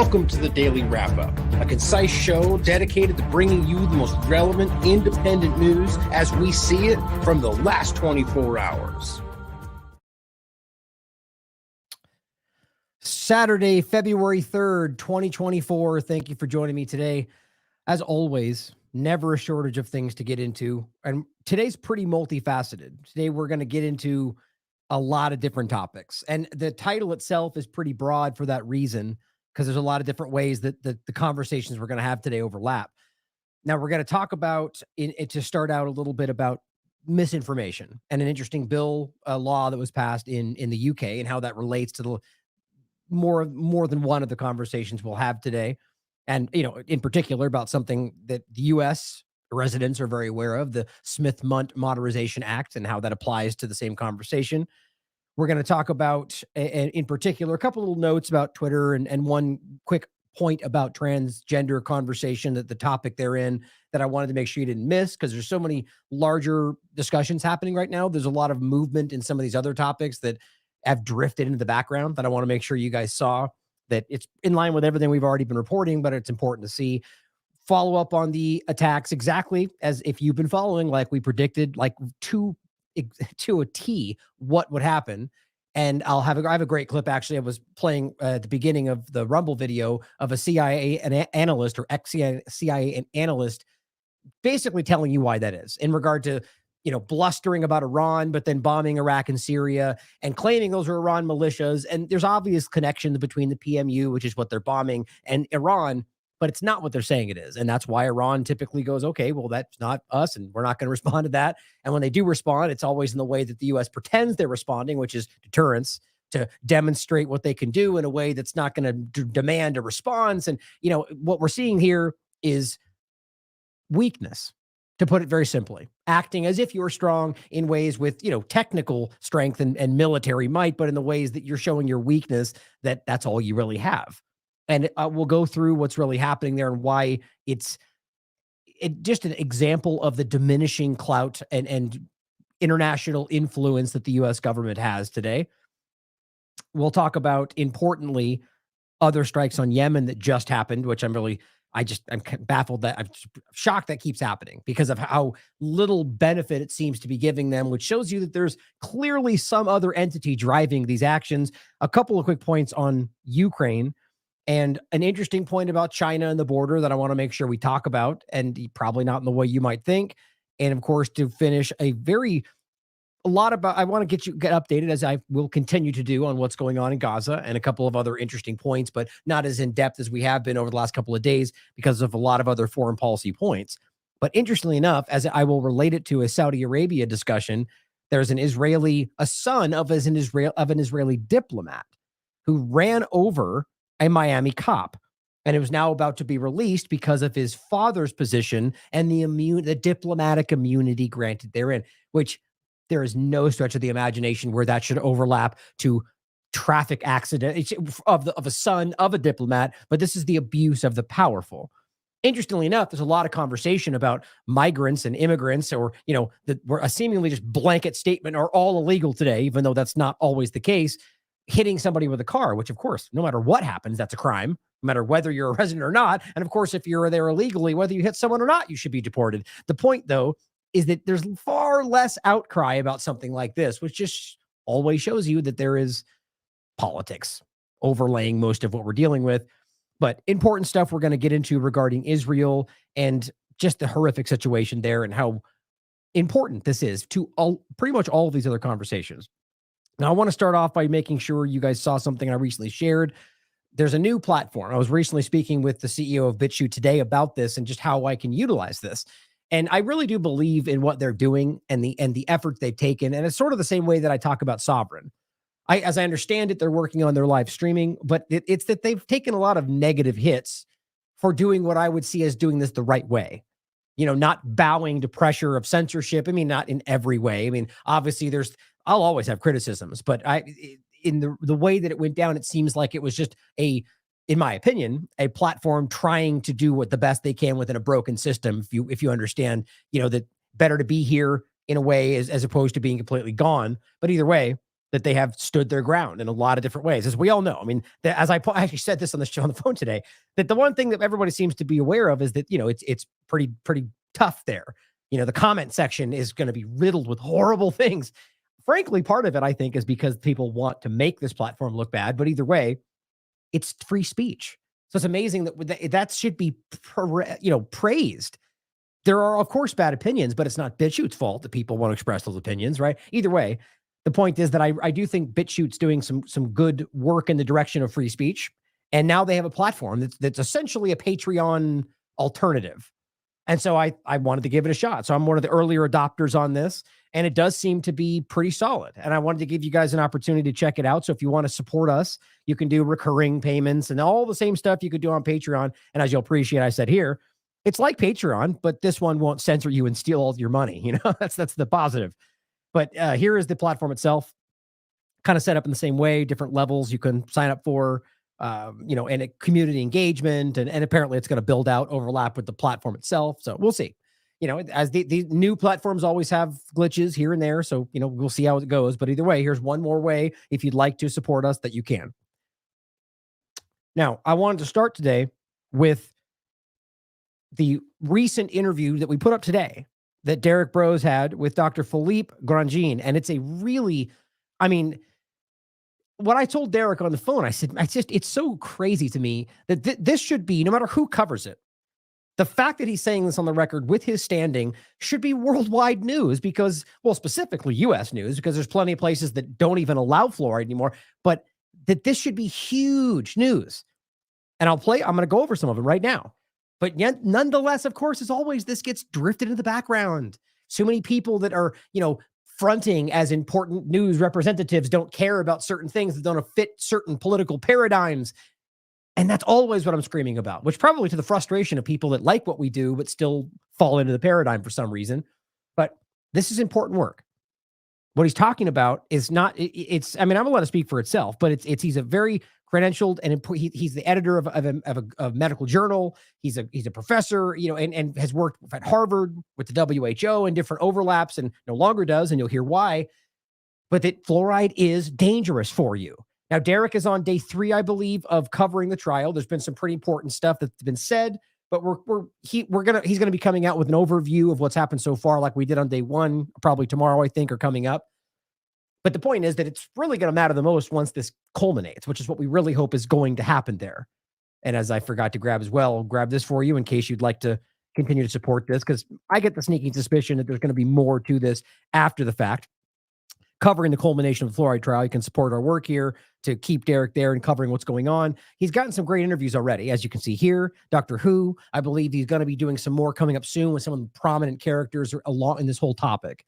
Welcome to the Daily Wrap-Up, a concise show dedicated to bringing you the most relevant independent news as we see it from the last 24 hours. Saturday, February 3rd, 2024. Thank you for joining me today. As always, never a shortage of things to get into. And today's pretty multifaceted. Today, we're going to get into a lot of different topics. And the title itself is pretty broad for that reason, because there's a lot of different ways that the conversations we're going to have today overlap. Now, we're going to talk about, to start out, a little bit about misinformation and an interesting bill, law that was passed in the UK, and how that relates to the more than one of the conversations we'll have today. And, in particular about something that the U.S. residents are very aware of, the Smith-Mundt Modernization Act, and how that applies to the same conversation. We're going to talk about, in particular, a couple little notes about Twitter and one quick point about transgender conversation, that the topic they're in, that I wanted to make sure you didn't miss, because there's so many larger discussions happening right now. There's a lot of movement in some of these other topics that have drifted into the background that I want to make sure you guys saw, that it's in line with everything we've already been reporting, but it's important to see. Follow up on the attacks exactly as if you've been following, like we predicted, like to a T, what would happen. And I have a great clip. Actually, I was playing at the beginning of the Rumble video of a CIA analyst, or ex-CIA analyst, basically telling you why that is, in regard to, blustering about Iran, but then bombing Iraq and Syria and claiming those are Iran militias. And there's obvious connections between the PMU, which is what they're bombing, and Iran, but it's not what they're saying it is. And that's why Iran typically goes, okay, well, that's not us, and we're not going to respond to that. And when they do respond, it's always in the way that the U.S. pretends they're responding, which is deterrence, to demonstrate what they can do in a way that's not going to demand a response. And, what we're seeing here is weakness, to put it very simply, acting as if you're strong in ways with, technical strength and military might, but in the ways that you're showing your weakness, that's all you really have. And we'll go through what's really happening there and why it's just an example of the diminishing clout and international influence that the U.S. government has today. We'll talk about, importantly, other strikes on Yemen that just happened, which I'm baffled that, I'm shocked that keeps happening, because of how little benefit it seems to be giving them, which shows you that there's clearly some other entity driving these actions. A couple of quick points on Ukraine, and an interesting point about China and the border that I want to make sure we talk about, and probably not in the way you might think. And of course, to finish, I want to get updated, as I will continue to do, on what's going on in Gaza, and a couple of other interesting points, but not as in depth as we have been over the last couple of days because of a lot of other foreign policy points. But interestingly enough, as I will relate it to a Saudi Arabia discussion, there's a son of an Israeli diplomat who ran over a Miami cop, and it was now about to be released because of his father's position and the diplomatic immunity granted therein, which there is no stretch of the imagination where that should overlap to traffic accident of a son of a diplomat, but this is the abuse of the powerful. Interestingly enough, there's a lot of conversation about migrants and immigrants, or, that were a seemingly just blanket statement are all illegal today, even though that's not always the case. Hitting somebody with a car, which of course, no matter what happens, that's a crime, no matter whether you're a resident or not. And of course, if you're there illegally, whether you hit someone or not, you should be deported. The point, though, is that there's far less outcry about something like this, which just always shows you that there is politics overlaying most of what we're dealing with. But important stuff we're going to get into regarding Israel and just the horrific situation there, and how important this is to pretty much all of these other conversations. Now, I want to start off by making sure you guys saw something I recently shared. There's a new platform. I was recently speaking with the CEO of BitChute today about this and just how I can utilize this. And I really do believe in what they're doing and the effort they've taken. And it's sort of the same way that I talk about Sovereign. As I understand it, they're working on their live streaming, but it's that they've taken a lot of negative hits for doing what I would see as doing this the right way. Not bowing to pressure of censorship. I mean, not in every way. I mean, obviously I'll always have criticisms, but in the way that it went down, it seems like it was just in my opinion, a platform trying to do what the best they can within a broken system. If you understand, that better to be here in a way as opposed to being completely gone. But either way, that they have stood their ground in a lot of different ways, as we all know. I mean, as I actually said this on the show on the phone today, that the one thing that everybody seems to be aware of is that, it's pretty tough there. The comment section is going to be riddled with horrible things. Frankly, part of it, I think, is because people want to make this platform look bad. But either way, it's free speech. So it's amazing that should be, praised. There are, of course, bad opinions, but it's not BitChute's fault that people want to express those opinions, right? Either way, the point is that I do think BitChute's doing some good work in the direction of free speech. And now they have a platform that's essentially a Patreon alternative. And so I wanted to give it a shot. So I'm one of the earlier adopters on this, and it does seem to be pretty solid. And I wanted to give you guys an opportunity to check it out. So if you want to support us, you can do recurring payments and all the same stuff you could do on Patreon. And as you'll appreciate, I said here, it's like Patreon, but this one won't censor you and steal all your money. That's the positive. But here is the platform itself, kind of set up in the same way, different levels you can sign up for. And a community engagement, and apparently it's going to build out overlap with the platform itself. So we'll see. As the new platforms always have glitches here and there. So, we'll see how it goes. But either way, here's one more way if you'd like to support us that you can. Now, I wanted to start today with the recent interview that we put up today that Derek Bros had with Dr. Philippe Grandjean. And it's a really, what I told Derek on the phone, I said, it's so crazy to me that this should be, no matter who covers it, the fact that he's saying this on the record with his standing should be worldwide news because, well, specifically U.S. news, because there's plenty of places that don't even allow fluoride anymore, but that this should be huge news. And I'm going to go over some of them right now. But yet, nonetheless, of course, as always, this gets drifted into the background. So many people that are, fronting as important news representatives don't care about certain things that don't fit certain political paradigms. And that's always what I'm screaming about, which probably to the frustration of people that like what we do, but still fall into the paradigm for some reason. But this is important work. What he's talking about is not, I'm going to let it speak for itself, but he's a very credentialed, and he's the editor of a medical journal. He's a professor, and has worked at Harvard with the WHO and different overlaps, and no longer does, and you'll hear why. But that fluoride is dangerous for you. Now, Derek is on day 3, I believe, of covering the trial. There's been some pretty important stuff that's been said, but he's gonna be coming out with an overview of what's happened so far, like we did on day 1, probably tomorrow, I think, or coming up. But the point is that it's really going to matter the most once this culminates, which is what we really hope is going to happen there. And as I forgot to grab as well, I'll grab this for you in case you'd like to continue to support this, because I get the sneaking suspicion that there's going to be more to this after the fact. Covering the culmination of the fluoride trial, you can support our work here to keep Derek there and covering what's going on. He's gotten some great interviews already, as you can see here. Doctor Who, I believe he's going to be doing some more coming up soon with some of the prominent characters along in this whole topic.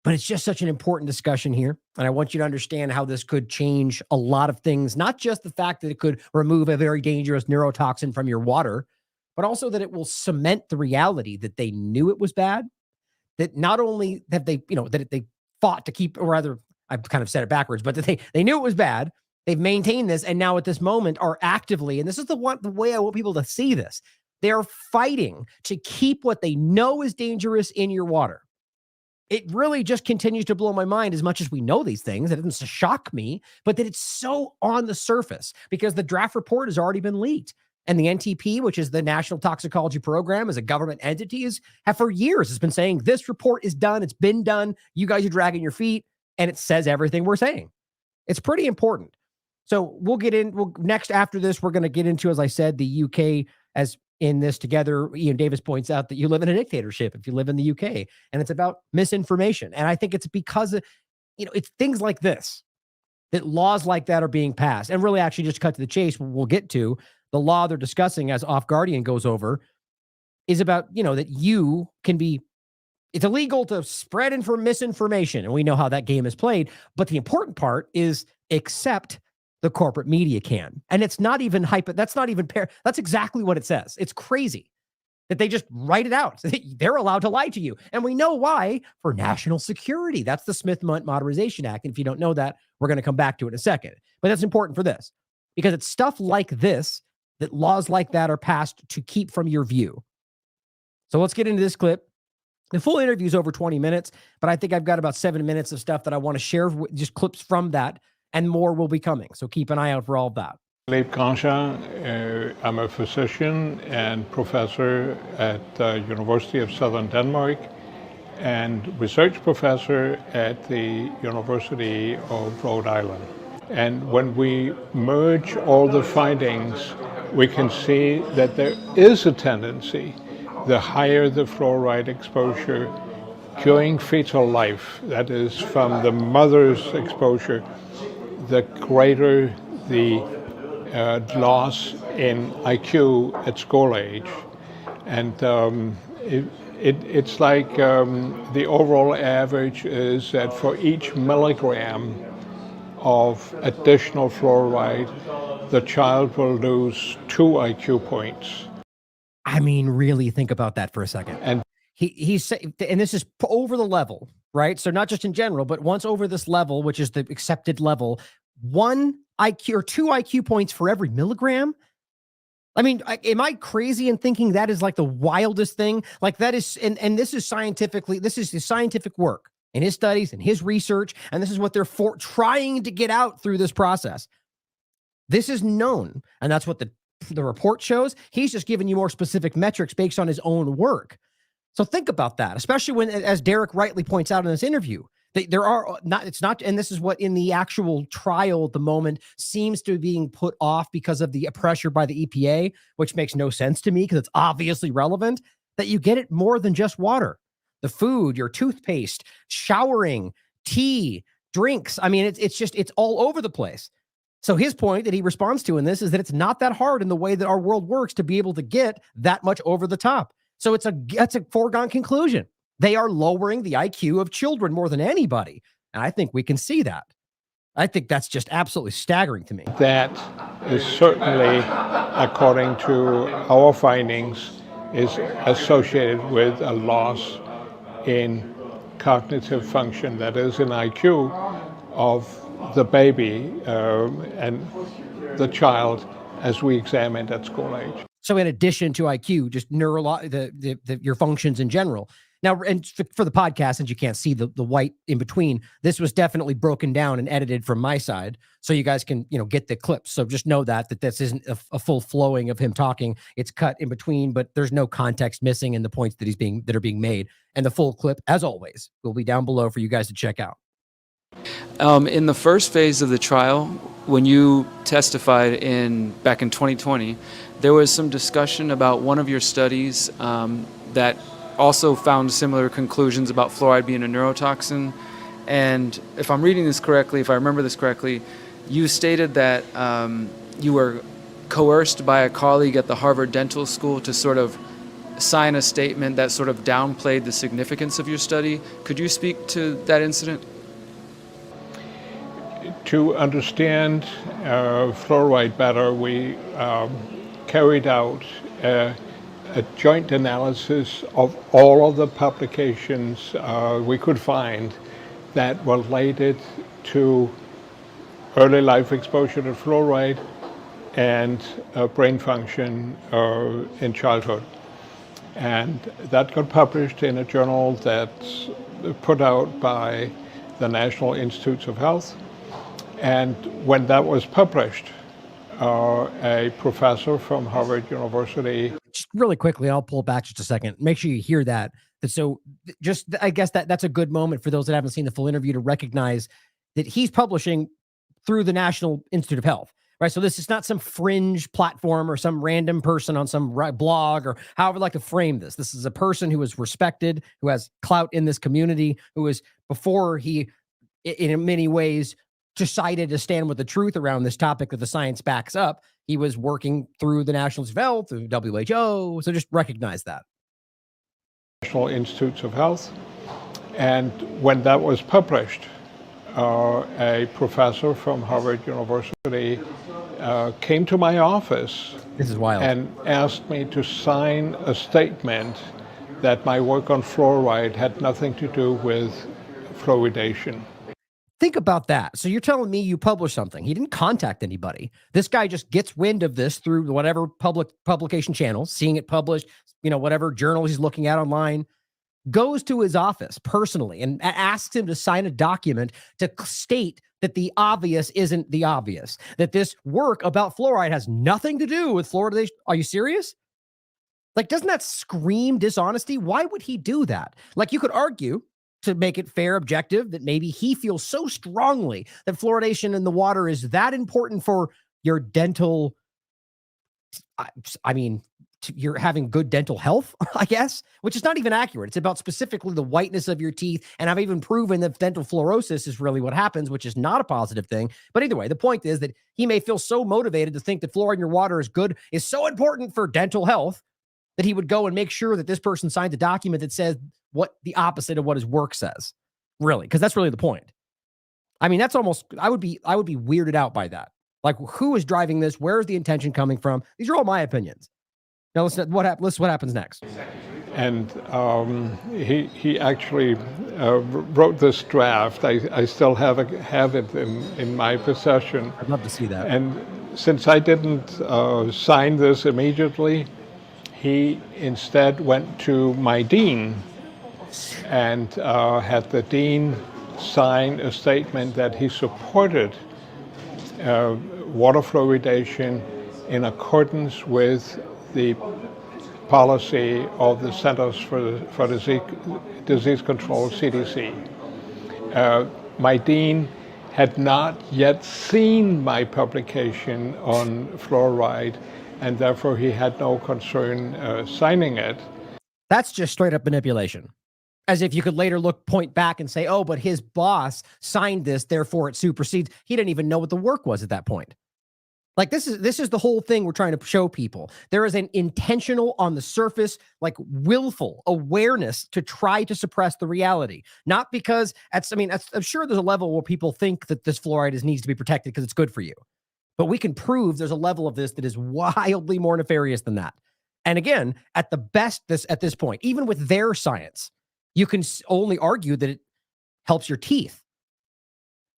But it's just such an important discussion here. And I want you to understand how this could change a lot of things, not just the fact that it could remove a very dangerous neurotoxin from your water, but also that it will cement the reality that they knew it was bad, that not only have they, that they fought to keep, or rather, I've kind of said it backwards, but that they knew it was bad. They've maintained this. And now at this moment are actively, and this is the way I want people to see this, they're fighting to keep what they know is dangerous in your water. It really just continues to blow my mind as much as we know these things. It doesn't shock me, but that it's so on the surface because the draft report has already been leaked. And the NTP, which is the National Toxicology Program, as a government entity, have for years has been saying this report is done. It's been done. You guys are dragging your feet. And it says everything we're saying. It's pretty important. So we'll get in. Next after this, we're going to get into, as I said, the UK as in this together. Ian Davis points out that you live in a dictatorship if you live in the UK, and it's about misinformation. And I think it's because of, it's things like this, that laws like that are being passed. And really actually just cut to the chase, we'll get to the law they're discussing as Off Guardian goes over is about, that you can be, it's illegal to spread misinformation. And we know how that game is played. But the important part is except the corporate media can. And it's not even that's exactly what it says. It's crazy that they just write it out. They're allowed to lie to you. And we know why, for national security. That's the Smith-Mundt Modernization Act. And if you don't know that, we're going to come back to it in a second. But that's important for this because it's stuff like this, that laws like that are passed to keep from your view. So let's get into this clip. The full interview is over 20 minutes, but I think I've got about 7 minutes of stuff that I want to share, just clips from that, and more will be coming. So keep an eye out for all of that. I'm a physician and professor at the University of Southern Denmark and research professor at the University of Rhode Island. And when we merge all the findings, we can see that there is a tendency, the higher the fluoride exposure during fetal life, that is from the mother's exposure, the greater the loss in IQ at school age. And it's like the overall average is that for each milligram of additional fluoride, the child will lose 2 IQ points. I mean, really think about that for a second. And he's and this is over the level, right? So not just in general, but once over this level, which is the accepted level, 1 IQ or 2 IQ points for every milligram. I mean, am I crazy in thinking that is like the wildest thing? Like that is, and this is scientifically, this is his scientific work and his studies and his research, and this is what they're trying to get out through this process. This is known, and that's what the report shows. He's just giving you more specific metrics based on his own work. So think about that, especially when, as Derek rightly points out in this interview, there are not, it's not, and this is what in the actual trial at the moment seems to be being put off because of the pressure by the EPA, which makes no sense to me because it's obviously relevant, that you get it more than just water. The food, your toothpaste, showering, tea, drinks. I mean, it's all over the place. So his point that he responds to in this is that it's not that hard in the way that our world works to be able to get that much over the top. So that's a foregone conclusion. They are lowering the IQ of children more than anybody. And I think we can see that. I think that's just absolutely staggering to me. That is certainly, according to our findings, is associated with a loss in cognitive function, that is in IQ, of the baby and the child as we examined at school age. So in addition to IQ, just your functions in general. Now, and for the podcast, since you can't see the white in between, this was definitely broken down and edited from my side, so you guys can get the clips. So just know that this isn't a full flowing of him talking. It's cut in between, but there's no context missing in the points that are being made. And the full clip, as always, will be down below for you guys to check out. In the first phase of the trial, when you testified back in 2020, there was some discussion about one of your studies that also found similar conclusions about fluoride being a neurotoxin. And if I'm reading this correctly, if I remember this correctly, you stated that you were coerced by a colleague at the Harvard Dental School to sort of sign a statement that sort of downplayed the significance of your study. Could you speak to that incident? To understand fluoride better, we carried out a joint analysis of all of the publications we could find that related to early life exposure to fluoride and brain function in childhood. And that got published in a journal that's put out by the National Institutes of Health. And when that was published, a professor from Harvard University. Just really quickly, I'll pull back just a second. Make sure you hear that. So just, I guess that's a good moment for those that haven't seen the full interview to recognize that he's publishing through the National Institute of Health, right? So this is not some fringe platform or some random person on some blog or however like to frame this. This is a person who is respected, who has clout in this community, who is, before he, in many ways, decided to stand with the truth around this topic that the science backs up, he was working through the National Institutes of Health, through WHO. So just recognize that. National Institutes of Health. And when that was published, a professor from Harvard University came to my office. This is wild. And asked me to sign a statement that my work on fluoride had nothing to do with fluoridation. Think about that. So you're telling me you published something. He didn't contact anybody. This guy just gets wind of this through whatever publication channel, seeing it published, whatever journal he's looking at online. goes to his office personally and asks him to sign a document to state that the obvious isn't the obvious, that this work about fluoride has nothing to do with fluoridation. Are you serious? Like, doesn't that scream dishonesty? Why would he do that? Like, you could argue, to make it fair, objective, that maybe he feels so strongly that fluoridation in the water is that important for your dental, I mean, you're having good dental health, I guess, which is not even accurate. It's about specifically the whiteness of your teeth. And I've even proven that dental fluorosis is really what happens, which is not a positive thing. But either way, the point is that he may feel so motivated to think that fluoride in your water is good, is so important for dental health, that he would go and make sure that this person signed a document that says what the opposite of what his work says. Really, because that's really the point. I mean, that's almost, I would be weirded out by that. Like, who is driving this? Where is the intention coming from? These are all my opinions. Now listen, what happens next. And he actually wrote this draft. I still have it in my possession. I'd love to see that. And since I didn't sign this immediately, he instead went to my dean and had the dean sign a statement that he supported water fluoridation in accordance with the policy of the Centers for Disease Control, CDC. My dean had not yet seen my publication on fluoride, and therefore he had no concern signing it. That's just straight up manipulation. As if you could later point back and say, oh, but his boss signed this, therefore it supersedes. He didn't even know what the work was at that point. Like, this is the whole thing we're trying to show people. There is an intentional, on the surface, like willful awareness to try to suppress the reality. Not because I'm sure there's a level where people think that this fluoride needs to be protected because it's good for you. But we can prove there's a level of this that is wildly more nefarious than that. And again, at the best, at this point, even with their science, you can only argue that it helps your teeth.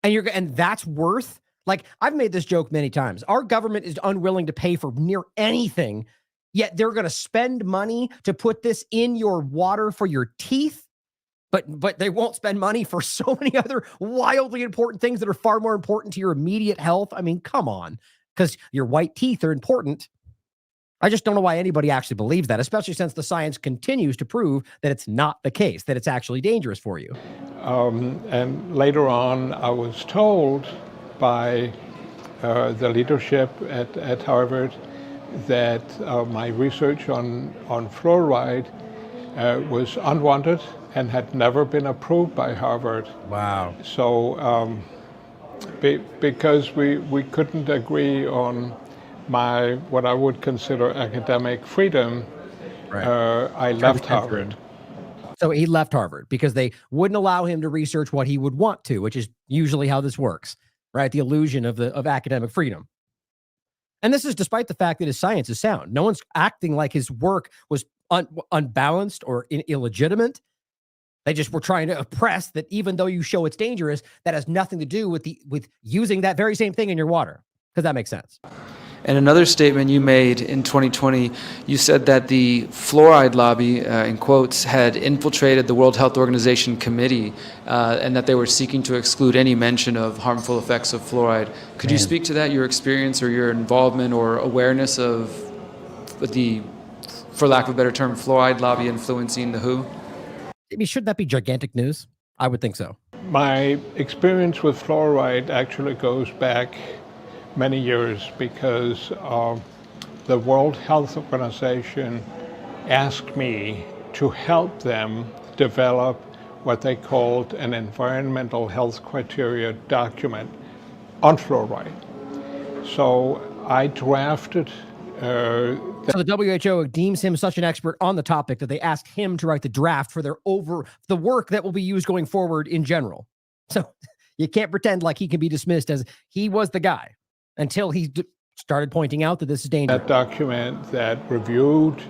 And that's worth, like, I've made this joke many times. Our government is unwilling to pay for near anything, yet they're going to spend money to put this in your water for your teeth. But they won't spend money for so many other wildly important things that are far more important to your immediate health. I mean, come on, because your white teeth are important. I just don't know why anybody actually believes that, especially since the science continues to prove that it's not the case, that it's actually dangerous for you. And later on, I was told by the leadership at Harvard that my research on fluoride was unwanted and had never been approved by Harvard. Wow. So because we couldn't agree on what I would consider academic freedom, right. I left Harvard. So he left Harvard because they wouldn't allow him to research what he would want to, which is usually how this works, right? The illusion of academic freedom. And this is despite the fact that his science is sound. No one's acting like his work was unbalanced or illegitimate. They just were trying to oppress that even though you show it's dangerous, that has nothing to do with using that very same thing in your water, because that makes sense. And another statement you made in 2020, you said that the fluoride lobby, in quotes, had infiltrated the World Health Organization committee and that they were seeking to exclude any mention of harmful effects of fluoride. Could you speak to that, your experience or your involvement or awareness of the, for lack of a better term, fluoride lobby influencing the WHO? I mean, shouldn't that be gigantic news? I would think so. My experience with fluoride actually goes back many years because the World Health Organization asked me to help them develop what they called an environmental health criteria document on fluoride. So I drafted so the WHO deems him such an expert on the topic that they asked him to write the draft for the work that will be used going forward in general. So you can't pretend like he can be dismissed as he was the guy until he started pointing out that this is dangerous. That document that reviewed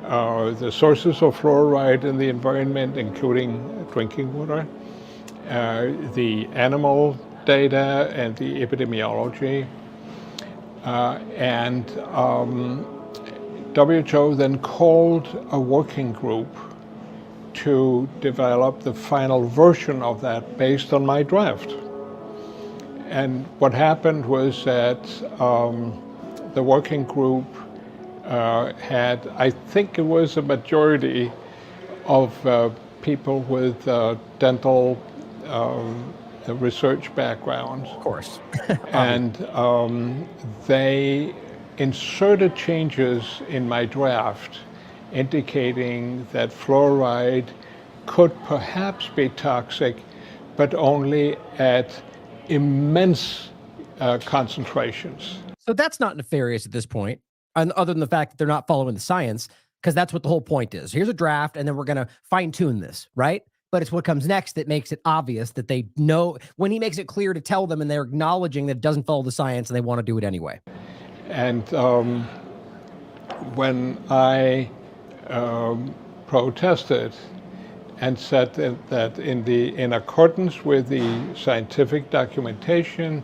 the sources of fluoride in the environment, including drinking water, the animal data and the epidemiology, and WHO then called a working group to develop the final version of that based on my draft. And what happened was that the working group had, I think it was a majority of people with dental research backgrounds. Of course. And they inserted changes in my draft indicating that fluoride could perhaps be toxic, but only at immense concentrations. So that's not nefarious at this point, and other than the fact that they're not following the science, because that's what the whole point is. Here's a draft, and then we're going to fine tune this, right? But it's what comes next that makes it obvious that they know, when he makes it clear to tell them and they're acknowledging that it doesn't follow the science and they want to do it anyway. And when I protested and said that in accordance with the scientific documentation,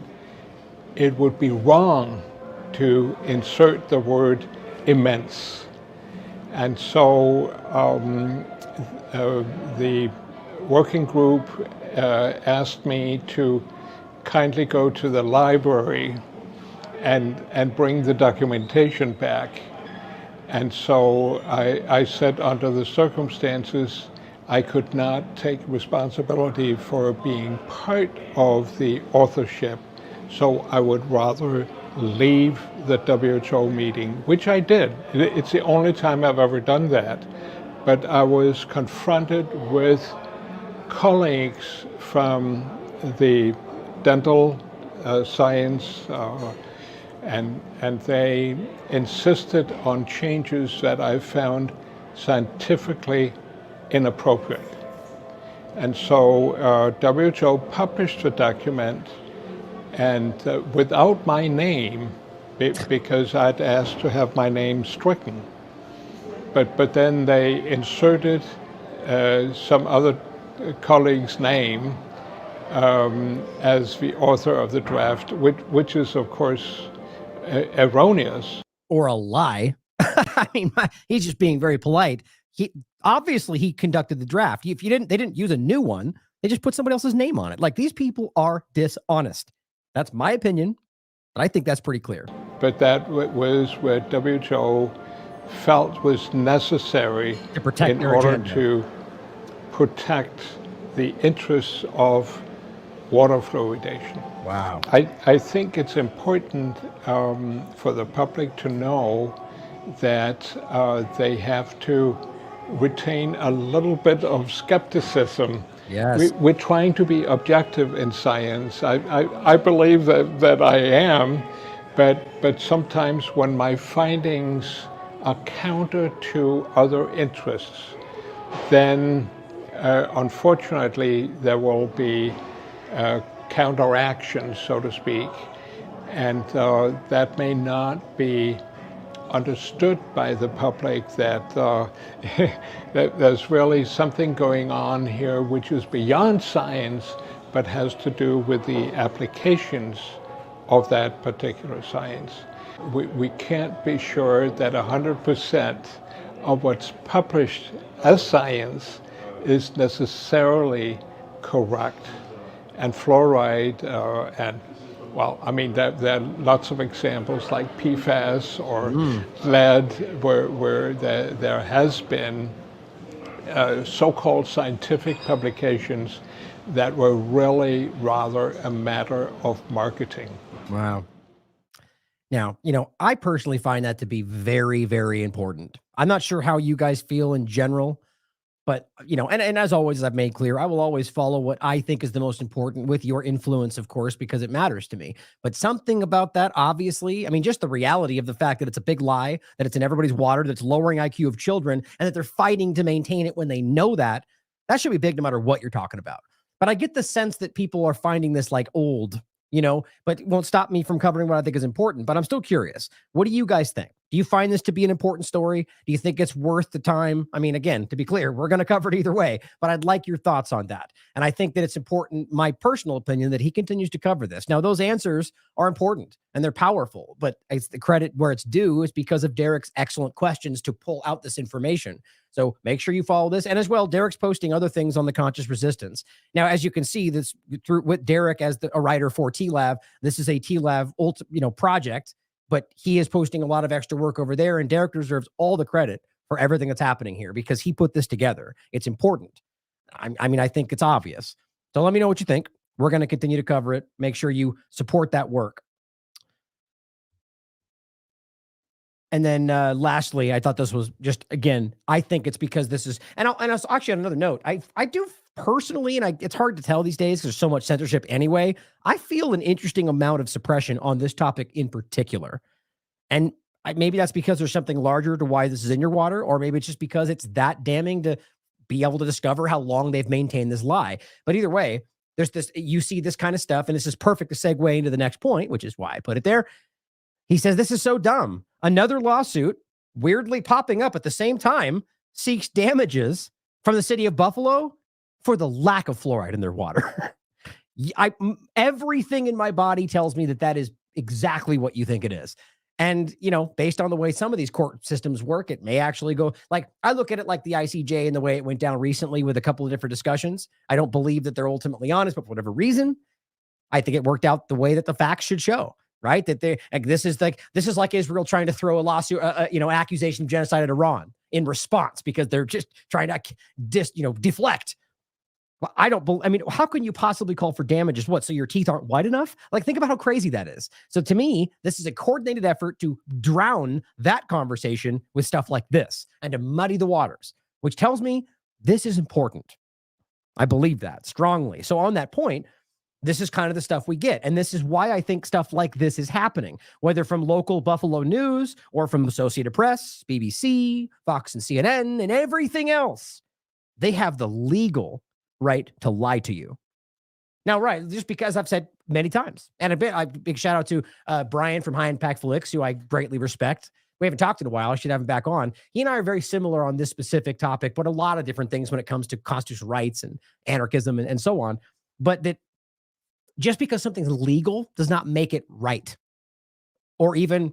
it would be wrong to insert the word immense. And so the working group asked me to kindly go to the library and bring the documentation back. And so I said, under the circumstances, I could not take responsibility for being part of the authorship, so I would rather leave the WHO meeting, which I did. It's the only time I've ever done that. But I was confronted with colleagues from the dental science, and they insisted on changes that I found scientifically inappropriate. And so WHO published the document, and without my name, because I'd asked to have my name stricken. But then they inserted some other colleague's name as the author of the draft, which is, of course, erroneous. Or a lie. I mean, he's just being very polite. Obviously he conducted the draft. If they didn't use a new one. They just put somebody else's name on it. Like, these people are dishonest. That's my opinion, but I think that's pretty clear. But that was what WHO felt was necessary to protect in their order agenda. to protect the interests of water fluoridation. Wow. I think it's important for the public to know that they have to retain a little bit of skepticism. Yes. We're trying to be objective in science. I believe that I am, but sometimes when my findings are counter to other interests, then unfortunately there will be counteraction, so to speak, and that may not be understood by the public, that that there's really something going on here which is beyond science, but has to do with the applications of that particular science. We can't be sure that 100% of what's published as science is necessarily correct. And fluoride, well, I mean, there are lots of examples like PFAS or lead, where there has been so-called scientific publications that were really rather a matter of marketing. Wow. Now, I personally find that to be very, very important. I'm not sure how you guys feel in general, but, and as always, as I've made clear, I will always follow what I think is the most important, with your influence, of course, because it matters to me. But something about that, obviously, I mean, just the reality of the fact that it's a big lie, that it's in everybody's water, that's lowering IQ of children, and that they're fighting to maintain it when they know that should be big no matter what you're talking about. But I get the sense that people are finding this like old, but it won't stop me from covering what I think is important. But I'm still curious. What do you guys think? Do you find this to be an important story? Do you think it's worth the time? I mean, again, to be clear, we're going to cover it either way, but I'd like your thoughts on that. And I think that it's important, my personal opinion, that he continues to cover this. Now, those answers are important and they're powerful, but it's the credit where it's due is because of Derek's excellent questions to pull out this information. So make sure you follow this. And as well, Derek's posting other things on the conscious resistance. Now, as you can see, this through with Derek as a writer for TLAV, this is a TLAV project, but he is posting a lot of extra work over there. And Derek deserves all the credit for everything that's happening here because he put this together. It's important. I mean, I think it's obvious. So let me know what you think. We're going to continue to cover it. Make sure you support that work. And then lastly, I thought this was just, again, I think it's because this is, and also actually on another note, I do personally, and it's hard to tell these days because there's so much censorship anyway, I feel an interesting amount of suppression on this topic in particular. And maybe that's because there's something larger to why this is in your water, or maybe it's just because it's that damning to be able to discover how long they've maintained this lie. But either way, there's this, you see this kind of stuff, and this is perfect to segue into the next point, which is why I put it there. He says, this is so dumb. Another lawsuit, weirdly popping up at the same time, seeks damages from the city of Buffalo for the lack of fluoride in their water. Everything in my body tells me that that is exactly what you think it is. And, you know, based on the way some of these court systems work, it may actually go, like, I look at it like the ICJ and the way it went down recently with a couple of different discussions. I don't believe that they're ultimately honest, but for whatever reason, I think it worked out the way that the facts should show. Right, that they like this is like Israel trying to throw a lawsuit, accusation of genocide at Iran in response because they're just trying to deflect. Well, I mean, how can you possibly call for damages? What? So your teeth aren't white enough? Like, think about how crazy that is. So to me, this is a coordinated effort to drown that conversation with stuff like this and to muddy the waters, which tells me this is important. I believe that strongly. So on that point, this is kind of the stuff we get. And this is why I think stuff like this is happening, whether from local Buffalo News or from Associated Press, BBC, Fox and CNN, and everything else. They have the legal right to lie to you. Now, right, just because I've said many times, and a big shout out to Brian from High Impact Flicks, who I greatly respect. We haven't talked in a while. I should have him back on. He and I are very similar on this specific topic, but a lot of different things when it comes to constitutional rights and anarchism and so on. But that just because something's legal does not make it right or even,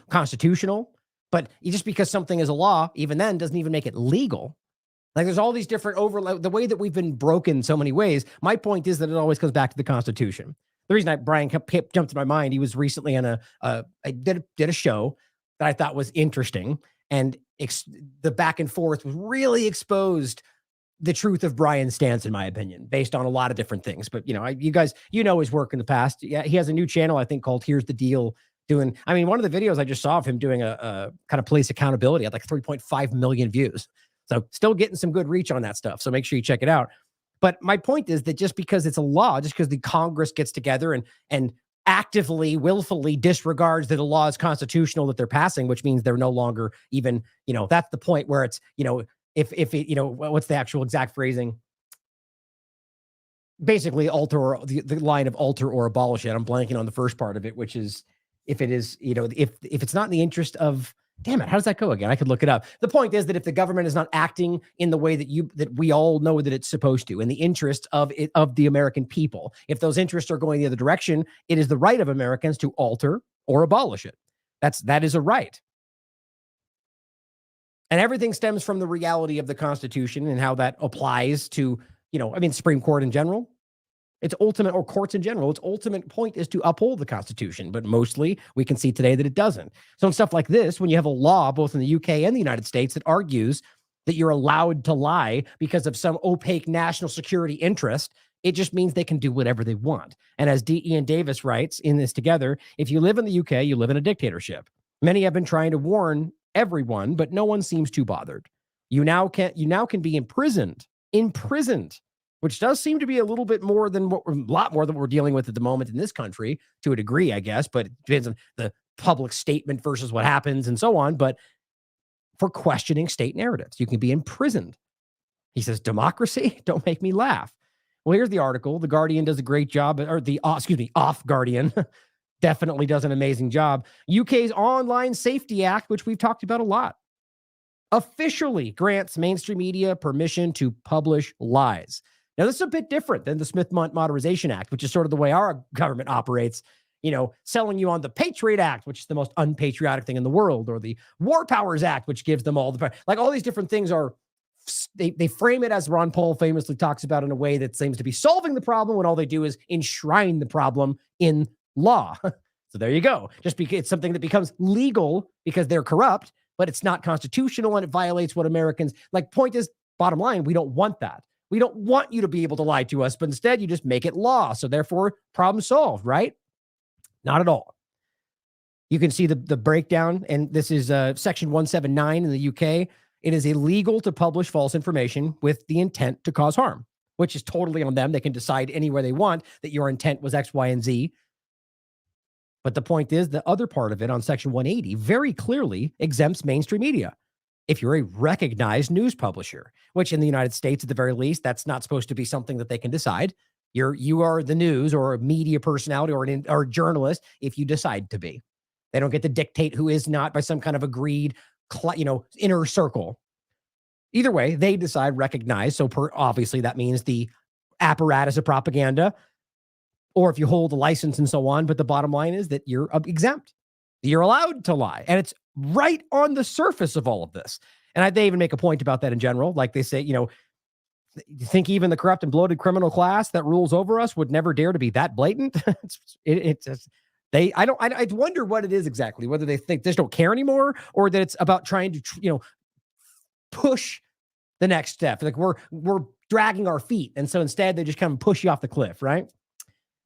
constitutional. But just because something is a law, even then, doesn't even make it legal. Like, there's all these different the way that we've been broken so many ways. My point is that it always comes back to the Constitution. The reason Brian jumped to my mind, he was recently on I did a show that I thought was interesting, and the back and forth was really exposed the truth of Brian's stance, in my opinion, based on a lot of different things. But, you guys, his work in the past. Yeah, he has a new channel, I think, called Here's the Deal. One of the videos I just saw of him doing a kind of police accountability had like 3.5 million views. So still getting some good reach on that stuff. So make sure you check it out. But my point is that just because it's a law, just because the Congress gets together and actively, willfully disregards that a law is constitutional that they're passing, which means they're no longer even, that's the point where it's, if it, what's the actual exact phrasing? Basically, alter or the line of alter or abolish it. I'm blanking on the first part of it, which is if it is, if it's not in the interest of, damn it, how does that go again? I could look it up. The point is that if the government is not acting in the way that we all know that it's supposed to, in the interest of the American people, if those interests are going the other direction, it is the right of Americans to alter or abolish it. That is a right. And everything stems from the reality of the Constitution and how that applies to, Supreme Court in general. Its ultimate, or courts in general, its ultimate point is to uphold the Constitution. But mostly we can see today that it doesn't. So in stuff like this, when you have a law, both in the UK and the United States, that argues that you're allowed to lie because of some opaque national security interest, it just means they can do whatever they want. And as D. Ian Davis writes in this together, if you live in the UK, you live in a dictatorship. Many have been trying to warn everyone, but no one seems too bothered. You now can be imprisoned, which does seem to be a lot more than what we're dealing with at the moment in this country, to a degree, I guess, but it depends on the public statement versus what happens and so on. But for questioning state narratives, you can be imprisoned. He says, democracy? Don't make me laugh. Well, here's the article. The Guardian does a great job, or Off Guardian definitely does an amazing job. UK's Online Safety Act, which we've talked about a lot, officially grants mainstream media permission to publish lies. Now, this is a bit different than the Smith-Mundt Modernization Act, which is sort of the way our government operates. selling you on the Patriot Act, which is the most unpatriotic thing in the world, or the War Powers Act, which gives them all the, like all these different things are, they frame it, as Ron Paul famously talks about, in a way that seems to be solving the problem when all they do is enshrine the problem in law. So there you go. Just because it's something that becomes legal because they're corrupt, but it's not constitutional and it violates what Americans like. Point is, bottom line, we don't want that. We don't want you to be able to lie to us, but instead you just make it law. So therefore, problem solved, right? Not at all. You can see the breakdown, and this is section 179 in the UK. It is illegal to publish false information with the intent to cause harm, which is totally on them. They can decide anywhere they want that your intent was X, Y, and Z. But the point is, the other part of it on section 180 very clearly exempts mainstream media. If you're a recognized news publisher, which in the United States, at the very least, that's not supposed to be something that they can decide. You are the news or a media personality or a journalist if you decide to be. They don't get to dictate who is not by some kind of agreed, inner circle. Either way, they decide recognize. So obviously that means the apparatus of propaganda, or if you hold a license and so on. But the bottom line is that you're exempt. You're allowed to lie. And it's right on the surface of all of this. And they even make a point about that in general. Like they say, you think even the corrupt and bloated criminal class that rules over us would never dare to be that blatant? I wonder what it is exactly, whether they think they just don't care anymore, or that it's about trying to, push the next step. Like we're dragging our feet. And so instead they just kind of push you off the cliff, right?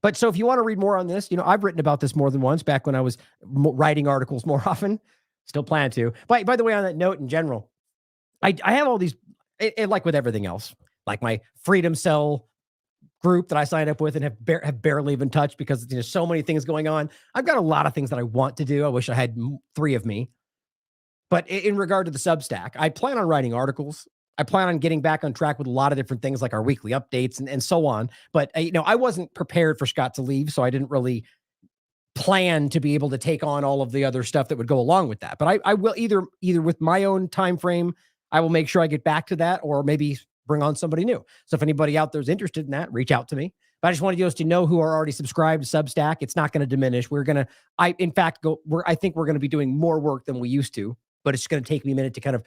But so if you want to read more on this, I've written about this more than once back when I was writing articles more often. Still plan to. By the way, on that note, in general, I have all these, like with everything else, like my Freedom Cell group that I signed up with and have barely even touched because there's so many things going on. I've got a lot of things that I want to do. I wish I had 3 of me. But in regard to the Substack, I plan on writing articles. I plan on getting back on track with a lot of different things like our weekly updates and so on. But, I wasn't prepared for Scott to leave, so I didn't really plan to be able to take on all of the other stuff that would go along with that. But I will either with my own time frame, I will make sure I get back to that, or maybe bring on somebody new. So if anybody out there is interested in that, reach out to me. But I just wanted you to know who are already subscribed to Substack. It's not going to diminish. I think we're going to be doing more work than we used to, but it's going to take me a minute to kind of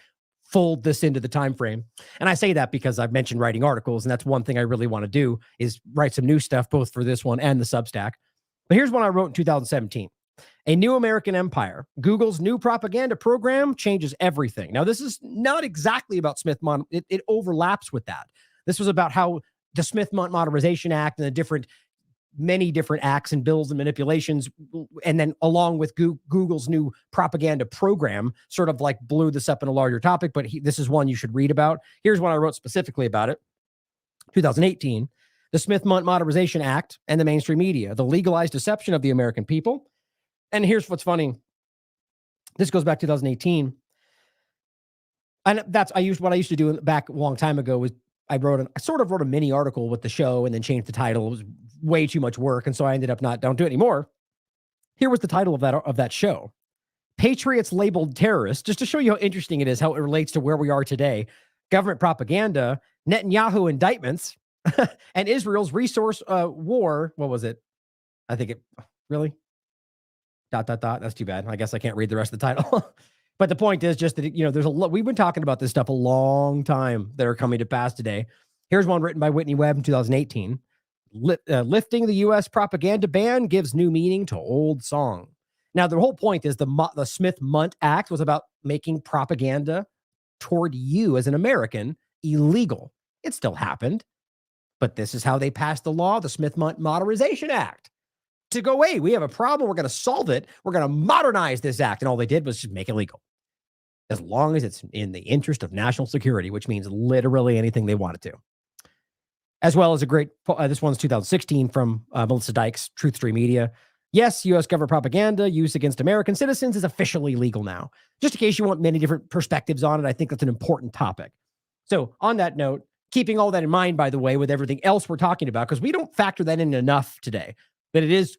fold this into the time frame. And I say that because I've mentioned writing articles, and that's one thing I really want to do is write some new stuff, both for this one and the Substack. But here's one I wrote in 2017. A New American Empire. Google's new propaganda program changes everything. Now, this is not exactly about Smith-Mundt. It overlaps with that. This was about how the Smith-Mundt Modernization Act and the many different acts and bills and manipulations, and then along with Google's new propaganda program, sort of like blew this up in a larger topic. But this is one you should read about. Here's what I wrote specifically about it. 2018. The Smith-Mundt Modernization Act and the mainstream media, the legalized deception of the American people. And here's what's funny. This goes back to 2018. And what I used to do back a long time ago was I sort of wrote a mini article with the show and then changed the title. It was way too much work. And so I ended up don't do it anymore. Here was the title of that show. Patriots labeled terrorists, just to show you how interesting it is, how it relates to where we are today. Government propaganda, Netanyahu indictments, and Israel's resource war. What was it? I think it really ... That's too bad. I guess I can't read the rest of the title. But the point is just that, there's a lot. We've been talking about this stuff a long time that are coming to pass today. Here's one written by Whitney Webb in 2018. Lifting the U.S. propaganda ban gives new meaning to old song. Now, the whole point is the Smith-Mundt Act was about making propaganda toward you as an American illegal. It still happened. But this is how they passed the law, the Smith-Mundt Modernization Act. To go, hey, we have a problem. We're going to solve it. We're going to modernize this act. And all they did was just make it legal. As long as it's in the interest of national security, which means literally anything they wanted to. As well as a great, this one's 2016 from Melissa Dykes, Truth Stream Media. Yes, U.S. government propaganda used against American citizens is officially legal now. Just in case you want many different perspectives on it, I think that's an important topic. So on that note, keeping all that in mind, by the way, with everything else we're talking about, because we don't factor that in enough today, that it is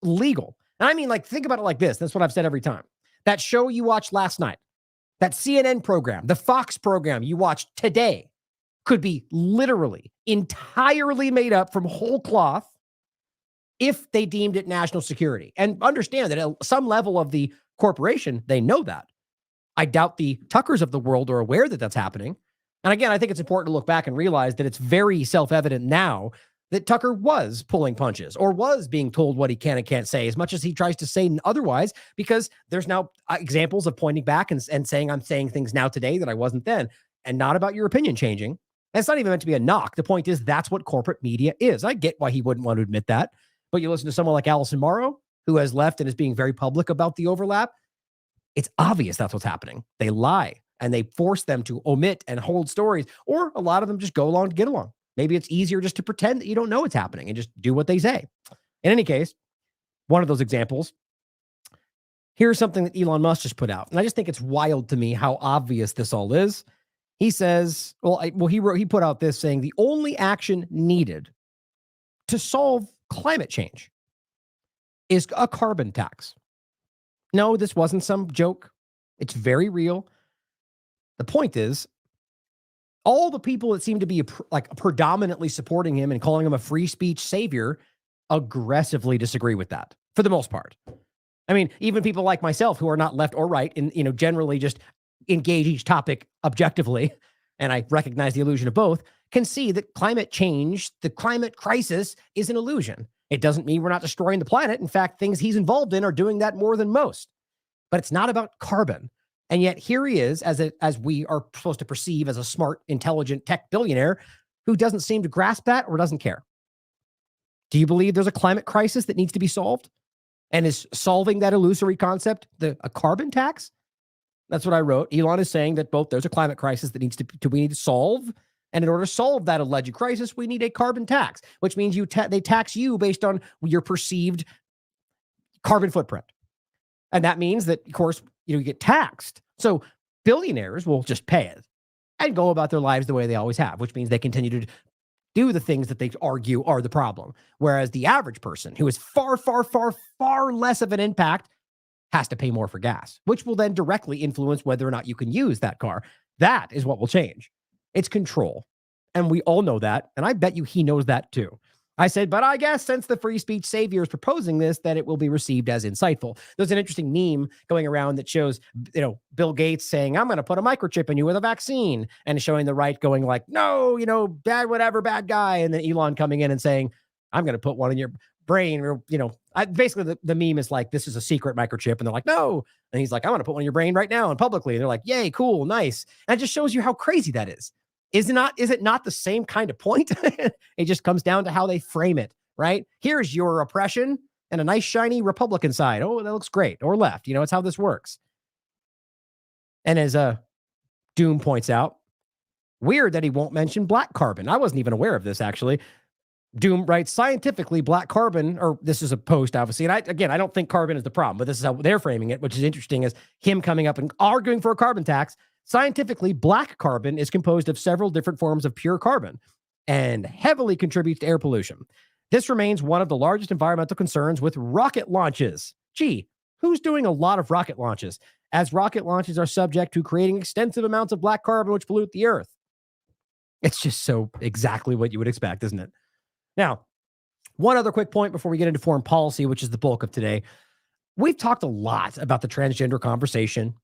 legal. And I mean, think about it like this. That's what I've said every time. That show you watched last night, that CNN program, the Fox program you watched today could be literally entirely made up from whole cloth if they deemed it national security. And understand that at some level of the corporation, they know that. I doubt the Tuckers of the world are aware that that's happening. And again, I think it's important to look back and realize that it's very self-evident now that Tucker was pulling punches or was being told what he can and can't say, as much as he tries to say otherwise, because there's now examples of pointing back and saying, I'm saying things now today that I wasn't then, and not about your opinion changing. And it's not even meant to be a knock. The point is that's what corporate media is. I get why he wouldn't want to admit that, but you listen to someone like Allison Morrow, who has left and is being very public about the overlap. It's obvious that's what's happening. They lie and they force them to omit and hold stories, or a lot of them just go along to get along. Maybe it's easier just to pretend that you don't know what's happening and just do what they say. In any case, one of those examples, here's something that Elon Musk just put out. And I just think it's wild to me how obvious this all is. He says, he put out this saying the only action needed to solve climate change is a carbon tax. No, this wasn't some joke. It's very real. The point is, all the people that seem to be predominantly supporting him and calling him a free speech savior aggressively disagree with that for the most part. I mean, even people like myself who are not left or right and, generally just engage each topic objectively, and I recognize the illusion of both, can see that climate change, the climate crisis, is an illusion. It doesn't mean we're not destroying the planet. In fact, things he's involved in are doing that more than most. But it's not about carbon. And yet here he is, as we are supposed to perceive as a smart, intelligent tech billionaire who doesn't seem to grasp that or doesn't care. Do you believe there's a climate crisis that needs to be solved? And is solving that illusory concept a carbon tax? That's what I wrote. Elon is saying that both there's a climate crisis that we need to solve, and in order to solve that alleged crisis, we need a carbon tax, which means they tax you based on your perceived carbon footprint. And that means that, of course, you get taxed. So billionaires will just pay it and go about their lives the way they always have, which means they continue to do the things that they argue are the problem. Whereas the average person, who is far, far, far, far less of an impact, has to pay more for gas, which will then directly influence whether or not you can use that car. That is what will change. It's control. And we all know that. And I bet you he knows that too. I said, but I guess since the free speech savior is proposing this, that it will be received as insightful. There's an interesting meme going around that shows, Bill Gates saying, I'm going to put a microchip in you with a vaccine, and showing the right going like, no, bad, whatever, bad guy. And then Elon coming in and saying, I'm going to put one in your brain, or, basically the meme is like, this is a secret microchip. And they're like, no. And he's like, I'm going to put one in your brain right now and publicly. And they're like, yay, cool, nice. And it just shows you how crazy that is. Is it not the same kind of point? It just comes down to how they frame it, right? Here's your oppression and a nice shiny Republican side. Oh, that looks great. Or left. It's how this works. And as Doom points out, weird that he won't mention black carbon. I wasn't even aware of this, actually. Doom writes, scientifically, black carbon, or this is a post, obviously. And I don't think carbon is the problem, but this is how they're framing it, which is interesting, as him coming up and arguing for a carbon tax. Scientifically, black carbon is composed of several different forms of pure carbon and heavily contributes to air pollution. This remains one of the largest environmental concerns with rocket launches. Gee, who's doing a lot of rocket launches? As rocket launches are subject to creating extensive amounts of black carbon, which pollute the earth. It's just so exactly what you would expect, isn't it? Now, one other quick point before we get into foreign policy, which is the bulk of today. We've talked a lot about the transgender conversation,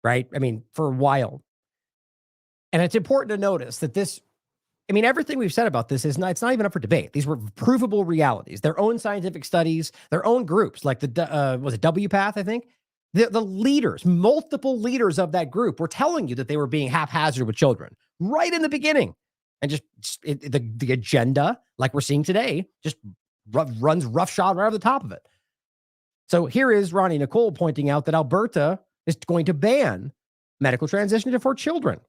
right? I mean, for a while. And it's important to notice that everything we've said about this it's not even up for debate. These were provable realities, their own scientific was their own groups, like was it WPATH, I think? The leaders, multiple leaders of that group were telling you that they were being haphazard with children right in the beginning. And the agenda, like we're seeing today, just runs roughshod right over the top of it. So here is Ronnie Nicole pointing out that Alberta is going to ban medical transition for children.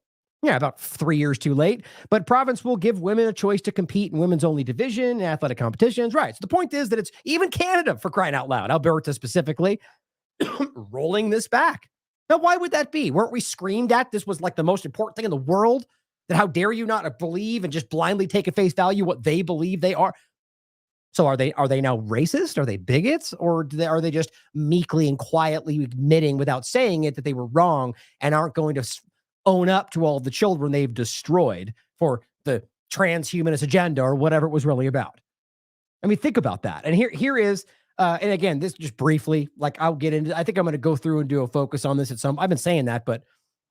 Yeah, about 3 years too late. But province will give women a choice to compete in women's only division, athletic competitions. Right. So the point is that it's even Canada, for crying out loud, Alberta specifically, rolling this back. Now, why would that be? Weren't we screamed at? This was like the most important thing in the world. That how dare you not believe and just blindly take at face value what they believe they are? So are they now racist? Are they bigots? Or are they just meekly and quietly admitting without saying it that they were wrong and aren't going to own up to all the children they've destroyed for the transhumanist agenda or whatever it was really about? I mean, think about that. And here is, and again, this just briefly, like I'll get into, I think I'm going to go through and do a focus on this at some, I've been saying that, but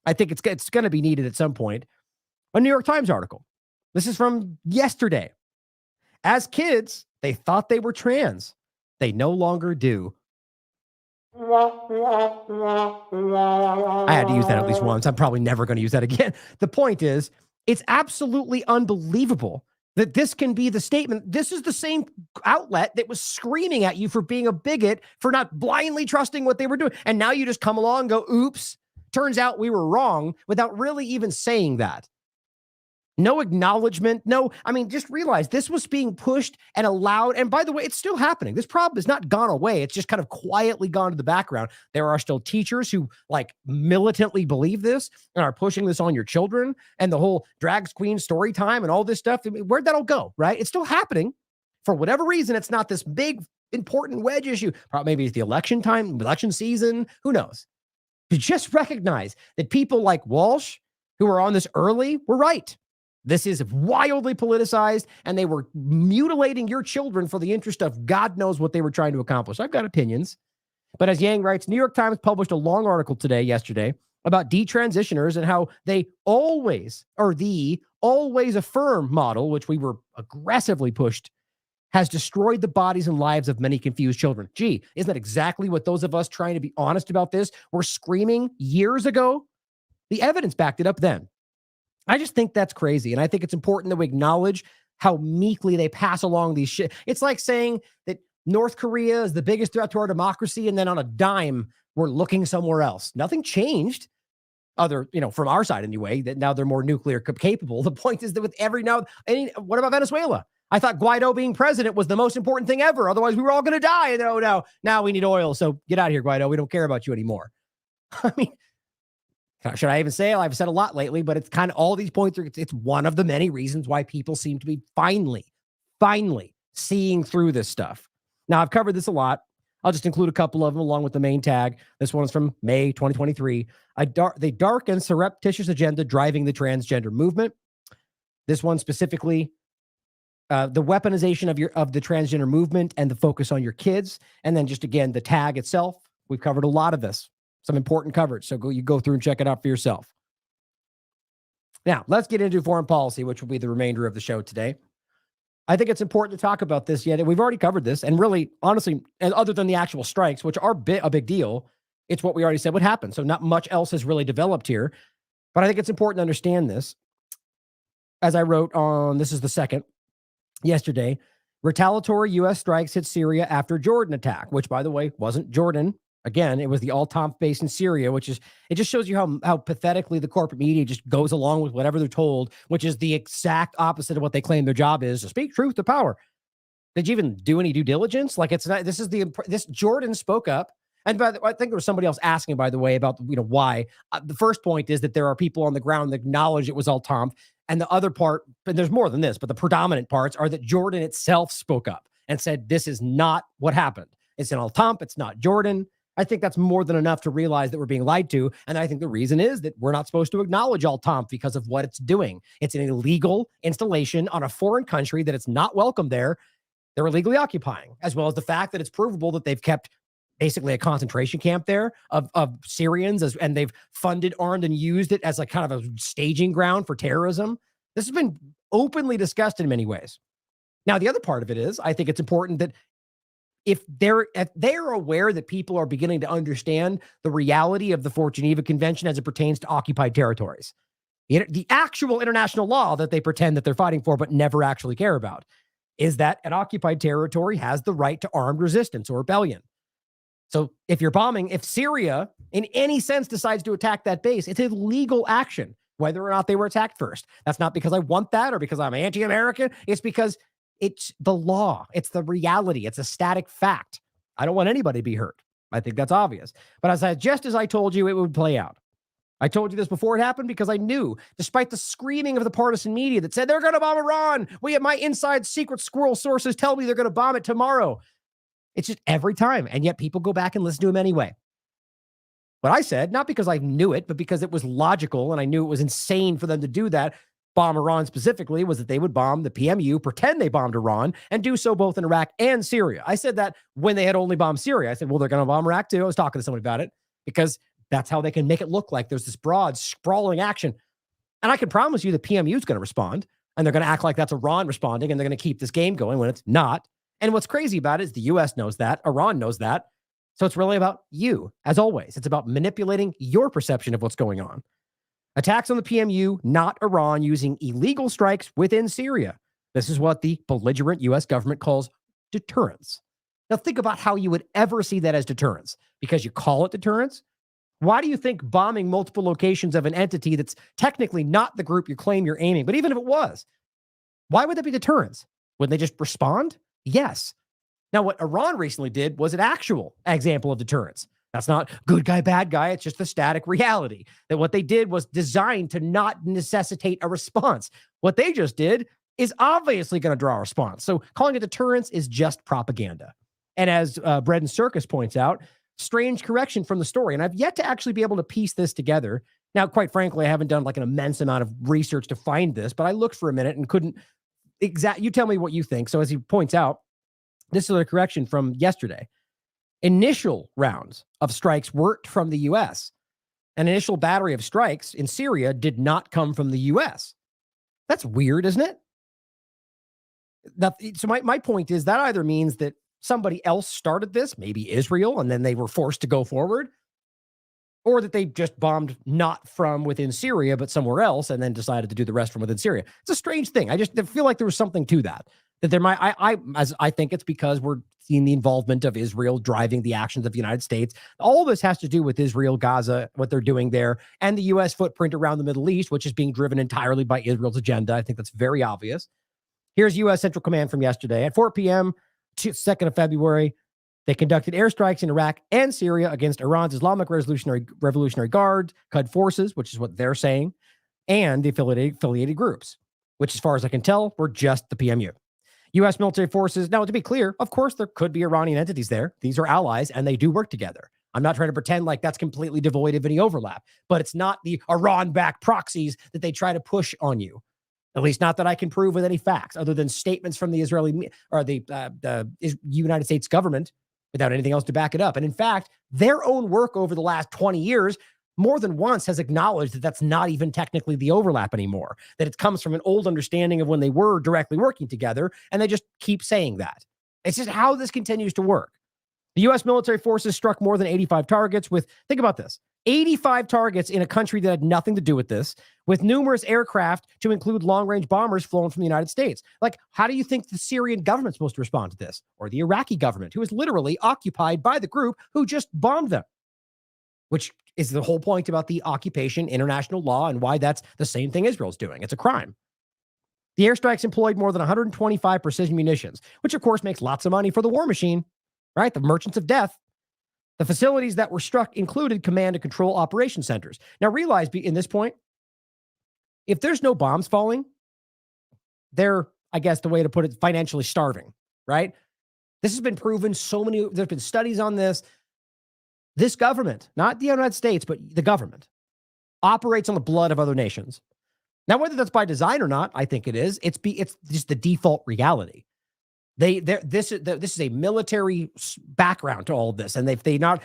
I think it's going to be needed at some point. A New York Times article. This is from yesterday. As kids, they thought they were trans. They no longer do. I had to use that at least once. I'm probably never going to use that again. The point is, it's absolutely unbelievable that this can be the statement. This is the same outlet that was screaming at you for being a bigot, for not blindly trusting what they were doing. And now you just come along and go, oops, turns out we were wrong, without really even saying that. No acknowledgement. No, I mean, just realize this was being pushed and allowed. And by the way, it's still happening. This problem has not gone away. It's just kind of quietly gone to the background. There are still teachers who like militantly believe this and are pushing this on your children, and the whole drag queen story time and all this stuff. I mean, where'd that all go? Right? It's still happening. For whatever reason, it's not this big, important wedge issue. Probably maybe it's the election time, election season. Who knows? To just recognize that people like Walsh, who are on this early, were right. This is wildly politicized, and they were mutilating your children for the interest of God knows what they were trying to accomplish. I've got opinions. But as Yang writes, New York Times published a long article yesterday, about detransitioners and how they always affirm model, which we were aggressively pushed, has destroyed the bodies and lives of many confused children. Gee, isn't that exactly what those of us trying to be honest about this were screaming years ago? The evidence backed it up then. I just think that's crazy. And I think it's important that we acknowledge how meekly they pass along these shit. It's like saying that North Korea is the biggest threat to our democracy, and then on a dime, we're looking somewhere else. Nothing changed from our side anyway, that now they're more nuclear capable. The point is that with what about Venezuela? I thought Guaido being president was the most important thing ever. Otherwise, we were all going to die. And now we need oil. So get out of here, Guaido. We don't care about you anymore. I mean, should I even say it? I've said a lot lately, but it's kind of all these points. It's one of the many reasons why people seem to be finally seeing through this stuff. Now, I've covered this a lot. I'll just include a couple of them along with the main tag. This one is from May 2023. The dark and surreptitious agenda driving the transgender movement. This one specifically, the weaponization of the transgender movement and the focus on your kids. And then just again, the tag itself. We've covered a lot of this. Some important coverage. So go through and check it out for yourself. Now, let's get into foreign policy, which will be the remainder of the show today. I think it's important to talk about this yet. We've already covered this. And really, honestly, and other than the actual strikes, which are a big deal, it's what we already said would happen. So not much else has really developed here. But I think it's important to understand this. As I wrote on, this is the second, yesterday, retaliatory U.S. strikes hit Syria after Jordan attack, which, by the way, wasn't Jordan. Again, it was the Al-Tanf base in Syria, it just shows you how pathetically the corporate media just goes along with whatever they're told, which is the exact opposite of what they claim their job is, to speak truth to power. Did you even do any due diligence? Like, it's not, this Jordan spoke up. And I think there was somebody else asking, by the way, about, why. The first point is that there are people on the ground that acknowledge it was Al-Tanf. And the other part, and there's more than this, but the predominant parts are that Jordan itself spoke up and said, this is not what happened. It's an Al-Tanf. It's not Jordan. I think that's more than enough to realize that we're being lied to. And I think the reason is that we're not supposed to acknowledge Al-Tanf because of what it's doing. It's an illegal installation on a foreign country that it's not welcome there. They're illegally occupying, as well as the fact that it's provable that they've kept basically a concentration camp there of Syrians, and they've funded, armed, and used it as a kind of a staging ground for terrorism. This has been openly discussed in many ways. Now, the other part of it is, I think it's important that if they're aware that people are beginning to understand the reality of the Fort Geneva Convention as it pertains to occupied territories, the actual international law that they pretend that they're fighting for but never actually care about, is that an occupied territory has the right to armed resistance or rebellion. So if Syria in any sense decides to attack that base, it's a legal action, whether or not they were attacked first. That's not because I want that or because I'm anti-American. It's because it's the law. It's the reality. It's a static fact. I don't want anybody to be hurt. I think that's obvious. But just as I told you, it would play out. I told you this before it happened because I knew, despite the screaming of the partisan media that said they're going to bomb Iran, my inside secret squirrel sources tell me they're going to bomb it tomorrow. It's just every time. And yet people go back and listen to him anyway. What I said, not because I knew it, but because it was logical and I knew it was insane for them to do that. bomb Iran specifically was that they would bomb the PMU, pretend they bombed Iran, and do so both in Iraq and Syria. I said that when they had only bombed Syria. I said, well, they're going to bomb Iraq too. I was talking to somebody about it because that's how they can make it look like there's this broad, sprawling action. And I can promise you the PMU is going to respond, and they're going to act like that's Iran responding, and they're going to keep this game going when it's not. And what's crazy about it is the U.S. knows that. Iran knows that. So it's really about you, as always. It's about manipulating your perception of what's going on. Attacks on the PMU, not Iran, using illegal strikes within Syria. This is what the belligerent U.S. government calls deterrence. Now think about how you would ever see that as deterrence. Because you call it deterrence? Why do you think bombing multiple locations of an entity that's technically not the group you claim you're aiming, but even if it was, why would that be deterrence? Wouldn't they just respond? Yes. Now, what Iran recently did was an actual example of deterrence. That's not good guy, bad guy. It's just the static reality that what they did was designed to not necessitate a response. What they just did is obviously going to draw a response. So calling it deterrence is just propaganda. And as Bread and Circus points out, strange correction from the story. And I've yet to actually be able to piece this together. Now, quite frankly, I haven't done like an immense amount of research to find this, but I looked for a minute and couldn't you tell me what you think. So as he points out, this is a correction from yesterday. Initial rounds of strikes weren't from the U.S. An initial battery of strikes in Syria did not come from the U.S. That's weird, isn't it? So my point is that either means that somebody else started this, maybe Israel, and then they were forced to go forward, or that they just bombed not from within Syria, but somewhere else, and then decided to do the rest from within Syria. It's a strange thing. I just feel like there was something to that. That there might, I think it's because we're seeing the involvement of Israel driving the actions of the United States. All this has to do with Israel, Gaza, what they're doing there, and the U.S. footprint around the Middle East, which is being driven entirely by Israel's agenda. I think that's very obvious. Here's U.S. Central Command from yesterday. At 4 p.m., 2nd of February, they conducted airstrikes in Iraq and Syria against Iran's Islamic Revolutionary Guard, Qud forces, which is what they're saying, and the affiliated groups, which, as far as I can tell, were just the PMU. U.S. military forces. Now, to be clear, of course, there could be Iranian entities there. These are allies, and they do work together. I'm not trying to pretend like that's completely devoid of any overlap, but it's not the Iran-backed proxies that they try to push on you. At least not that I can prove with any facts, other than statements from the Israeli or the United States government without anything else to back it up. And in fact, their own work over the last 20 years more than once has acknowledged that that's not even technically the overlap anymore, that it comes from an old understanding of when they were directly working together, and they just keep saying that. It's just how this continues to work. The U.S. military forces struck more than 85 targets with, think about this, 85 targets in a country that had nothing to do with this, with numerous aircraft to include long-range bombers flown from the United States. Like, how do you think the Syrian government's supposed to respond to this? Or the Iraqi government, who is literally occupied by the group who just bombed them? Which is the whole point about the occupation, international law, and why that's the same thing Israel's doing. It's a crime. The airstrikes employed more than 125 precision munitions, which of course makes lots of money for the war machine, right? The merchants of death. The facilities that were struck included command and control operation centers. Now realize, in this point, if there's no bombs falling, they're, I guess the way to put it, financially starving, right? This has been proven there's been studies on this. This government, not the United States, but the government, operates on the blood of other nations. Now, whether that's by design or not, I think it is. It's just the default reality. This is a military background to all of this, and if they not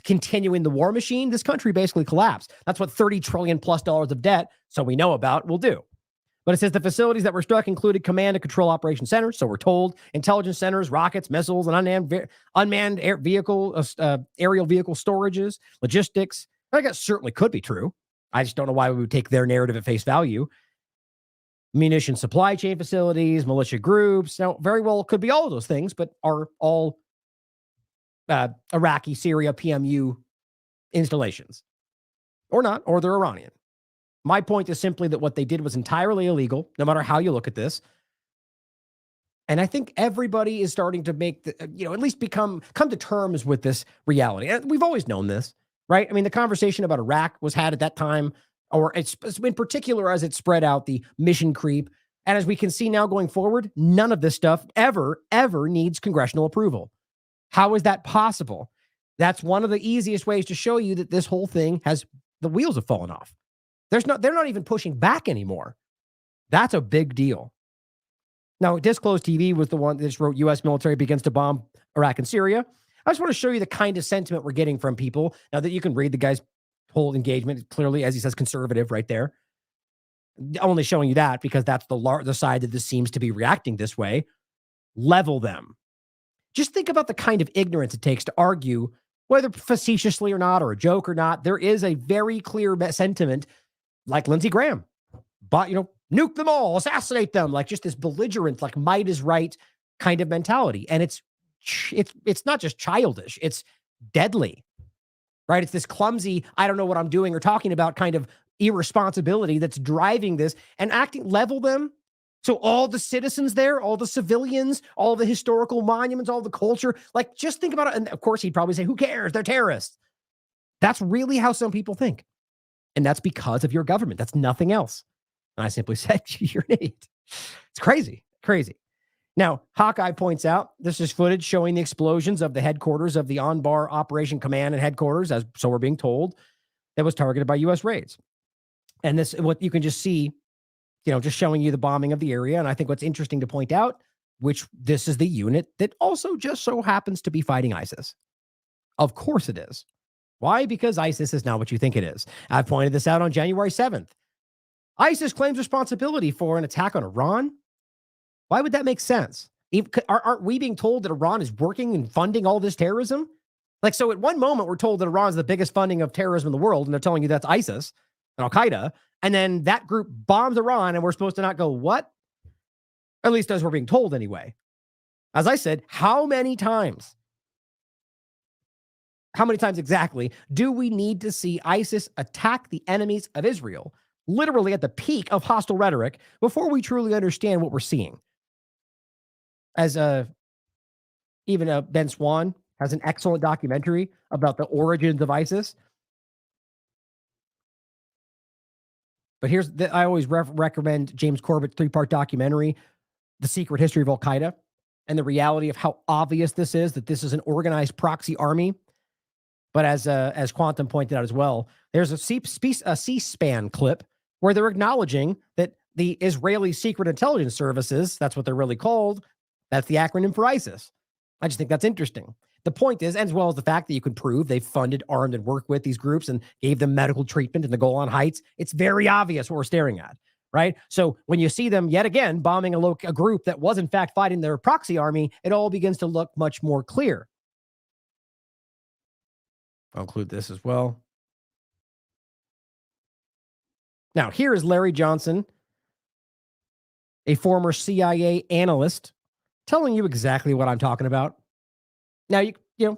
continuing the war machine, this country basically collapsed. That's what $30 trillion plus of debt, so we know about, will do. But it says the facilities that were struck included command and control operation centers. So we're told intelligence centers, rockets, missiles, and unmanned aerial vehicle storages, logistics. I guess certainly could be true. I just don't know why we would take their narrative at face value. Munition supply chain facilities, militia groups. Now, very well could be all of those things, but are all Iraqi, Syria, PMU installations. Or not, or they're Iranian. My point is simply that what they did was entirely illegal, no matter how you look at this. And I think everybody is starting to make, at least come to terms with this reality. And we've always known this, right? I mean, the conversation about Iraq was had at that time, or it's in particular as it spread out, the mission creep. And as we can see now going forward, none of this stuff ever needs congressional approval. How is that possible? That's one of the easiest ways to show you that this whole thing the wheels have fallen off. They're not even pushing back anymore. That's a big deal. Now, Disclosed TV was the one that just wrote U.S. military begins to bomb Iraq and Syria. I just want to show you the kind of sentiment we're getting from people. Now that you can read the guy's whole engagement, clearly, as he says, conservative right there. Only showing you that because that's the side that this seems to be reacting this way. Level them. Just think about the kind of ignorance it takes to argue, whether facetiously or not, or a joke or not. There is a very clear sentiment, like Lindsey Graham, but nuke them all, assassinate them, like just this belligerent, like might is right kind of mentality. And it's not just childish, it's deadly, right? It's this clumsy, I don't know what I'm doing or talking about kind of irresponsibility that's driving this and level them. So all the citizens there, all the civilians, all the historical monuments, all the culture, like just think about it. And of course he'd probably say, who cares? They're terrorists. That's really how some people think. And that's because of your government. That's nothing else. And I simply said, you're an idiot. It's crazy, crazy. Now, Hawkeye points out, this is footage showing the explosions of the headquarters of the Anbar Operation Command and Headquarters, so we're being told, that was targeted by U.S. raids. And this, what you can just see, just showing you the bombing of the area. And I think what's interesting to point out, this is the unit that also just so happens to be fighting ISIS. Of course it is. Why? Because ISIS is not what you think it is. I pointed this out on January 7th. ISIS claims responsibility for an attack on Iran. Why would that make sense? Aren't we being told that Iran is working and funding all this terrorism? So at one moment, we're told that Iran is the biggest funding of terrorism in the world, and they're telling you that's ISIS and Al-Qaeda. And then that group bombs Iran, and we're supposed to not go, what? At least as we're being told anyway. As I said, how many times exactly do we need to see ISIS attack the enemies of Israel, literally at the peak of hostile rhetoric, before we truly understand what we're seeing? As even Ben Swan has an excellent documentary about the origins of ISIS. But I always recommend James Corbett's 3-part documentary, The Secret History of Al-Qaeda, and the reality of how obvious this is, that this is an organized proxy army. But as Quantum pointed out as well, there's a C-SPAN clip where they're acknowledging that the Israeli Secret Intelligence Services, that's what they're really called, that's the acronym for ISIS. I just think that's interesting. The point is, as well as the fact that you can prove they've funded, armed, and worked with these groups and gave them medical treatment in the Golan Heights, it's very obvious what we're staring at, right? So when you see them yet again bombing a group that was in fact fighting their proxy army, it all begins to look much more clear. I'll include this as well. Now, here is Larry Johnson, a former CIA analyst, telling you exactly what I'm talking about. Now, you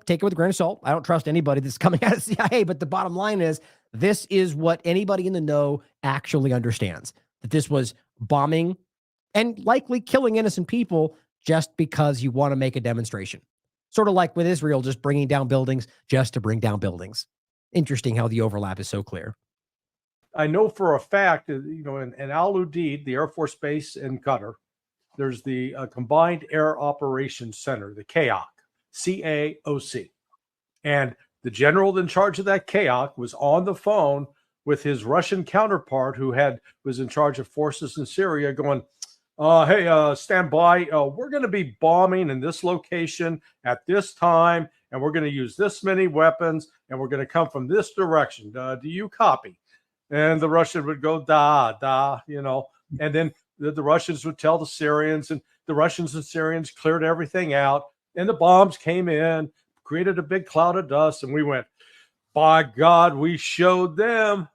take it with a grain of salt. I don't trust anybody that's coming out of CIA, but the bottom line is this is what anybody in the know actually understands, that this was bombing and likely killing innocent people just because you want to make a demonstration. Sort of like with Israel, just bringing down buildings just to bring down buildings. Interesting how the overlap is so clear. I know for a fact, in Al Udeid, the Air Force Base in Qatar, there's the Combined Air Operations Center, the CAOC, CAOC. And the general in charge of that CAOC was on the phone with his Russian counterpart who was in charge of forces in Syria going, hey, stand by. We're going to be bombing in this location at this time, and we're going to use this many weapons, and we're going to come from this direction. Do you copy? And the Russian would go, da, and then the Russians would tell the Syrians, and the Russians and Syrians cleared everything out, and the bombs came in, created a big cloud of dust, and we went, by God, we showed them.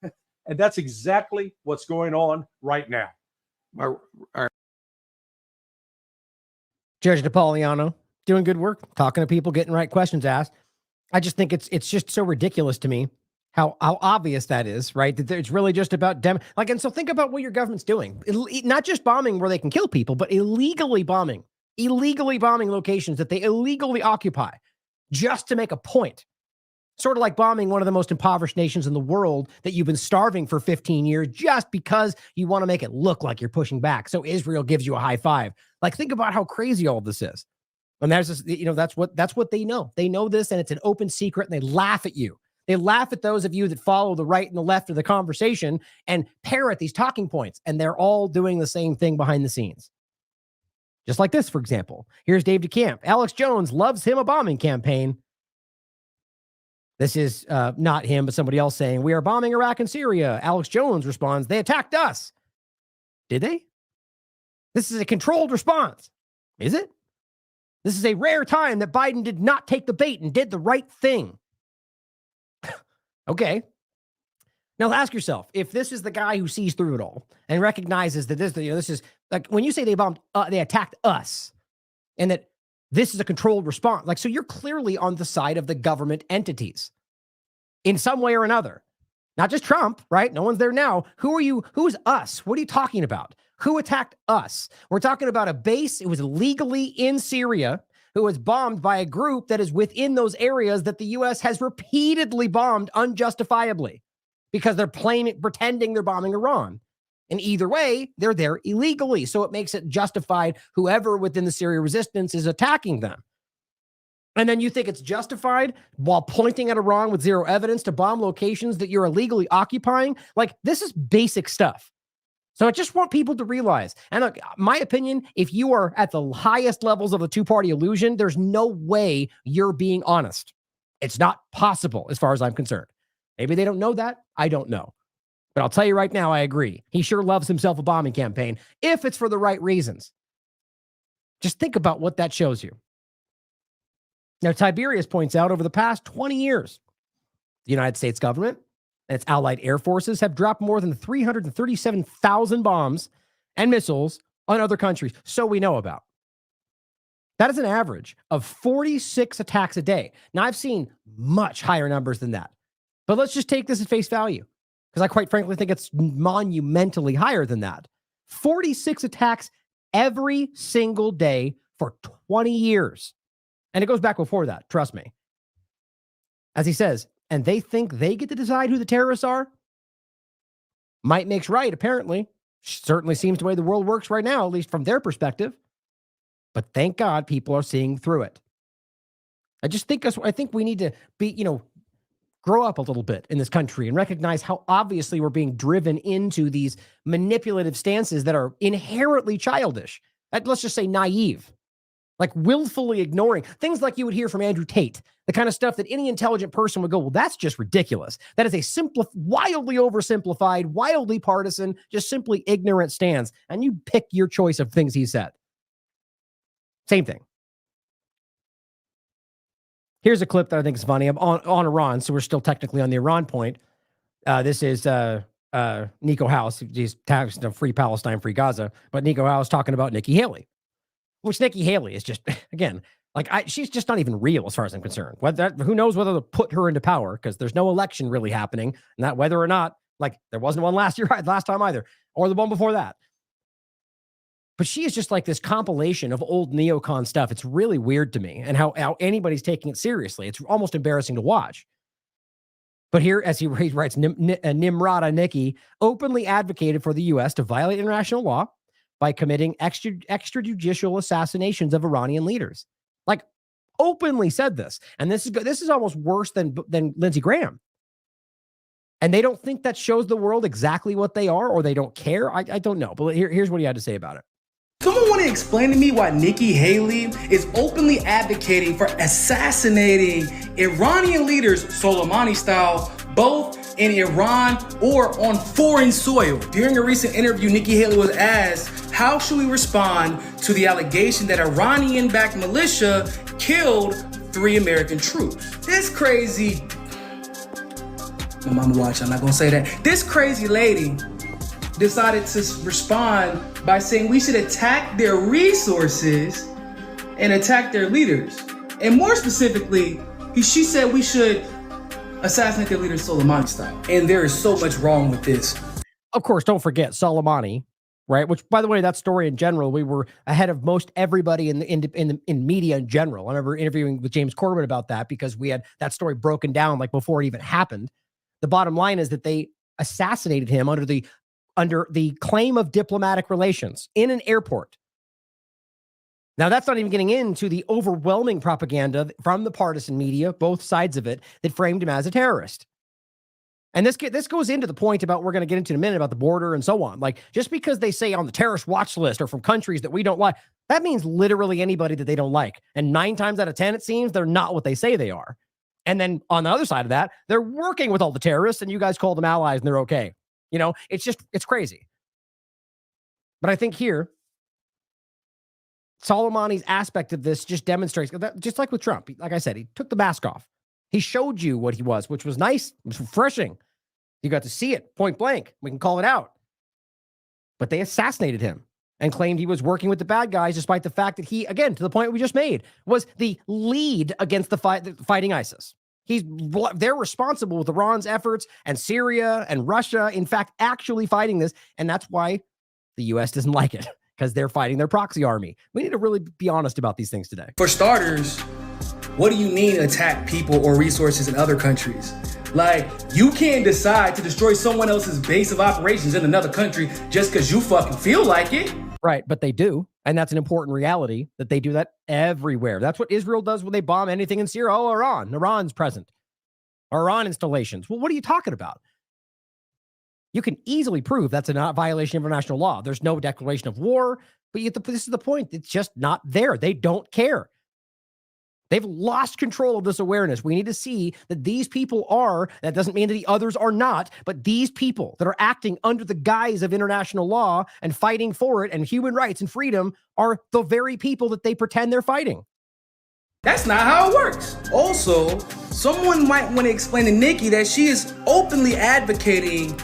And that's exactly what's going on right now. Judge Napolitano doing good work, talking to people, getting right questions asked. I just think it's just so ridiculous to me how obvious that is, right? That it's really just about and so think about what your government's doing. Not just bombing where they can kill people, but illegally bombing locations that they illegally occupy just to make a point. Sort of like bombing one of the most impoverished nations in the world that you've been starving for 15 years just because you want to make it look like you're pushing back. So Israel gives you a high five. Think about how crazy all of this is. And there's this, that's what they know. They know this, and it's an open secret, and they laugh at you. They laugh at those of you that follow the right and the left of the conversation and parrot these talking points, and they're all doing the same thing behind the scenes. Just like this, for example. Here's Dave DeCamp. Alex Jones loves him a bombing campaign. This is not him, but somebody else saying, we are bombing Iraq and Syria. Alex Jones responds, they attacked us. Did they? This is a controlled response. Is it? This is a rare time that Biden did not take the bait and did the right thing. Okay. Now ask yourself, if this is the guy who sees through it all and recognizes that this is like when you say they attacked us and that this is a controlled response, like, so you're clearly on the side of the government entities in some way or another, not just Trump, right? No one's there now. Who are you? Who's us? What are you talking about? Who attacked us? We're talking about a base. It was legally in Syria, who was bombed by a group that is within those areas that the U.S. has repeatedly bombed unjustifiably because they're pretending they're bombing Iran. And either way, they're there illegally. So it makes it justified whoever within the Syria resistance is attacking them. And then you think it's justified while pointing at Iran with zero evidence to bomb locations that you're illegally occupying? Like, this is basic stuff. So I just want people to realize, and look, my opinion, if you are at the highest levels of the two-party illusion, there's no way you're being honest. It's not possible as far as I'm concerned. Maybe they don't know that. I don't know. But I'll tell you right now, I agree. He sure loves himself a bombing campaign if it's for the right reasons. Just think about what that shows you. Now, Tiberius points out over the past 20 years, the United States government and its allied air forces have dropped more than 337,000 bombs and missiles on other countries, so we know about. That is an average of 46 attacks a day. Now, I've seen much higher numbers than that, but let's just take this at face value, because I quite frankly think it's monumentally higher than that. 46 attacks every single day for 20 years. And it goes back before that, trust me. As he says, and they think they get to decide who the terrorists are? Might makes right, apparently. Certainly seems the way the world works right now, at least from their perspective. But thank God people are seeing through it. I think we need to be, grow up a little bit in this country and recognize how obviously we're being driven into these manipulative stances that are inherently childish. Let's just say naive. Like willfully ignoring things like you would hear from Andrew Tate, the kind of stuff that any intelligent person would go, well, that's just ridiculous. That is a wildly oversimplified, wildly partisan, just simply ignorant stance. And you pick your choice of things he said. Same thing. Here's a clip that I think is funny. I'm on Iran, so we're still technically on the Iran point. This is Nico House. He's tagged free Palestine, free Gaza. But Nico House talking about Nikki Haley. Which Nikki Haley is just, again, she's just not even real as far as I'm concerned. Who knows whether to put her into power, because there's no election really happening, and that whether or not, there wasn't one last time either, or the one before that. But she is just like this compilation of old neocon stuff. It's really weird to me, and how anybody's taking it seriously. It's almost embarrassing to watch. But here, as he writes, Nimrata Nikki openly advocated for the U.S. to violate international law by committing extrajudicial assassinations of Iranian leaders. Openly said this. And this is almost worse than Lindsey Graham. And they don't think that shows the world exactly what they are, or they don't care. I don't know. But here's what he had to say about it. Someone want to explain to me why Nikki Haley is openly advocating for assassinating Iranian leaders, Soleimani style, both in Iran or on foreign soil? During a recent interview, Nikki Haley was asked, how should we respond to the allegation that Iranian-backed militia killed 3 American troops? This crazy, my mama watch, I'm not gonna say that. This crazy lady decided to respond by saying we should attack their resources and attack their leaders. And more specifically, she said we should assassinate their leader Soleimani style. And there is so much wrong with this. Of course, don't forget Soleimani, right? Which, by the way, that story in general, we were ahead of most everybody in media in general. I remember interviewing with James Corbett about that because we had that story broken down before it even happened. The bottom line is that they assassinated him under the claim of diplomatic relations in an airport. Now, that's not even getting into the overwhelming propaganda from the partisan media, both sides of it, that framed him as a terrorist. And this goes into the point about we're going to get into in a minute about the border and so on. Like, just because they say on the terrorist watch list or from countries that we don't like, that means literally anybody that they don't like. And 9 times out of 10, it seems they're not what they say they are. And then on the other side of that, they're working with all the terrorists and you guys call them allies and they're okay. You know, it's crazy. But I think here, Soleimani's aspect of this just demonstrates that, just like with Trump, like I said, he took the mask off. He showed you what he was, which was nice. It was refreshing. You got to see it point blank. We can call it out. But they assassinated him and claimed he was working with the bad guys, despite the fact that he, again, to the point we just made, was the lead against the fighting ISIS. They're responsible with Iran's efforts and Syria and Russia, in fact, actually fighting this. And that's why the U.S. doesn't like it, because they're fighting their proxy army. We need to really be honest about these things today. For starters, what do you mean attack people or resources in other countries? Like, you can't decide to destroy someone else's base of operations in another country just because you fucking feel like it. Right, but they do. And that's an important reality that they do that everywhere. That's what Israel does when they bomb anything in Syria. Oh, Iran's present. Iran installations. Well, what are you talking about? You can easily prove that's a violation of international law. There's no declaration of war, but this is the point. It's just not there. They don't care. They've lost control of this awareness. We need to see that these people are, that doesn't mean that the others are not, but these people that are acting under the guise of international law and fighting for it and human rights and freedom are the very people that they pretend they're fighting. That's not how it works. Also, someone might want to explain to Nikki that she is openly advocating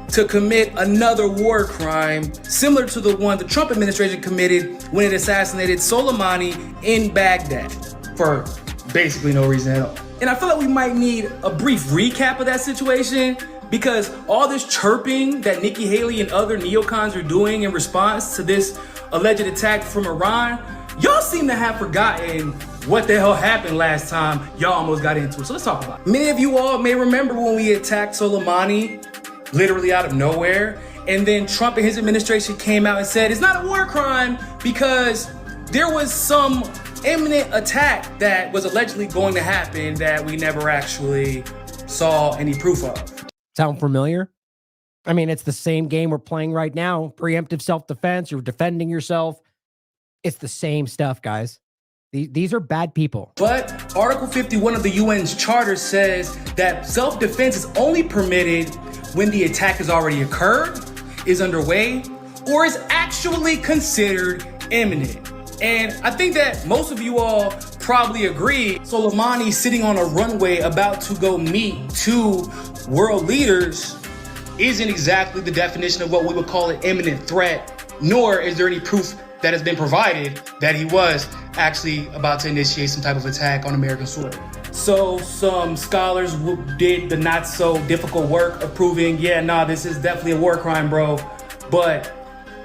to commit another war crime similar to the one the Trump administration committed when it assassinated Soleimani in Baghdad for basically no reason at all. And I feel like we might need a brief recap of that situation, because all this chirping that Nikki Haley and other neocons are doing in response to this alleged attack from Iran, y'all seem to have forgotten what the hell happened last time y'all almost got into it. So let's talk about it. Many of you all may remember when we attacked Soleimani literally out of nowhere, and then Trump and his administration came out and said it's not a war crime because there was some imminent attack that was allegedly going to happen that we never actually saw any proof of. Sound familiar? I mean, it's the same game we're playing right now. Preemptive self-defense. You're defending yourself. It's the same stuff, guys. These are bad people. But Article 51 of the UN's charter says that self-defense is only permitted when the attack has already occurred, is underway, or is actually considered imminent. And I think that most of you all probably agree, Soleimani sitting on a runway about to go meet 2 world leaders isn't exactly the definition of what we would call an imminent threat, nor is there any proof that has been provided that he was actually about to initiate some type of attack on American soil. So some scholars did the not so difficult work of proving, this is definitely a war crime, bro. But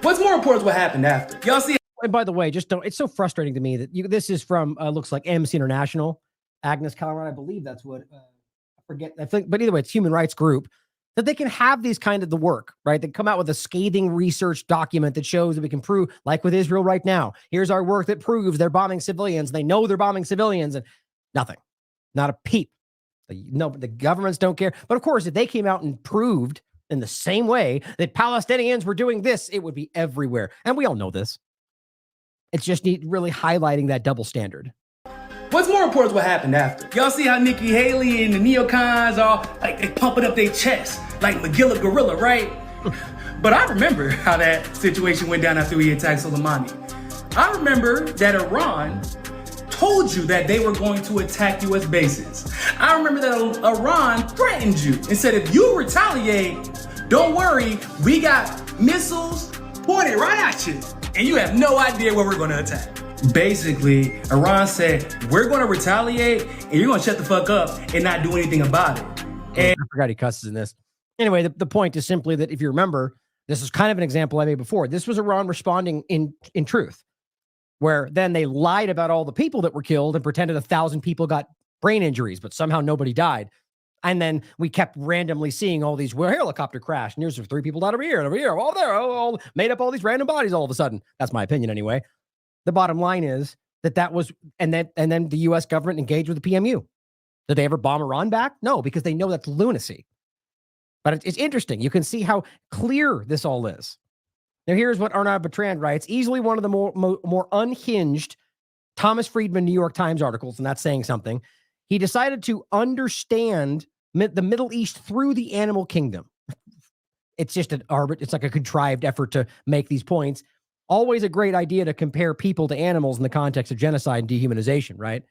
what's more important is what happened after. Y'all see? And by the way, it's so frustrating to me that this is from, looks like Amnesty International, Agnes Calderon, I believe that's what, I think, but either way, it's human rights group, that they can have these kind of the work, right? They come out with a scathing research document that shows that we can prove, like with Israel right now, here's our work that proves they're bombing civilians. They know they're bombing civilians, and nothing, not a peep. No, the governments don't care. But of course, if they came out and proved in the same way that Palestinians were doing this, it would be everywhere. And we all know this. It's just really highlighting that double standard. What's more important is what happened after. Y'all see how Nikki Haley and the neocons are like they pumping up their chests like Magilla Gorilla, right? But I remember how that situation went down after we attacked Soleimani. I remember that Iran told you that they were going to attack U.S. bases. I remember that Iran threatened you and said, if you retaliate, don't worry, we got missiles pointed right at you, and you have no idea where we're going to attack. Basically, Iran said, we're going to retaliate, and you're going to shut the fuck up and not do anything about it. And I forgot he cusses in this. Anyway, the point is simply that if you remember, this is kind of an example I made before. This was Iran responding in truth, where then they lied about all the people that were killed and pretended 1,000 people got brain injuries, but somehow nobody died. And then we kept randomly seeing all these helicopter crash. And here's 3 people died over here, all there, all made up all these random bodies all of a sudden. That's my opinion anyway. The bottom line is that was, and then the U.S. government engaged with the PMU. Did they ever bomb Iran back? No, because they know that's lunacy. But it's interesting. You can see how clear this all is. Now, here's what Arnaud Bertrand writes, easily one of the more unhinged Thomas Friedman New York Times articles, and that's saying something. He decided to understand the Middle East through the animal kingdom. It's just it's like a contrived effort to make these points. Always a great idea to compare people to animals in the context of genocide and dehumanization, right?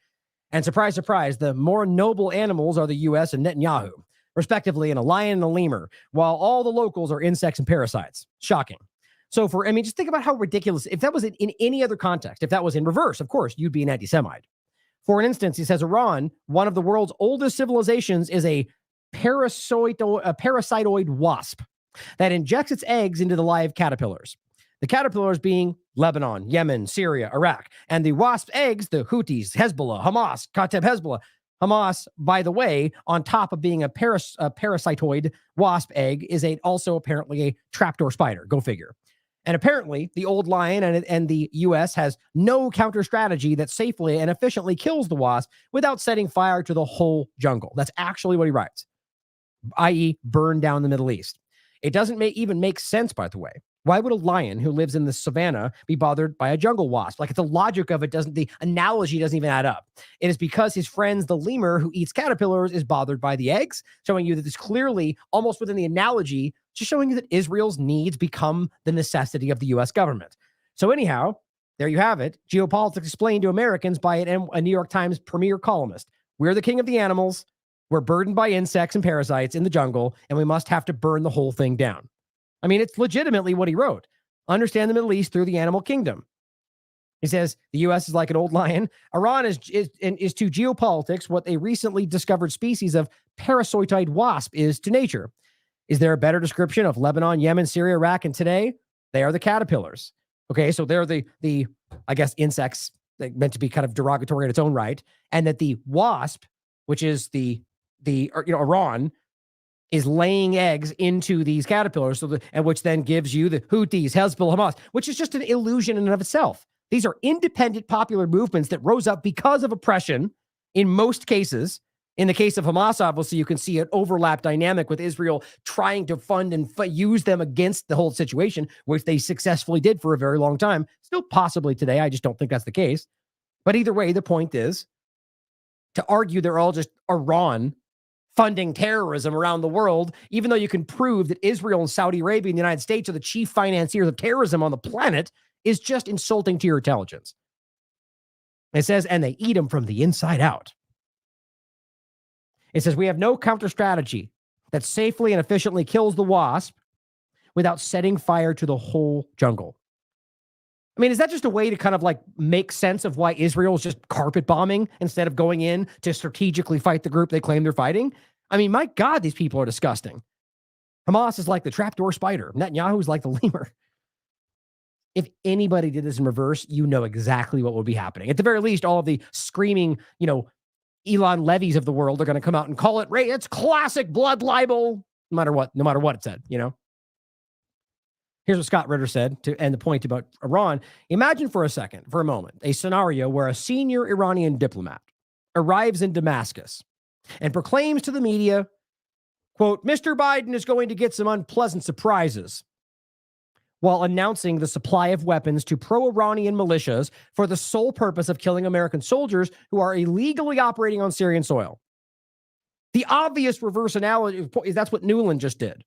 And surprise, surprise, the more noble animals are the U.S. and Netanyahu, respectively, and a lion and a lemur, while all the locals are insects and parasites. Shocking. So just think about how ridiculous, if that was in any other context, if that was in reverse, of course, you'd be an anti-Semite. For an instance, he says Iran, one of the world's oldest civilizations, is a parasitoid wasp that injects its eggs into the live caterpillars. The caterpillars being Lebanon, Yemen, Syria, Iraq, and the wasp eggs, the Houthis, Hezbollah, Hamas, Kateb Hezbollah. Hamas, by the way, on top of being a parasitoid wasp egg, is also apparently a trapdoor spider. Go figure. And apparently, the old lion and the U.S. has no counter strategy that safely and efficiently kills the wasp without setting fire to the whole jungle. That's actually what he writes, i.e. burn down the Middle East. It doesn't even make sense, by the way. Why would a lion who lives in the savannah be bothered by a jungle wasp? Like, the logic of it the analogy doesn't even add up. It is because his friends, the lemur who eats caterpillars, is bothered by the eggs, showing you that it's clearly almost within the analogy, just showing you that Israel's needs become the necessity of the U.S. government. So anyhow, there you have it. Geopolitics explained to Americans by a New York Times premier columnist. We're the king of the animals. We're burdened by insects and parasites in the jungle, and we must have to burn the whole thing down. I mean, it's legitimately what he wrote. Understand the Middle East through the animal kingdom. He says the U.S. is like an old lion. Iran is to geopolitics what a recently discovered species of parasitoid wasp is to nature. Is there a better description of Lebanon, Yemen, Syria, Iraq, and today? They are the caterpillars. Okay, so they're the I guess, insects meant to be kind of derogatory in its own right, and that the wasp, which is Iran, is laying eggs into these caterpillars, and which then gives you the Houthis, Hezbollah, Hamas, which is just an illusion in and of itself. These are independent popular movements that rose up because of oppression in most cases. In the case of Hamas, obviously, you can see an overlap dynamic with Israel trying to fund and use them against the whole situation, which they successfully did for a very long time. Still possibly today. I just don't think that's the case. But either way, the point is to argue they're all just Iran funding terrorism around the world, even though you can prove that Israel and Saudi Arabia and the United States are the chief financiers of terrorism on the planet, is just insulting to your intelligence. It says, and they eat them from the inside out. It says, we have no counter strategy that safely and efficiently kills the wasp without setting fire to the whole jungle. I mean, is that just a way to kind of like make sense of why Israel is just carpet bombing instead of going in to strategically fight the group they claim they're fighting? I mean, my God, these people are disgusting. Hamas is like the trapdoor spider. Netanyahu is like the lemur. If anybody did this in reverse, you know exactly what would be happening. At the very least, all of the screaming, Elon Levies of the world are going to come out and call it, it's classic blood libel, no matter what it said, Here's what Scott Ritter said to end the point about Iran. Imagine for a moment, a scenario where a senior Iranian diplomat arrives in Damascus and proclaims to the media, quote, Mr. Biden is going to get some unpleasant surprises, while announcing the supply of weapons to pro-Iranian militias for the sole purpose of killing American soldiers who are illegally operating on Syrian soil. The obvious reverse analogy is that's what Newland just did.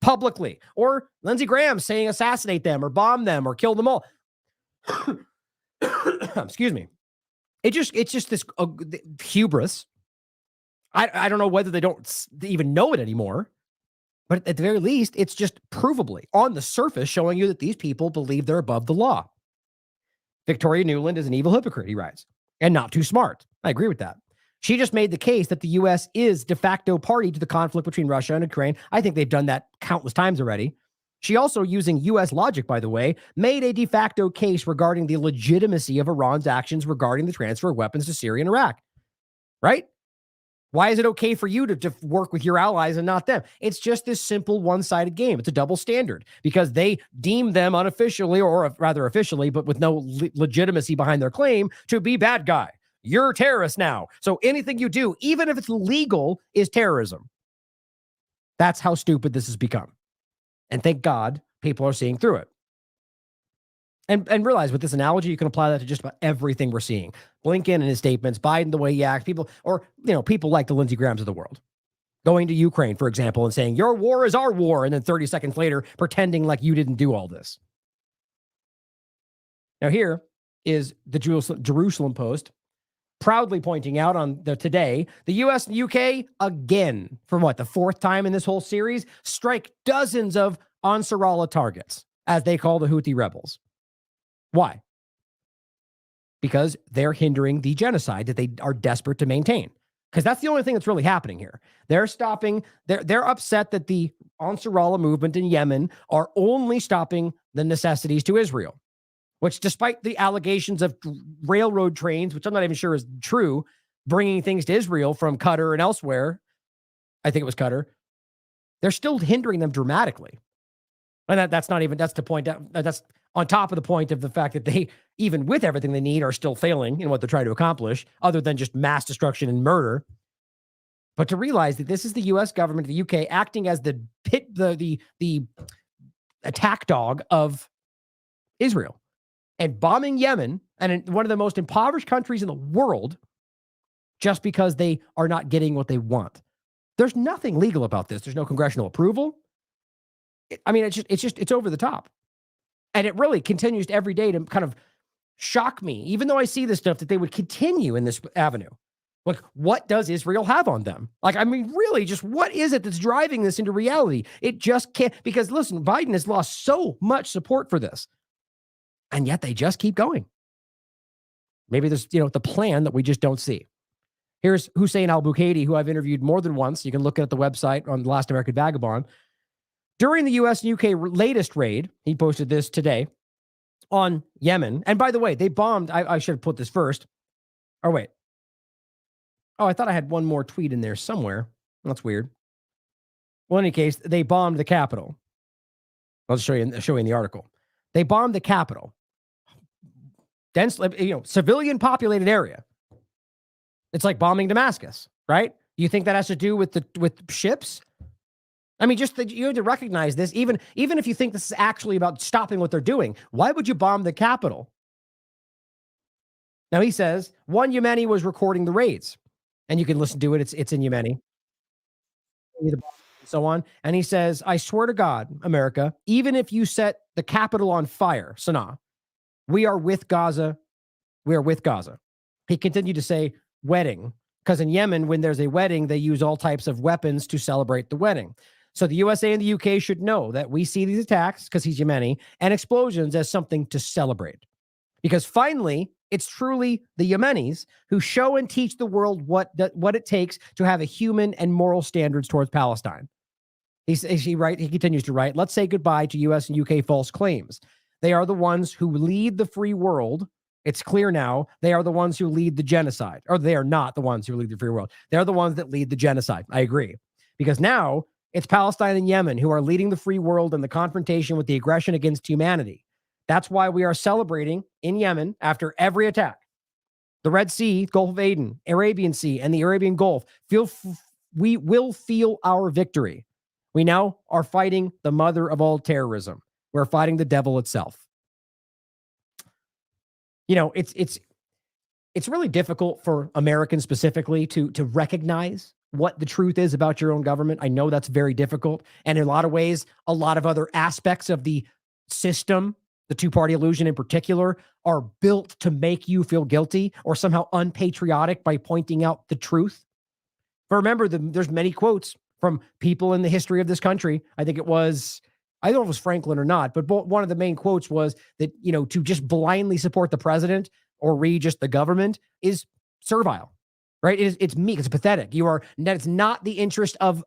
Publicly, or Lindsey Graham saying assassinate them or bomb them or kill them all. Excuse me. It's just this hubris. I don't know whether they don't even know it anymore, but at the very least, it's just provably on the surface showing you that these people believe they're above the law. Victoria Newland is an evil hypocrite, he writes, and not too smart. I agree with that. She just made the case that the U.S. is de facto party to the conflict between Russia and Ukraine. I think they've done that countless times already. She also, using U.S. logic, by the way, made a de facto case regarding the legitimacy of Iran's actions regarding the transfer of weapons to Syria and Iraq. Right? Why is it okay for you to work with your allies and not them? It's just this simple one-sided game. It's a double standard because they deem them unofficially, or rather officially, but with no legitimacy behind their claim, to be bad guy. You're terrorist now. So anything you do, even if it's legal, is terrorism. That's how stupid this has become. And thank God people are seeing through it. And realize with this analogy, you can apply that to just about everything we're seeing. Blinken and his statements, Biden, the way he acts, people like the Lindsey Grahams of the world. Going to Ukraine, for example, and saying, your war is our war. And then 30 seconds later, pretending like you didn't do all this. Now here is the Jerusalem Post proudly pointing out on today, the U.S. and UK, again, for the fourth time in this whole series, strike dozens of Ansarallah targets, as they call the Houthi rebels. Why? Because they're hindering the genocide that they are desperate to maintain. Because that's the only thing that's really happening here. They're stopping, they're upset that the Ansarallah movement in Yemen are only stopping the necessities to Israel, which despite the allegations of railroad trains, which I'm not even sure is true, bringing things to Israel from Qatar and elsewhere, I think it was Qatar, they're still hindering them dramatically. And that's the point. That's on top of the point of the fact that they, even with everything they need, are still failing in what they're trying to accomplish, other than just mass destruction and murder. But to realize that this is the U.S. government, the UK, acting as the attack dog of Israel and bombing Yemen, and in one of the most impoverished countries in the world, just because they are not getting what they want. There's nothing legal about this. There's no congressional approval. I mean, it's over the top. And it really continues every day to kind of shock me, even though I see this stuff, that they would continue in this avenue. Like, what does Israel have on them? Like, I mean, really, just what is it that's driving this into reality? It just can't, because listen, Biden has lost so much support for this. And yet they just keep going. Maybe there's, the plan that we just don't see. Here's Hussein al-Bukaidi, who I've interviewed more than once. You can look at the website on The Last American Vagabond. During the U.S. and UK latest raid, he posted this today on Yemen. And by the way, they bombed, I should have put this first. Or wait. Oh, I thought I had one more tweet in there somewhere. That's weird. Well, in any case, they bombed the Capitol. I'll just show you in the article. They bombed the Capitol. Dense, civilian populated area. It's like bombing Damascus, right? You think that has to do with ships? I mean, you have to recognize this. Even if you think this is actually about stopping what they're doing, why would you bomb the Capitol? Now he says one Yemeni was recording the raids, and you can listen to it. It's in Yemeni, and so on. And he says, "I swear to God, America, even if you set the Capitol on fire, Sana'a, we are with Gaza. We are with Gaza." He continued to say, "Wedding," because in Yemen, when there's a wedding, they use all types of weapons to celebrate the wedding. So the USA and the UK should know that we see these attacks, because he's Yemeni, and explosions as something to celebrate. Because finally, it's truly the Yemenis who show and teach the world what it takes to have a human and moral standards towards Palestine. He continues to write, "Let's say goodbye to US and UK false claims. They are the ones who lead the free world. It's clear now they are the ones who lead the genocide." Or they are not the ones who lead the free world. They're the ones that lead the genocide. I agree. Because now it's Palestine and Yemen who are leading the free world in the confrontation with the aggression against humanity. That's why we are celebrating in Yemen after every attack. The Red Sea, Gulf of Aden, Arabian Sea, and the Arabian Gulf, we will feel our victory. We now are fighting the mother of all terrorism. We're fighting the devil itself. It's really difficult for Americans specifically to recognize what the truth is about your own government. I know that's very difficult. And in a lot of ways, a lot of other aspects of the system, the two-party illusion in particular, are built to make you feel guilty or somehow unpatriotic by pointing out the truth. But remember, there's many quotes from people in the history of this country. I don't know if it was Franklin or not, but one of the main quotes was that, to just blindly support the president or read just the government is servile. Right? It's meek. It's pathetic. It's not the interest of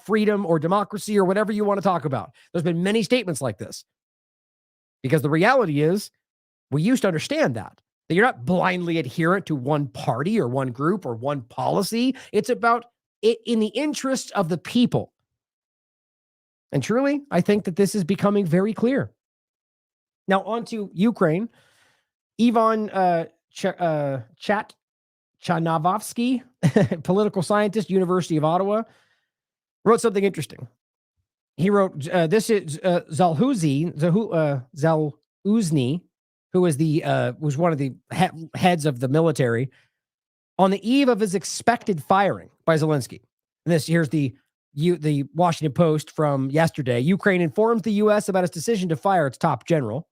freedom or democracy or whatever you want to talk about. There's been many statements like this. Because the reality is, we used to understand that. That you're not blindly adherent to one party or one group or one policy. It's about it in the interest of the people. And truly, I think that this is becoming very clear. Now, on to Ukraine. Ivan Chanavovsky, political scientist, University of Ottawa, wrote something interesting. He wrote, this is Zaluzny, who is was one of the heads of the military, on the eve of his expected firing by Zelensky. And here's the Washington Post from yesterday. Ukraine informs the U.S. about its decision to fire its top general.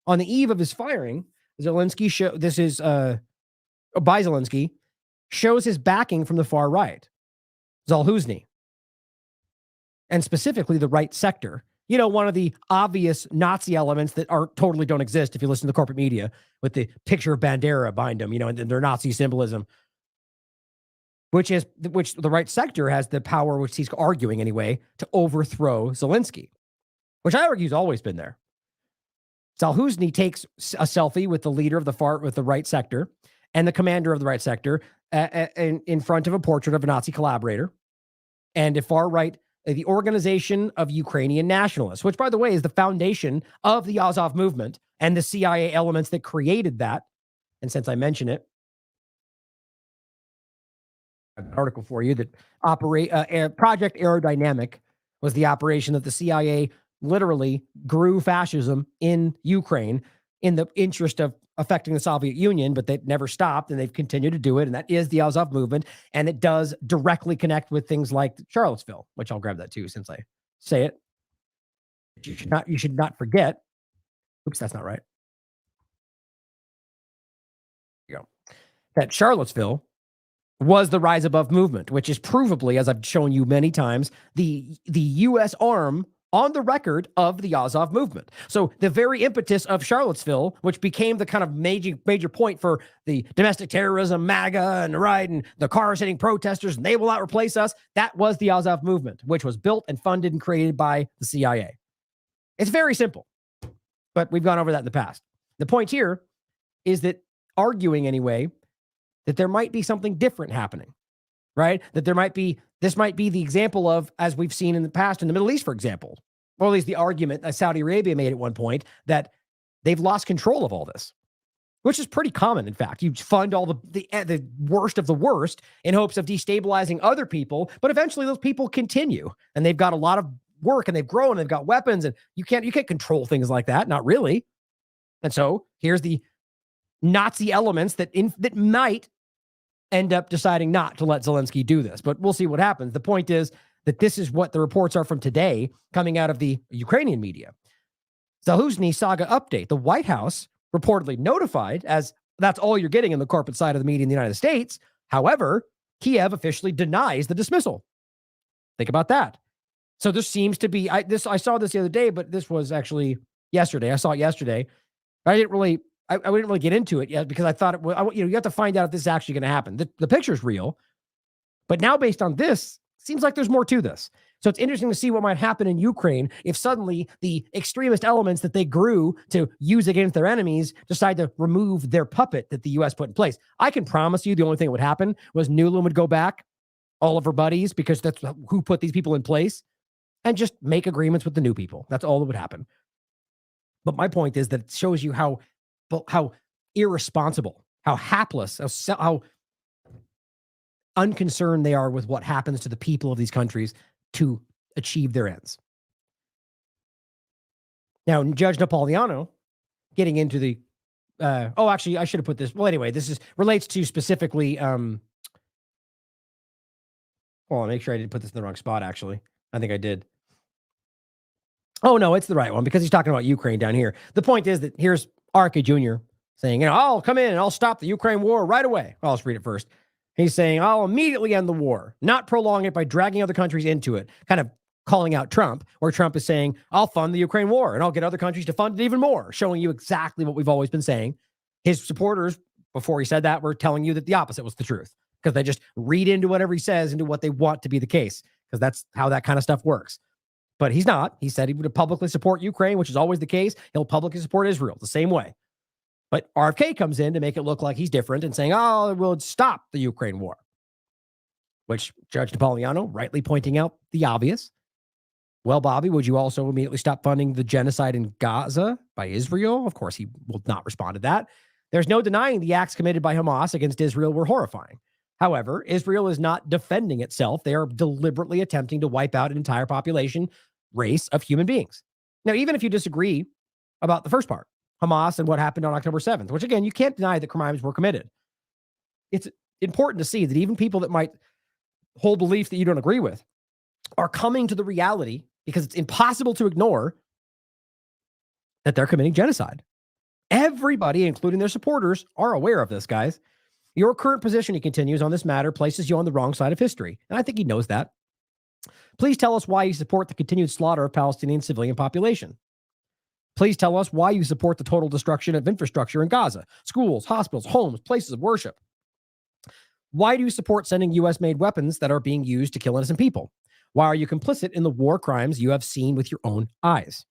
On the eve of his firing, Zelensky by Zelensky, shows his backing from the far right, Zaluzny, and specifically the right sector. You know, one of the obvious Nazi elements that totally don't exist if you listen to the corporate media, with the picture of Bandera behind them, you know, and their Nazi symbolism, which the right sector has the power, which he's arguing anyway, to overthrow Zelensky, which I argue has always been there. Zaluzny takes a selfie with the leader of the right sector and the commander of the right sector in front of a portrait of a Nazi collaborator, and a far right, the Organization of Ukrainian Nationalists, which, by the way, is the foundation of the Azov movement and the CIA elements that created that. And since I mention it, an article for you that Project Aerodynamic was the operation that the CIA literally grew fascism in Ukraine in the interest of affecting the Soviet Union, but they never stopped and they've continued to do it. And that is the Azov movement. And it does directly connect with things like Charlottesville, which I'll grab that too, since I say it. You should not forget. Oops, that's not right. Here you go. That Charlottesville was the Rise Above movement, which is provably, as I've shown you many times, the U.S. arm on the record of the Azov movement. So the very impetus of Charlottesville, which became the kind of major point for the domestic terrorism, MAGA, and the right, and the cars hitting protesters, and they will not replace us, that was the Azov movement, which was built and funded and created by the CIA. It's very simple, but we've gone over that in the past. The point here is that arguing anyway, that there might be something different happening, right? That this might be the example of, as we've seen in the past in the Middle East, for example, or at least the argument that Saudi Arabia made at one point, that they've lost control of all this, which is pretty common. In fact, you fund all the worst of the worst in hopes of destabilizing other people, but eventually those people continue, and they've got a lot of work, and they've grown, and they've got weapons, and you can't control things like that, not really. And so here's the Nazi elements that might end up deciding not to let Zelensky do this, but we'll see what happens. The point is that this is what the reports are from today coming out of the Ukrainian media. Zaluzny saga update. The White House reportedly notified, as that's all you're getting in the corporate side of the media in the United States. However, Kiev officially denies the dismissal. Think about that. So there seems to be, I saw this the other day, but this was actually yesterday. I saw it yesterday. I didn't really get into it yet because I thought you have to find out if this is actually going to happen. The picture's real, but now based on this, seems like there's more to this. So it's interesting to see what might happen in Ukraine if suddenly the extremist elements that they grew to use against their enemies decide to remove their puppet that the U.S. put in place. I can promise you the only thing that would happen was Nuland would go back, all of her buddies, because that's who put these people in place, and just make agreements with the new people. That's all that would happen. But my point is that it shows you how irresponsible, how hapless, how unconcerned they are with what happens to the people of these countries to achieve their ends. Now, Judge Napolitano, getting into the, actually, I should have put this. Well, anyway, this relates to specifically, I'll make sure I didn't put this in the wrong spot, actually. I think I did. Oh, no, it's the right one because he's talking about Ukraine down here. The point is that here's RK Jr. saying, I'll come in and I'll stop the Ukraine war right away. I'll just read it first. He's saying, I'll immediately end the war, not prolong it by dragging other countries into it, kind of calling out Trump, where Trump is saying, I'll fund the Ukraine war and I'll get other countries to fund it even more, showing you exactly what we've always been saying. His supporters, before he said that, were telling you that the opposite was the truth because they just read into whatever he says, into what they want to be the case, because that's how that kind of stuff works. But he's not. He said he would publicly support Ukraine, which is always the case. He'll publicly support Israel the same way. But RFK comes in to make it look like he's different and saying, oh, we'll stop the Ukraine war, which Judge Napolitano rightly pointing out the obvious. Well, Bobby, would you also immediately stop funding the genocide in Gaza by Israel? Of course, he will not respond to that. There's no denying the acts committed by Hamas against Israel were horrifying. However, Israel is not defending itself. They are deliberately attempting to wipe out an entire population, race of human beings. Now, even if you disagree about the first part, Hamas and what happened on October 7th, which again, you can't deny that crimes were committed. It's important to see that even people that might hold beliefs that you don't agree with are coming to the reality, because it's impossible to ignore, that they're committing genocide. Everybody, including their supporters, are aware of this, guys. Your current position, he continues, on this matter places you on the wrong side of history. And I think he knows that. Please tell us why you support the continued slaughter of Palestinian civilian population. Please tell us why you support the total destruction of infrastructure in Gaza, schools, hospitals, homes, places of worship. Why do you support sending U.S.-made weapons that are being used to kill innocent people? Why are you complicit in the war crimes you have seen with your own eyes?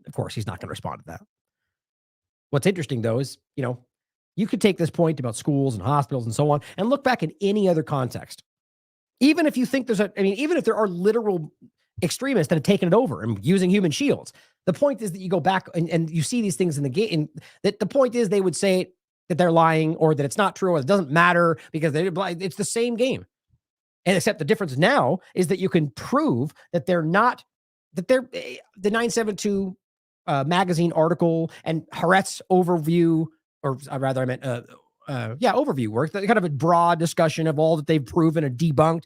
Of course, he's not going to respond to that. What's interesting, though, is, you could take this point about schools and hospitals and so on and look back in any other context. Even if you think even if there are literal extremists that have taken it over and using human shields, the point is that you go back and you see these things in the game, that the point is they would say that they're lying or that it's not true or it doesn't matter because it's the same game. And except the difference now is that you can prove that they're not, that they're the 972 magazine article and Haaretz's overview, or rather I meant overview work, kind of a broad discussion of all that they've proven and debunked.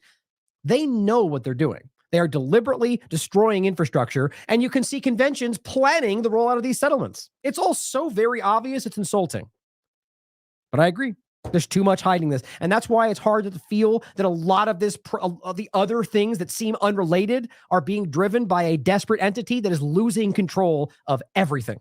They know what they're doing. They are deliberately destroying infrastructure, and you can see conventions planning the rollout of these settlements. It's all so very obvious, it's insulting. But I agree. There's too much hiding this. And that's why it's hard to feel that a lot of this, the other things that seem unrelated are being driven by a desperate entity that is losing control of everything.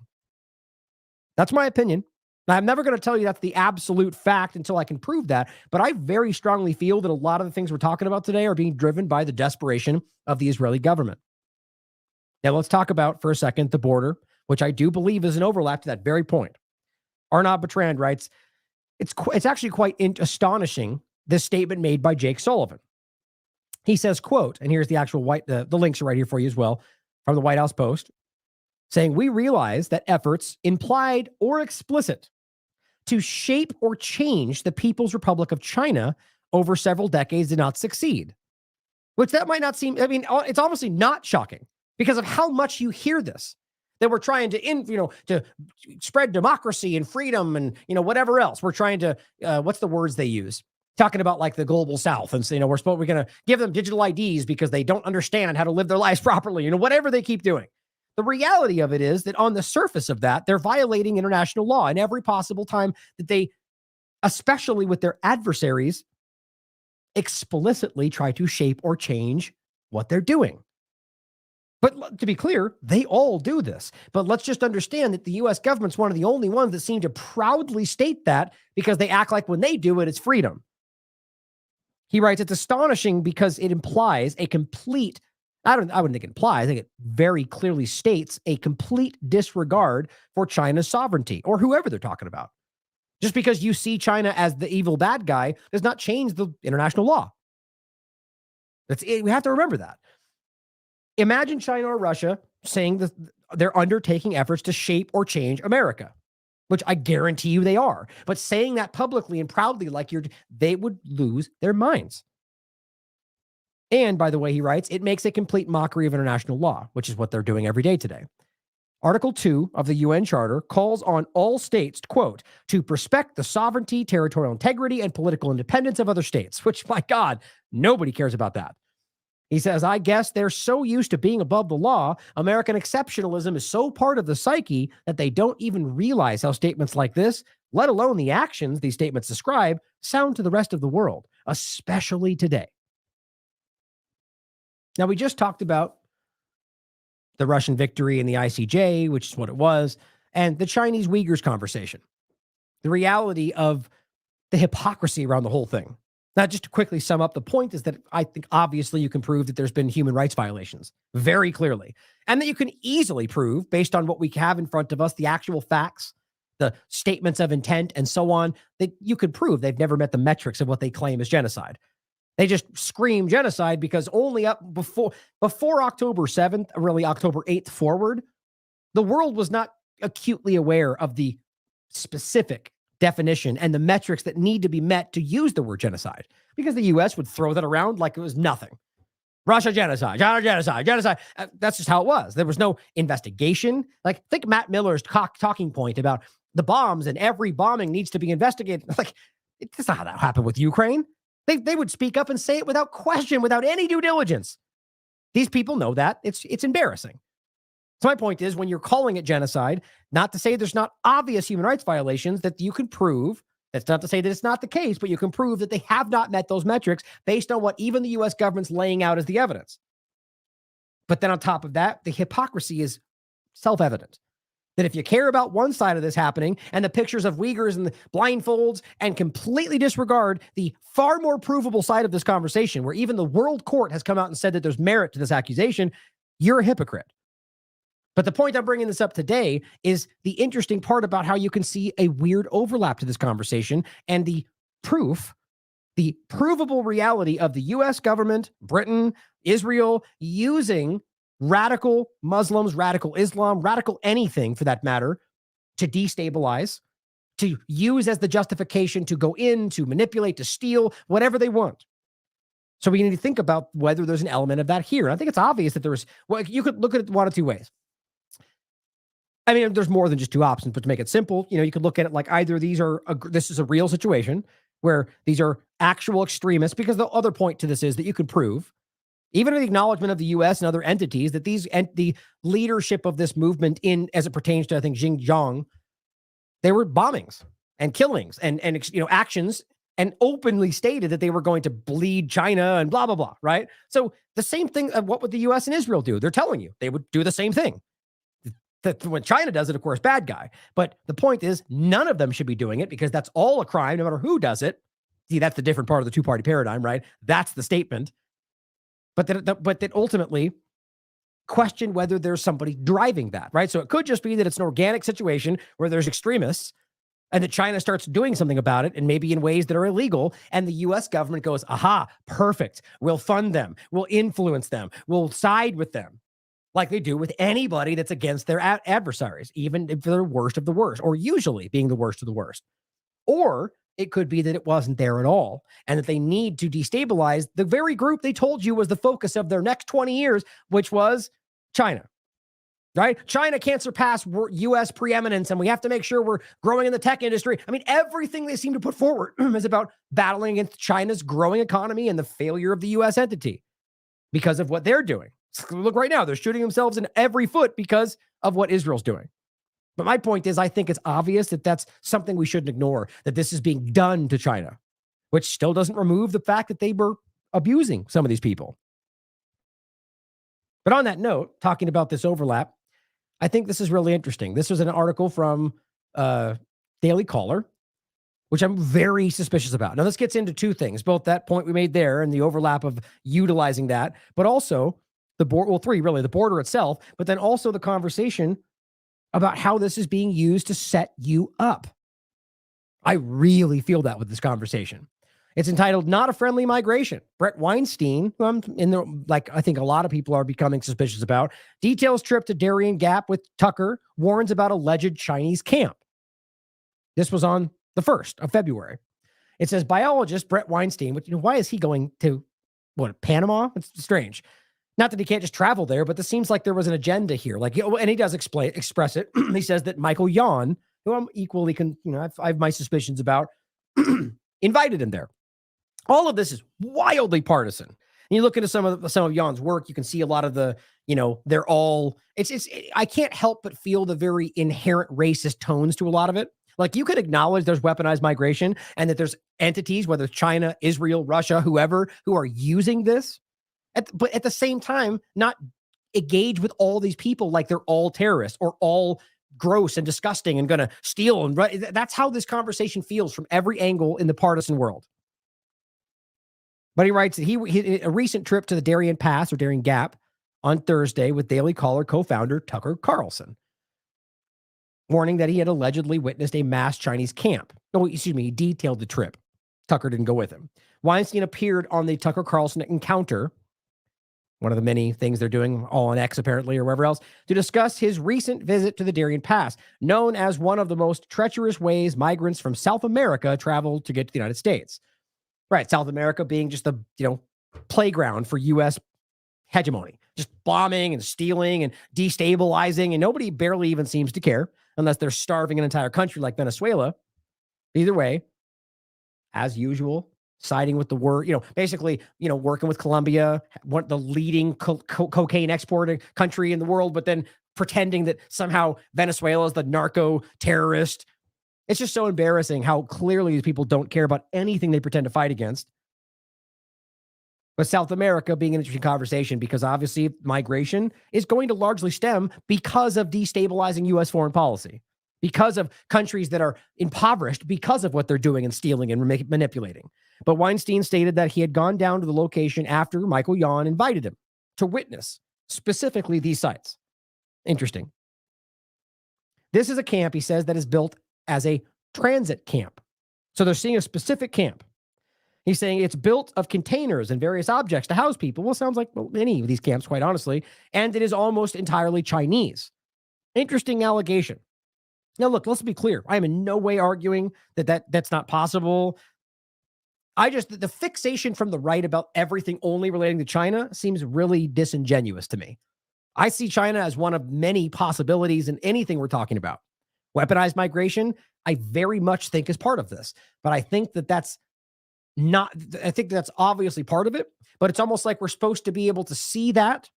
That's my opinion. Now, I'm never going to tell you that's the absolute fact until I can prove that, but I very strongly feel that a lot of the things we're talking about today are being driven by the desperation of the Israeli government. Now, let's talk about, for a second, the border, which I do believe is an overlap to that very point. Arnaud Bertrand writes, it's actually quite astonishing, this statement made by Jake Sullivan. He says, quote, and here's the actual the links are right here for you as well, from the White House Post, saying, we realize that efforts, implied or explicit, to shape or change the People's Republic of China over several decades did not succeed. Which that might not seem, it's obviously not shocking because of how much you hear this. That we're trying to, to spread democracy and freedom and, whatever else. We're trying to, what's the words they use? Talking about like the global South and say, we're going to give them digital IDs because they don't understand how to live their lives properly, whatever they keep doing. The reality of it is that on the surface of that, they're violating international law in every possible time that they, especially with their adversaries, explicitly try to shape or change what they're doing. But to be clear, they all do this. But let's just understand that the U.S. government's one of the only ones that seem to proudly state that because they act like when they do it, it's freedom. He writes, it's astonishing because it implies a complete, I wouldn't think it implies, I think it very clearly states a complete disregard for China's sovereignty or whoever they're talking about. Just because you see China as the evil bad guy does not change the international law. We have to remember that. Imagine China or Russia saying that they're undertaking efforts to shape or change America, which I guarantee you they are. But saying that publicly and proudly they would lose their minds. And by the way, he writes, it makes a complete mockery of international law, which is what they're doing every day today. Article 2 of the UN Charter calls on all states, quote, to respect the sovereignty, territorial integrity, and political independence of other states, which, my God, nobody cares about that. He says, I guess they're so used to being above the law, American exceptionalism is so part of the psyche that they don't even realize how statements like this, let alone the actions these statements describe, sound to the rest of the world, especially today. Now, we just talked about the Russian victory in the ICJ, which is what it was, and the Chinese Uyghurs conversation. The reality of the hypocrisy around the whole thing. Now, just to quickly sum up, the point is that I think obviously you can prove that there's been human rights violations very clearly, and that you can easily prove, based on what we have in front of us, the actual facts, the statements of intent and so on, that you could prove they've never met the metrics of what they claim is genocide. They just scream genocide because only up before October 7th, really October 8th forward, the world was not acutely aware of the specific definition and the metrics that need to be met to use the word genocide, because the U.S. would throw that around like it was nothing. Russia genocide, China genocide, genocide. That's just how it was. There was no investigation. Like, think Matt Miller's talking point about the bombs and every bombing needs to be investigated. Like, that's not how that happened with Ukraine. They would speak up and say it without question, without any due diligence. These people know that. It's embarrassing. So my point is, when you're calling it genocide, not to say there's not obvious human rights violations that you can prove. That's not to say that it's not the case, but you can prove that they have not met those metrics based on what even the U.S. government's laying out as the evidence. But then on top of that, the hypocrisy is self-evident. That if you care about one side of this happening and the pictures of Uyghurs and the blindfolds and completely disregard the far more provable side of this conversation, where even the world court has come out and said that there's merit to this accusation, you're a hypocrite. But the point I'm bringing this up today is the interesting part about how you can see a weird overlap to this conversation and the proof, the provable reality of the U.S. government, Britain, Israel, using radical Muslims, radical Islam, radical anything for that matter, to destabilize, to use as the justification to go in, to manipulate, to steal, whatever they want. So we need to think about whether there's an element of that here. I think it's obvious that there's, well, you could look at it one of two ways. I mean, there's more than just two options, but to make it simple, you could look at it like either this is a real situation where these are actual extremists, because the other point to this is that you could prove, even in the acknowledgement of the U.S. and other entities, that the leadership of this movement as it pertains to, I think, Xinjiang, they were bombings and killings and actions, and openly stated that they were going to bleed China and blah, blah, blah, right? So the same thing, what would the U.S. and Israel do? They're telling you they would do the same thing. That when China does it, of course, bad guy. But the point is, none of them should be doing it, because that's all a crime, no matter who does it. See, that's the different part of the two-party paradigm, right? That's the statement. But that ultimately question whether there's somebody driving that, right? So it could just be that it's an organic situation where there's extremists and that China starts doing something about it, and maybe in ways that are illegal, and the U.S. government goes, aha, perfect. We'll fund them. We'll influence them. We'll side with them, like they do with anybody that's against their adversaries, even if they're the worst of the worst, or usually being the worst of the worst. Or it could be that it wasn't there at all, and that they need to destabilize the very group they told you was the focus of their next 20 years, which was China, right? China can't surpass U.S. preeminence, and we have to make sure we're growing in the tech industry. I mean, everything they seem to put forward is about battling against China's growing economy and the failure of the U.S. entity because of what they're doing. Look right now, they're shooting themselves in every foot because of what Israel's doing. But my point is, I think it's obvious that that's something we shouldn't ignore, that this is being done to China, which still doesn't remove the fact that they were abusing some of these people. But on that note, talking about this overlap, I think this is really interesting. This was an article from Daily Caller, which I'm very suspicious about. Now, this gets into two things, both that point we made there and the overlap of utilizing that, but also three, really, the border itself, but then also the conversation about how this is being used to set you up. I really feel that with this conversation. It's entitled "Not a Friendly Migration." Brett Weinstein, who I think a lot of people are becoming suspicious about, details trip to Darien Gap with Tucker, warns about alleged Chinese camp. This was on the 1st of February. It says biologist Brett Weinstein, why is he going to, Panama? It's strange. Not that he can't just travel there, but this seems like there was an agenda here. And he does express it. He says that Michael Yon, who I'm equally, I have my suspicions about, invited him there. All of this is wildly partisan. And you look into some of Yon's work, you can see a lot of the, they're all, I can't help but feel the very inherent racist tones to a lot of it. Like, you could acknowledge there's weaponized migration and that there's entities, whether it's China, Israel, Russia, whoever, who are using this. But at the same time, not engage with all these people like they're all terrorists or all gross and disgusting and going to steal. And that's how this conversation feels from every angle in the partisan world. But he writes that he a recent trip to the Darien Pass or Darien Gap on Thursday with Daily Caller co-founder Tucker Carlson. warning that he had allegedly witnessed a mass Chinese camp. No, excuse me, he detailed the trip. Tucker didn't go with him. Weinstein appeared on the Tucker Carlson Encounter, one of the many things they're doing, all on X apparently or wherever else, to discuss his recent visit to the Darien Pass, known as one of the most treacherous ways migrants from South America travel to get to the United States. Right, South America being just the, playground for U.S. hegemony, just bombing and stealing and destabilizing, and nobody barely even seems to care unless they're starving an entire country like Venezuela. Either way, as usual, siding with the word, basically, working with Colombia, the leading cocaine exporting country in the world, but then pretending that somehow Venezuela is the narco terrorist. It's just so embarrassing how clearly these people don't care about anything they pretend to fight against. But South America being an interesting conversation because obviously migration is going to largely stem because of destabilizing U.S. foreign policy, because of countries that are impoverished because of what they're doing and stealing and manipulating. But Weinstein stated that he had gone down to the location after Michael Yon invited him to witness specifically these sites. Interesting. This is a camp, he says, that is built as a transit camp. So they're seeing a specific camp. He's saying it's built of containers and various objects to house people. Well, sounds like many of these camps, quite honestly. And it is almost entirely Chinese. Interesting allegation. Now, look, let's be clear. I am in no way arguing that's not possible. The fixation from the right about everything only relating to China seems really disingenuous to me. I see China as one of many possibilities in anything we're talking about. Weaponized migration, I very much think is part of this. But I think that's obviously part of it, but it's almost like we're supposed to be able to see that,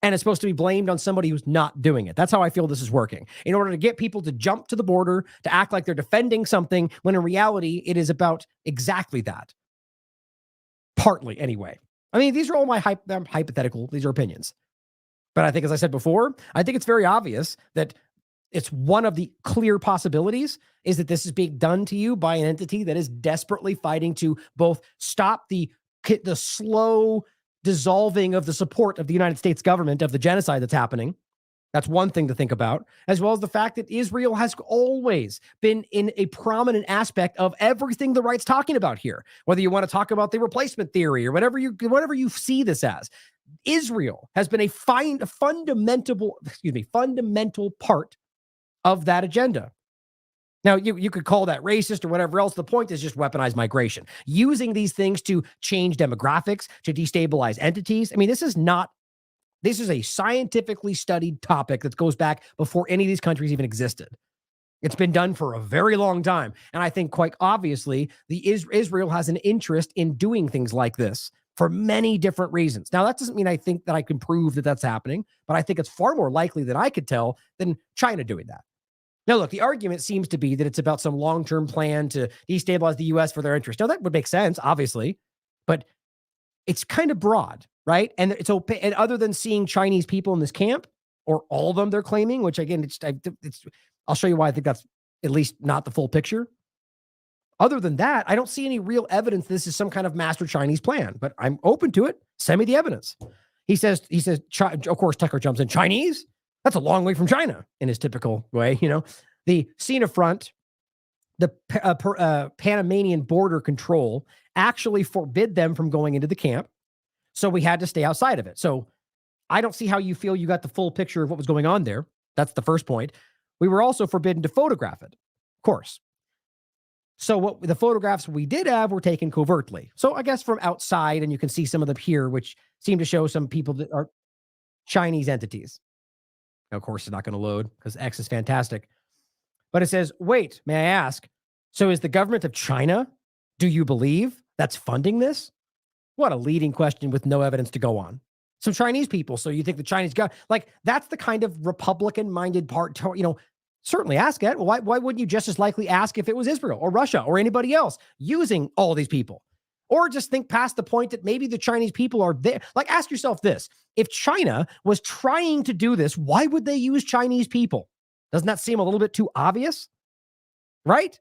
and it's supposed to be blamed on somebody who's not doing it. That's how I feel this is working. In order to get people to jump to the border, to act like they're defending something, when in reality, it is about exactly that. Partly, anyway. I mean, these are all my hypothetical, these are opinions. But I think, as I said before, I think it's very obvious that it's one of the clear possibilities is that this is being done to you by an entity that is desperately fighting to both stop the slow dissolving of the support of the United States government of the genocide that's happening. That's one thing to think about, as well as the fact that Israel has always been in a prominent aspect of everything the right's talking about here. Whether you want to talk about the replacement theory or whatever you see this as, Israel has been a fundamental part of that agenda. Now, you could call that racist or whatever else. The point is just weaponized migration, using these things to change demographics, to destabilize entities. I mean, this is a scientifically studied topic that goes back before any of these countries even existed. It's been done for a very long time. And I think quite obviously, Israel has an interest in doing things like this for many different reasons. Now, that doesn't mean I think that I can prove that that's happening, but I think it's far more likely than I could tell than China doing that. Now, look, the argument seems to be that it's about some long-term plan to destabilize the U.S. for their interest. Now, that would make sense, obviously, but it's kind of broad, right? And it's open. And other than seeing Chinese people in this camp, or all of them they're claiming, which again, I'll show you why I think that's at least not the full picture. Other than that, I don't see any real evidence this is some kind of master Chinese plan, but I'm open to it. Send me the evidence. He says, of course, Tucker jumps in. Chinese? That's a long way from China in his typical way. The Sina Front, the Panamanian border control actually forbid them from going into the camp. So we had to stay outside of it. So I don't see how you feel you got the full picture of what was going on there. That's the first point. We were also forbidden to photograph it, of course. So what the photographs we did have were taken covertly. So I guess from outside, and you can see some of them here, which seem to show some people that are Chinese entities. Now, of course, it's not going to load because X is fantastic. But it says, wait, may I ask, so is the government of China, do you believe, that's funding this? What a leading question with no evidence to go on. Some Chinese people, so you think the Chinese government, that's the kind of Republican-minded part, certainly ask it. Well, why wouldn't you just as likely ask if it was Israel or Russia or anybody else using all these people? Or just think past the point that maybe the Chinese people are there. Ask yourself this. If China was trying to do this, why would they use Chinese people? Doesn't that seem a little bit too obvious? Right?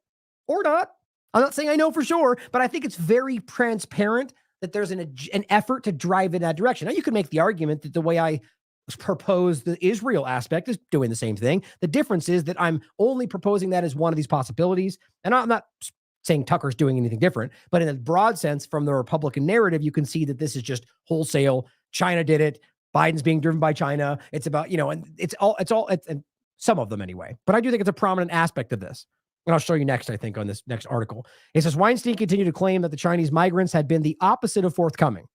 Or not? I'm not saying I know for sure, but I think it's very transparent that there's an effort to drive in that direction. Now, you could make the argument that the way I propose the Israel aspect as doing the same thing. The difference is that I'm only proposing that as one of these possibilities. And I'm not saying Tucker's doing anything different, but in a broad sense, from the Republican narrative, you can see that this is just wholesale. China did it. Biden's being driven by China. It's about, and it's and some of them anyway. But I do think it's a prominent aspect of this. And I'll show you next, I think, on this next article. It says Weinstein continued to claim that the Chinese migrants had been the opposite of forthcoming.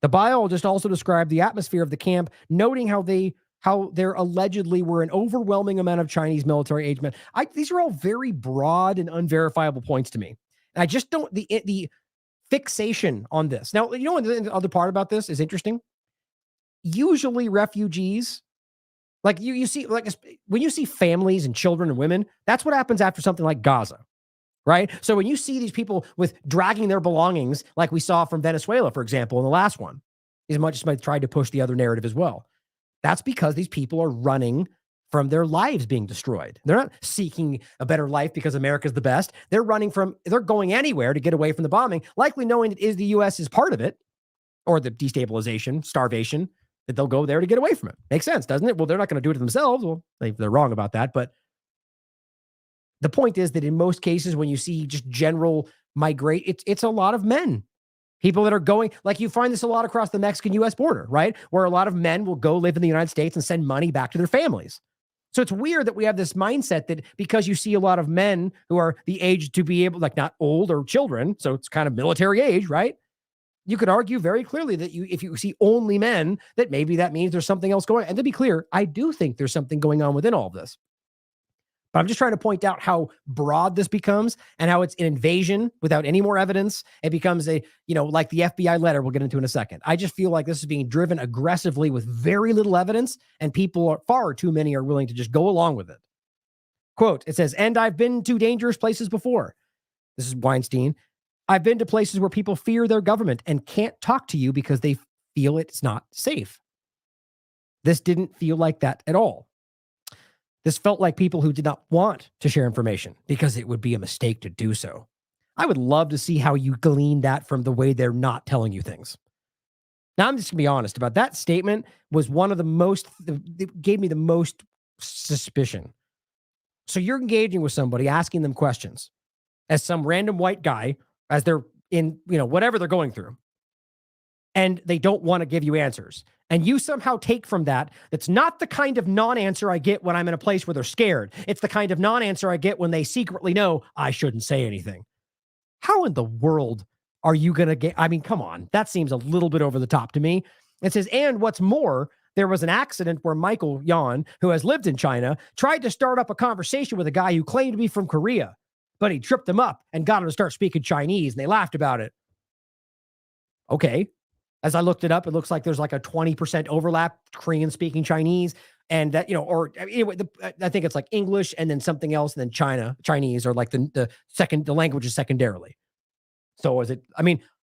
The biologist also described the atmosphere of the camp, noting how there allegedly were an overwhelming amount of Chinese military age men. These are all very broad and unverifiable points to me. And I just don't, the fixation on this. Now, the other part about this is interesting. Usually refugees, like you see, like when you see families and children and women, that's what happens after something like Gaza, right? So when you see these people with dragging their belongings, like we saw from Venezuela, for example, in the last one, as much as I tried to push the other narrative as well, that's because these people are running from their lives being destroyed. They're not seeking a better life because America's the best. They're going anywhere to get away from the bombing, likely knowing that the U.S. is part of it, or the destabilization, starvation, that they'll go there to get away from it. Makes sense, doesn't it? Well, they're not going to do it themselves. Well, they're wrong about that. But the point is that in most cases, when you see just general migrate, it's a lot of men. People that are going, like you find this a lot across the Mexican-U.S. border, right? Where a lot of men will go live in the United States and send money back to their families. So it's weird that we have this mindset that because you see a lot of men who are the age to be able, like not old or children, so it's kind of military age, right? You could argue very clearly that if you see only men, that maybe that means there's something else going on. And to be clear, I do think there's something going on within all of this. But I'm just trying to point out how broad this becomes and how it's an invasion without any more evidence. It becomes like the FBI letter we'll get into in a second. I just feel like this is being driven aggressively with very little evidence, and far too many are willing to just go along with it. Quote, it says, and I've been to dangerous places before. This is Weinstein. I've been to places where people fear their government and can't talk to you because they feel it's not safe. This didn't feel like that at all. This felt like people who did not want to share information because it would be a mistake to do so. I would love to see how you glean that from the way they're not telling you things. Now, I'm just going to be honest about that statement. Was one of the most, it gave me the most suspicion. So you're engaging with somebody, asking them questions as some random white guy, as they're in, whatever they're going through, and they don't want to give you answers. And you somehow take from that, that's not the kind of non-answer I get when I'm in a place where they're scared. It's the kind of non-answer I get when they secretly know I shouldn't say anything. How in the world are you going to get? I mean, come on. That seems a little bit over the top to me. It says, and what's more, there was an accident where Michael Yan, who has lived in China, tried to start up a conversation with a guy who claimed to be from Korea, but he tripped him up and got him to start speaking Chinese, and they laughed about it. Okay. As I looked it up, it looks like there's like a 20% overlap, Korean speaking Chinese, and that, anyway, I think it's like English and then something else, and then Chinese, or like the language is secondarily. So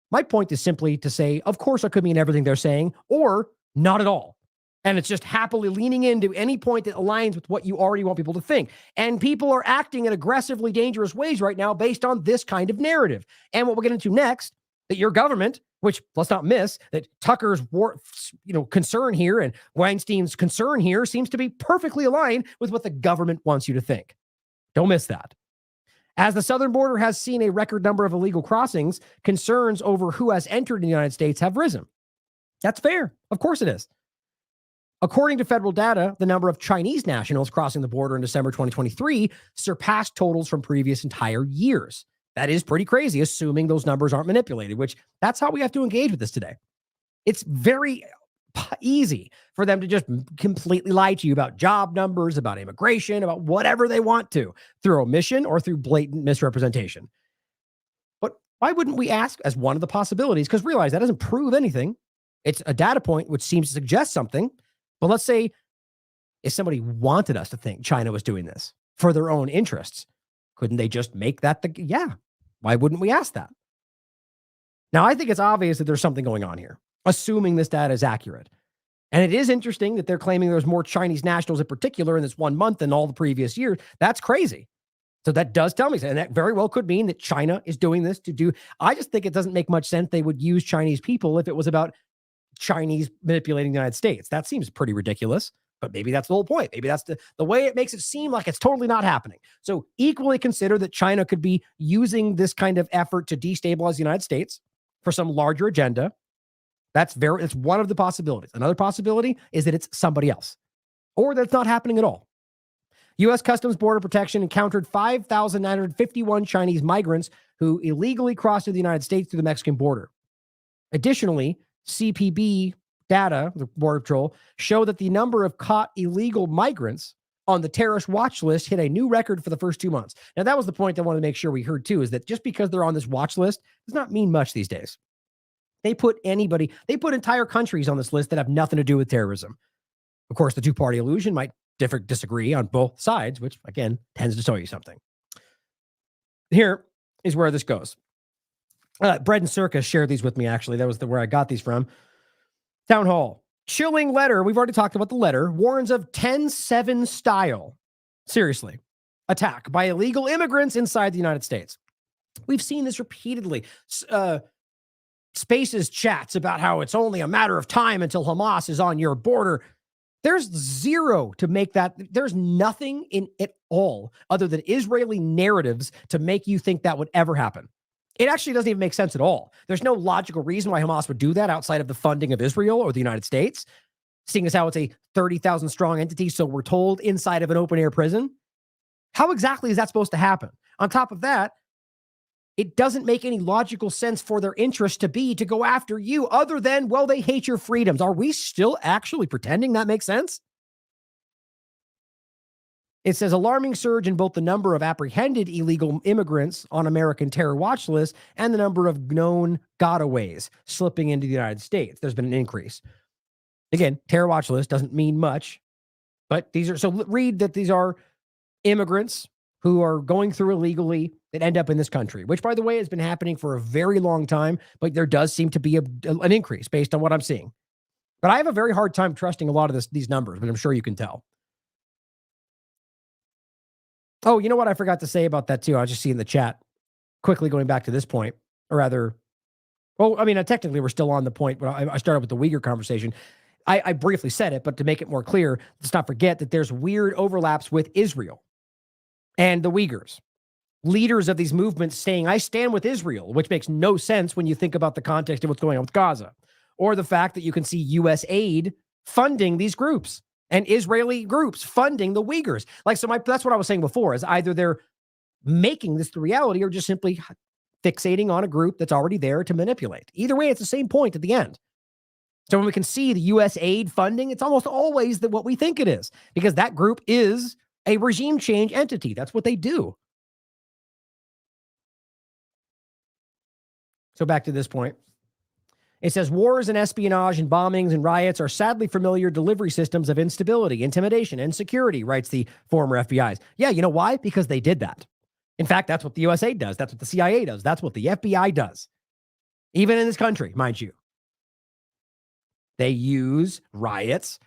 my point is simply to say, of course, it could mean everything they're saying, or not at all. And it's just happily leaning into any point that aligns with what you already want people to think. And people are acting in aggressively dangerous ways right now based on this kind of narrative. And what we'll get into next, that your government, which let's not miss, that Tucker's concern here and Weinstein's concern here seems to be perfectly aligned with what the government wants you to think. Don't miss that. As the southern border has seen a record number of illegal crossings, concerns over who has entered the United States have risen. That's fair. Of course it is. According to federal data, the number of Chinese nationals crossing the border in December 2023 surpassed totals from previous entire years. That is pretty crazy, assuming those numbers aren't manipulated, which that's how we have to engage with this today. It's very easy for them to just completely lie to you about job numbers, about immigration, about whatever they want to, through omission or through blatant misrepresentation. But why wouldn't we ask as one of the possibilities? Because realize that doesn't prove anything. It's a data point which seems to suggest something. But let's say if somebody wanted us to think China was doing this for their own interests, couldn't they just make that yeah. Why wouldn't we ask that? Now, I think it's obvious that there's something going on here, assuming this data is accurate. And it is interesting that they're claiming there's more Chinese nationals in particular in this 1 month than all the previous years. That's crazy. So that does tell me, and that very well could mean that China is doing this I just think it doesn't make much sense they would use Chinese people if it was about Chinese manipulating the United States. That seems pretty ridiculous, but maybe that's the whole point. Maybe that's the way it makes it seem like it's totally not happening. So equally consider that China could be using this kind of effort to destabilize the United States for some larger agenda. It's one of the possibilities. Another possibility is that it's somebody else, or that it's not happening at all. U.S. Customs Border Protection encountered 5,951 Chinese migrants who illegally crossed to the United States through the Mexican border. Additionally, CPB data, the Border Patrol, show that the number of caught illegal migrants on the terrorist watch list hit a new record for the first 2 months. Now, that was the point I wanted to make sure we heard too, is that just because they're on this watch list does not mean much these days. They put entire countries on this list that have nothing to do with terrorism. Of course, the two-party illusion might disagree on both sides, which again tends to tell you something. Here is where this goes. Bread and Circus shared these with me, actually. That was where I got these from. Town Hall. Chilling letter. We've already talked about the letter. Warns of 10/7 style. Seriously. Attack by illegal immigrants inside the United States. We've seen this repeatedly. Spaces chats about how it's only a matter of time until Hamas is on your border. There's zero to make that. There's nothing in it all other than Israeli narratives to make you think that would ever happen. It actually doesn't even make sense at all. There's no logical reason why Hamas would do that outside of the funding of Israel or the United States, seeing as how it's a 30,000 strong entity, so we're told, inside of an open air prison. How exactly is that supposed to happen? On top of that, it doesn't make any logical sense for their interest to go after you other than, well, they hate your freedoms. Are we still actually pretending that makes sense? It says alarming surge in both the number of apprehended illegal immigrants on American terror watch list and the number of known gotaways slipping into the United States. There's been an increase. Again, terror watch list doesn't mean much, but read that these are immigrants who are going through illegally that end up in this country, which, by the way, has been happening for a very long time, but there does seem to be an increase based on what I'm seeing. But I have a very hard time trusting a lot of these numbers, but I'm sure you can tell. Oh, you know what I forgot to say about that too? I was just seeing the chat. Quickly going back to this point, or rather, technically we're still on the point, but I started with the Uyghur conversation. I briefly said it, but to make it more clear, let's not forget that there's weird overlaps with Israel and the Uyghurs. Leaders of these movements saying, I stand with Israel, which makes no sense when you think about the context of what's going on with Gaza, or the fact that you can see U.S. aid funding these groups and Israeli groups funding the Uyghurs. That's what I was saying before, is either they're making this the reality or just simply fixating on a group that's already there to manipulate. Either way, it's the same point at the end. So when we can see the U.S. aid funding, it's almost always what we think it is, because that group is a regime change entity. That's what they do. So back to this point. It says wars and espionage and bombings and riots are sadly familiar delivery systems of instability, intimidation, and security, writes the former FBI's. Yeah, you know why? Because they did that. In fact, that's what the USA does. That's what the CIA does. That's what the FBI does. Even in this country, mind you. They use riots,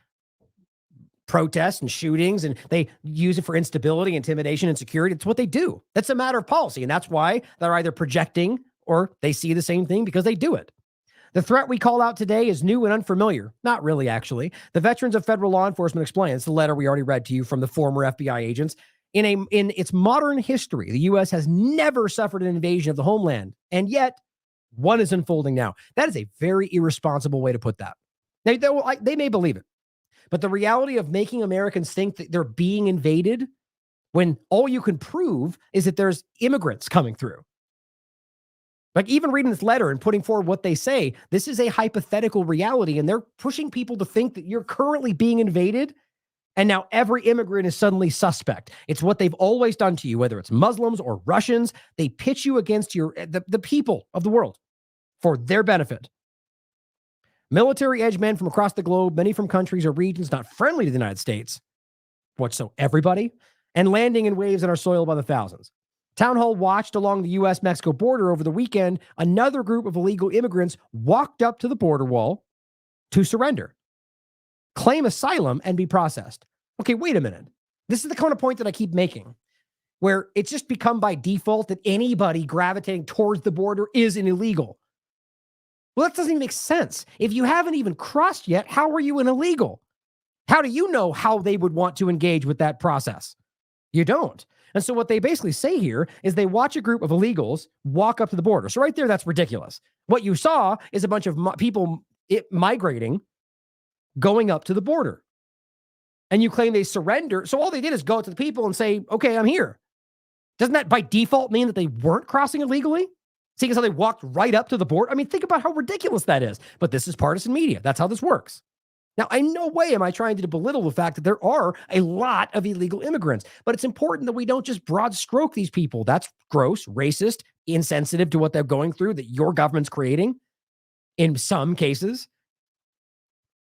protests, and shootings, and they use it for instability, intimidation, and security. It's what they do. That's a matter of policy, and that's why they're either projecting or they see the same thing because they do it. The threat we call out today is new and unfamiliar. Not really, actually. The Veterans of Federal Law Enforcement explain. It's the letter we already read to you from the former FBI agents. In its modern history, the U.S. has never suffered an invasion of the homeland, and yet one is unfolding now. That is a very irresponsible way to put that. They may believe it, but the reality of making Americans think that they're being invaded when all you can prove is that there's immigrants coming through. Like, even reading this letter and putting forward what they say, this is a hypothetical reality, and they're pushing people to think that you're currently being invaded, and now every immigrant is suddenly suspect. It's what they've always done to you, whether it's Muslims or Russians. They pitch you against the people of the world for their benefit. Military edge men from across the globe, many from countries or regions not friendly to the United States, everybody, and landing in waves on our soil by the thousands. Town Hall watched along the U.S.-Mexico border over the weekend. Another group of illegal immigrants walked up to the border wall to surrender, claim asylum, and be processed. Okay, wait a minute. This is the kind of point that I keep making, where it's just become by default that anybody gravitating towards the border is an illegal. Well, that doesn't even make sense. If you haven't even crossed yet, how are you an illegal? How do you know how they would want to engage with that process? You don't. And so what they basically say here is they watch a group of illegals walk up to the border. So right there, that's ridiculous. What you saw is a bunch of people migrating, going up to the border. And you claim they surrender. So all they did is go up to the people and say, okay, I'm here. Doesn't that by default mean that they weren't crossing illegally? Seeing as how they walked right up to the border? I mean, think about how ridiculous that is. But this is partisan media. That's how this works. Now, in no way am I trying to belittle the fact that there are a lot of illegal immigrants, but it's important that we don't just broad stroke these people. That's gross, racist, insensitive to what they're going through that your government's creating in some cases.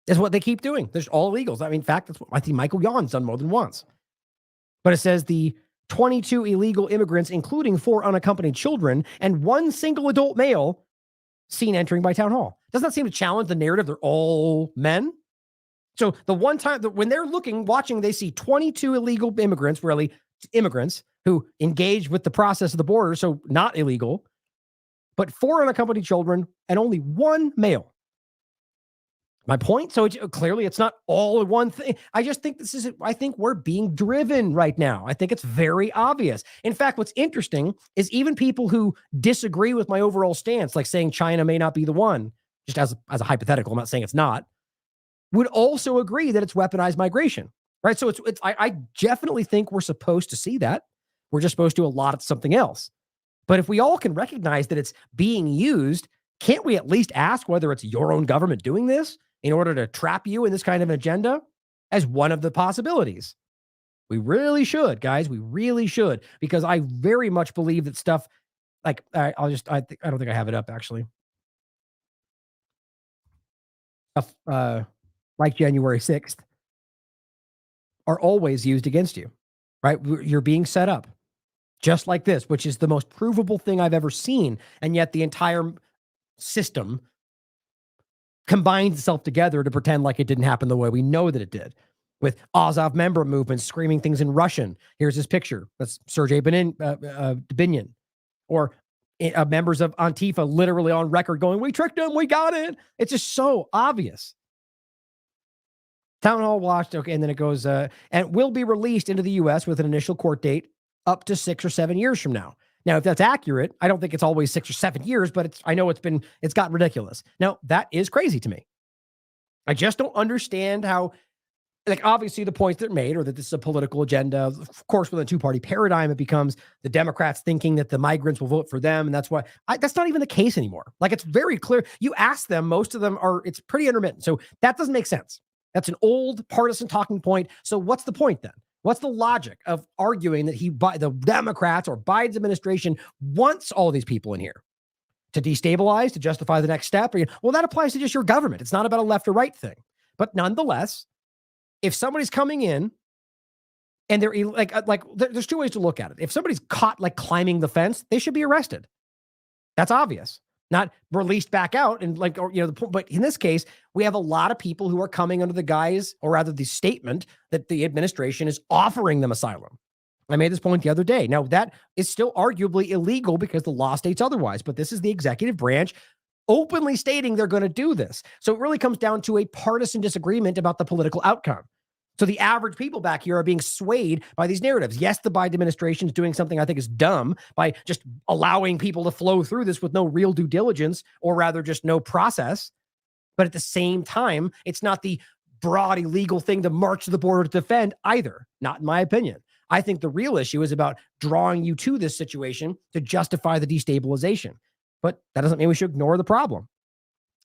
Is what they keep doing. There's all illegals. I mean, in fact, that's what I think Michael Yawn's done more than once. But it says the 22 illegal immigrants, including 4 unaccompanied children and 1 single adult male, seen entering by town hall. Doesn't that seem to challenge the narrative? They're all men. So the one time that when they're watching, they see 22 illegal immigrants, really immigrants who engage with the process of the border, so not illegal, but 4 unaccompanied children and only 1 male. My point? So clearly it's not all one thing. I just think I think we're being driven right now. I think it's very obvious. In fact, what's interesting is even people who disagree with my overall stance, like saying China may not be the one, just as a hypothetical, I'm not saying it's not, would also agree that it's weaponized migration, right? So I definitely think we're supposed to see that. We're just supposed to allot it to something else. But if we all can recognize that it's being used, can't we at least ask whether it's your own government doing this in order to trap you in this kind of an agenda as one of the possibilities? We really should, guys. We really should, because I very much believe that stuff like I don't think I have it up actually. Like January 6th are always used against you, right? You're being set up just like this, which is the most provable thing I've ever seen. And yet the entire system combines itself together to pretend like it didn't happen the way we know that it did, with Azov member movements screaming things in Russian. Here's his picture. That's Sergei Dubinin. Or members of Antifa literally on record going, we tricked them, we got it. It's just so obvious. Town hall watched, okay, and then it goes, and will be released into the U.S. with an initial court date up to 6 or 7 years from now. Now, if that's accurate, I don't think it's always 6 or 7 years, but I know it's gotten ridiculous. Now, that is crazy to me. I just don't understand how, like, obviously the points that are made are that this is a political agenda. Of course, with a 2-party paradigm, it becomes the Democrats thinking that the migrants will vote for them. And that's why that's not even the case anymore. Like, it's very clear. You ask them, most of them it's pretty intermittent. So that doesn't make sense. That's an old partisan talking point. So what's the point then? What's the logic of arguing that the Democrats or Biden's administration wants all these people in here to destabilize, to justify the next step? Well, that applies to just your government. It's not about a left or right thing. But nonetheless, if somebody's coming in and they're there's 2 ways to look at it. If somebody's caught like climbing the fence, they should be arrested. That's obvious. Not released back out and but in this case, we have a lot of people who are coming under the guise, or rather the statement, that the administration is offering them asylum. I made this point the other day. Now, that is still arguably illegal because the law states otherwise, but this is the executive branch openly stating they're going to do this. So it really comes down to a partisan disagreement about the political outcome. So the average people back here are being swayed by these narratives. Yes, the Biden administration is doing something I think is dumb by just allowing people to flow through this with no real due diligence, or rather just no process. But at the same time, it's not the broad illegal thing to march to the border to defend either. Not in my opinion. I think the real issue is about drawing you to this situation to justify the destabilization. But that doesn't mean we should ignore the problem.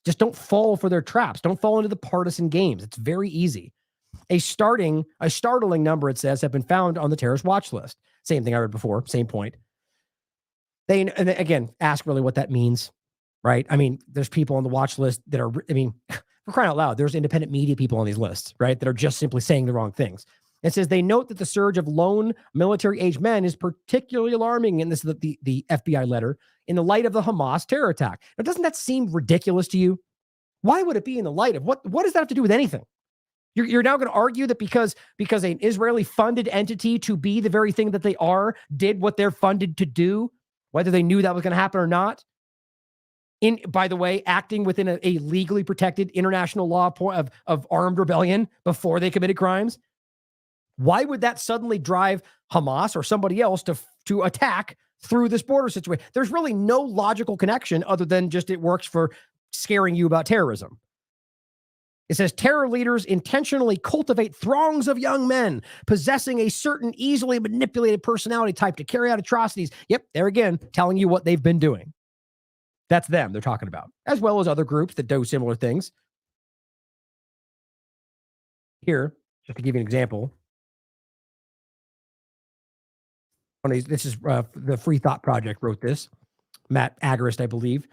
Just don't fall for their traps. Don't fall into the partisan games. It's very easy. A startling number, it says, have been found on the terrorist watch list. Same thing I read before, same point. And again, ask really what that means, right? I mean, there's people on the watch list that are, for crying out loud, there's independent media people on these lists, right? That are just simply saying the wrong things. It says they note that the surge of lone military-aged men is particularly alarming, and this is the FBI letter, in the light of the Hamas terror attack. Now, doesn't that seem ridiculous to you? Why would it be in the light of what does that have to do with anything? You're now going to argue that because an Israeli-funded entity, to be the very thing that they are, did what they're funded to do, whether they knew that was going to happen or not, By the way, acting within a legally protected international law of armed rebellion before they committed crimes. Why would that suddenly drive Hamas or somebody else to attack through this border situation? There's really no logical connection other than just it works for scaring you about terrorism. It says terror leaders intentionally cultivate throngs of young men possessing a certain easily manipulated personality type to carry out atrocities. Yep, there again, telling you what they've been doing. That's them they're talking about, as well as other groups that do similar things. Here, just to give you an example. This is the Free Thought Project wrote this. Matt Agrist, I believe.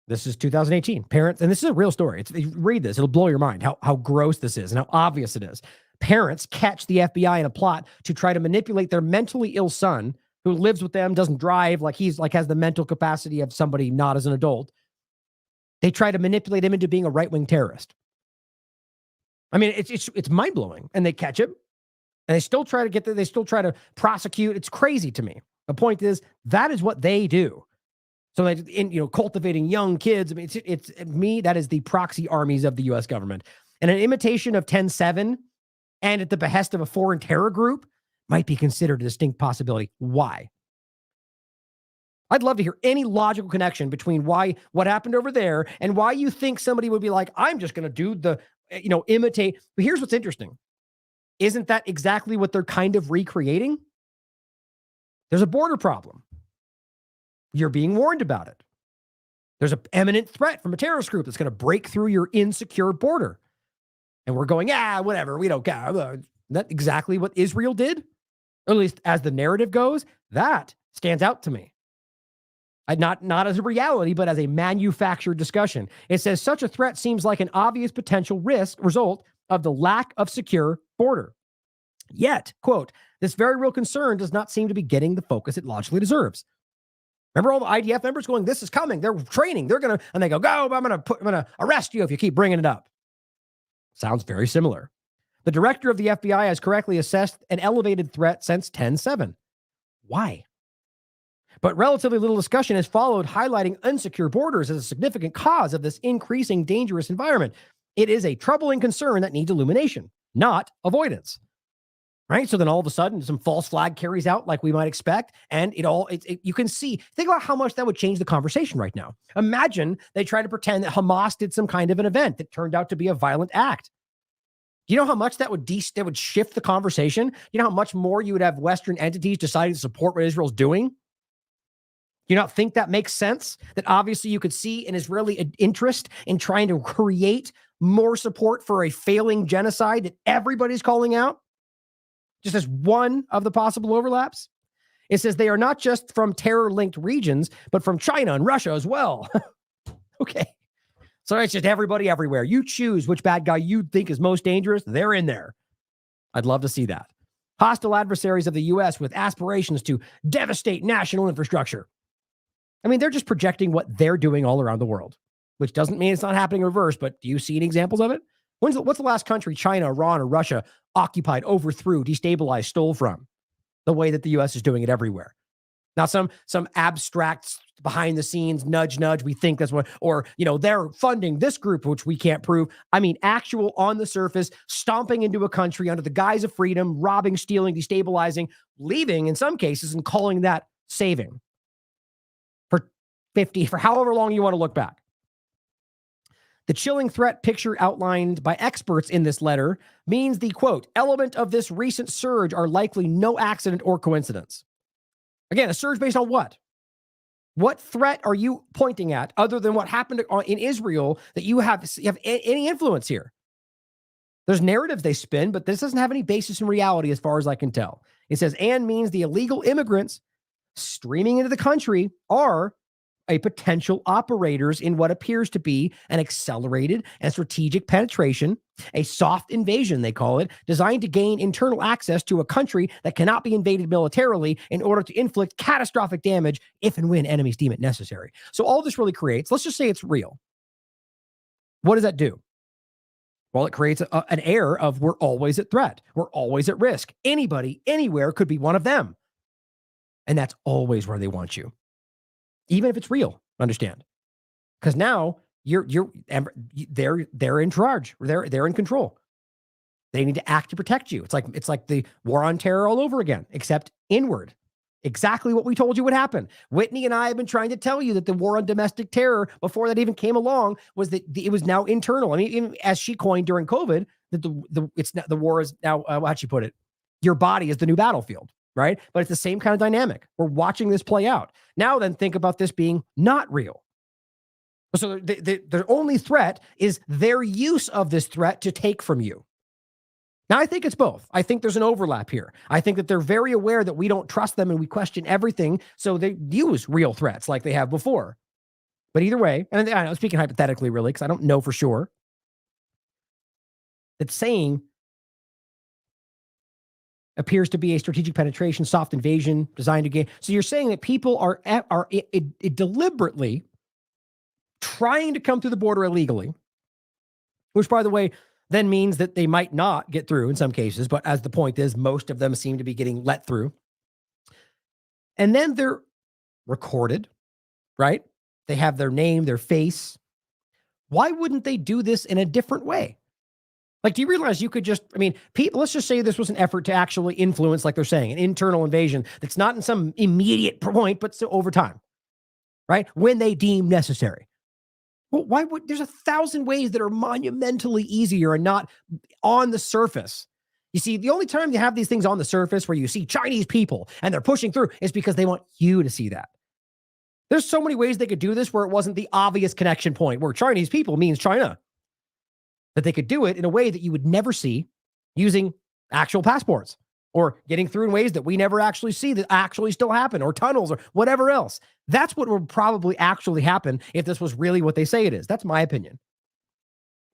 This is 2018. Parents, and this is a real story. Read this. It'll blow your mind how gross this is and how obvious it is. Parents catch the FBI in a plot to try to manipulate their mentally ill son who lives with them, doesn't drive, has the mental capacity of somebody not as an adult. They try to manipulate him into being a right-wing terrorist. I mean, it's mind-blowing. And they catch him, and they still try to prosecute. It's crazy to me. The point is, that is what they do. So that cultivating young kids, I mean, it's me, that is the proxy armies of the U.S. government. And an imitation of 10-7 and at the behest of a foreign terror group might be considered a distinct possibility. Why? I'd love to hear any logical connection between what happened over there and why you think somebody would be like, I'm just going to do imitate. But here's what's interesting. Isn't that exactly what they're kind of recreating? There's a border problem. You're being warned about it. There's an imminent threat from a terrorist group that's going to break through your insecure border. And we're going, whatever, we don't care. Isn't that exactly what Israel did? Or at least as the narrative goes, that stands out to me. Not as a reality, but as a manufactured discussion. It says such a threat seems like an obvious potential result of the lack of secure border. Yet, quote, this very real concern does not seem to be getting the focus it logically deserves. Remember all the IDF members going, this is coming. They're training. And they go, I'm going to arrest you if you keep bringing it up. Sounds very similar. The director of the FBI has correctly assessed an elevated threat since 10-7. Why? But relatively little discussion has followed highlighting unsecure borders as a significant cause of this increasing dangerous environment. It is a troubling concern that needs illumination, not avoidance. Right? So then all of a sudden, some false flag carries out like we might expect. And you can see, think about how much that would change the conversation right now. Imagine they try to pretend that Hamas did some kind of an event that turned out to be a violent act. Do you know how much that would shift the conversation? You know how much more you would have Western entities deciding to support what Israel's doing? Do you not think that makes sense? That obviously you could see an Israeli interest in trying to create more support for a failing genocide that everybody's calling out? Just as one of the possible overlaps. It says they are not just from terror-linked regions, but from China and Russia as well. Okay. So it's just everybody everywhere. You choose which bad guy you think is most dangerous. They're in there. I'd love to see that. Hostile adversaries of the U.S. with aspirations to devastate national infrastructure. I mean, they're just projecting what they're doing all around the world, which doesn't mean it's not happening in reverse, but do you see any examples of it? What's the last country China, Iran, or Russia occupied, overthrew, destabilized, stole from? The way that the U.S. is doing it everywhere. Now, some abstract behind the scenes, nudge, we think that's what, or, they're funding this group, which we can't prove. I mean, actual on the surface, stomping into a country under the guise of freedom, robbing, stealing, destabilizing, leaving in some cases and calling that saving for however long you want to look back. The chilling threat picture outlined by experts in this letter means the, quote, element of this recent surge are likely no accident or coincidence. Again, a surge based on what? What threat are you pointing at other than what happened in Israel that you have any influence here? There's narratives they spin, but this doesn't have any basis in reality as far as I can tell. It says, and means the illegal immigrants streaming into the country are a potential operators in what appears to be an accelerated and strategic penetration, a soft invasion, they call it, designed to gain internal access to a country that cannot be invaded militarily in order to inflict catastrophic damage if and when enemies deem it necessary. So all this really creates, let's just say it's real. What does that do? Well, it creates an air of we're always at threat. We're always at risk. Anybody, anywhere could be one of them. And that's always where they want you. Even if it's real, understand. because now they're in charge. They're in control. They need to act to protect you. It's like the war on terror all over again, except inward. Exactly what we told you would happen. Whitney and I have been trying to tell you that the war on domestic terror, before that even came along, was that it was now internal. I mean, even as she coined during COVID, that the war is now, how'd she put it? Your body is the new battlefield, right? But it's the same kind of dynamic. We're watching this play out. Now then, think about this being not real. So the only threat is their use of this threat to take from you. Now, I think it's both. I think there's an overlap here. I think that they're very aware that we don't trust them and we question everything, so they use real threats like they have before. But either way, and I know, speaking hypothetically, really, because I don't know for sure, that saying appears to be a strategic penetration, soft invasion designed to gain. So you're saying that people are deliberately trying to come through the border illegally, which, by the way, then means that they might not get through in some cases, but as the point is, most of them seem to be getting let through. And then they're recorded, right? They have their name, their face. Why wouldn't they do this in a different way? Like, do you realize you could just, I mean, let's just say this was an effort to actually influence, like they're saying, an internal invasion that's not in some immediate point, but still over time, right? When they deem necessary. Well, why would, there's 1,000 ways that are monumentally easier and not on the surface. You see, the only time you have these things on the surface where you see Chinese people and they're pushing through is because they want you to see that. There's so many ways they could do this where it wasn't the obvious connection point, where Chinese people means China. That they could do it in a way that you would never see using actual passports or getting through in ways that we never actually see that actually still happen, or tunnels or whatever else. That's what would probably actually happen if this was really what they say it is. That's my opinion.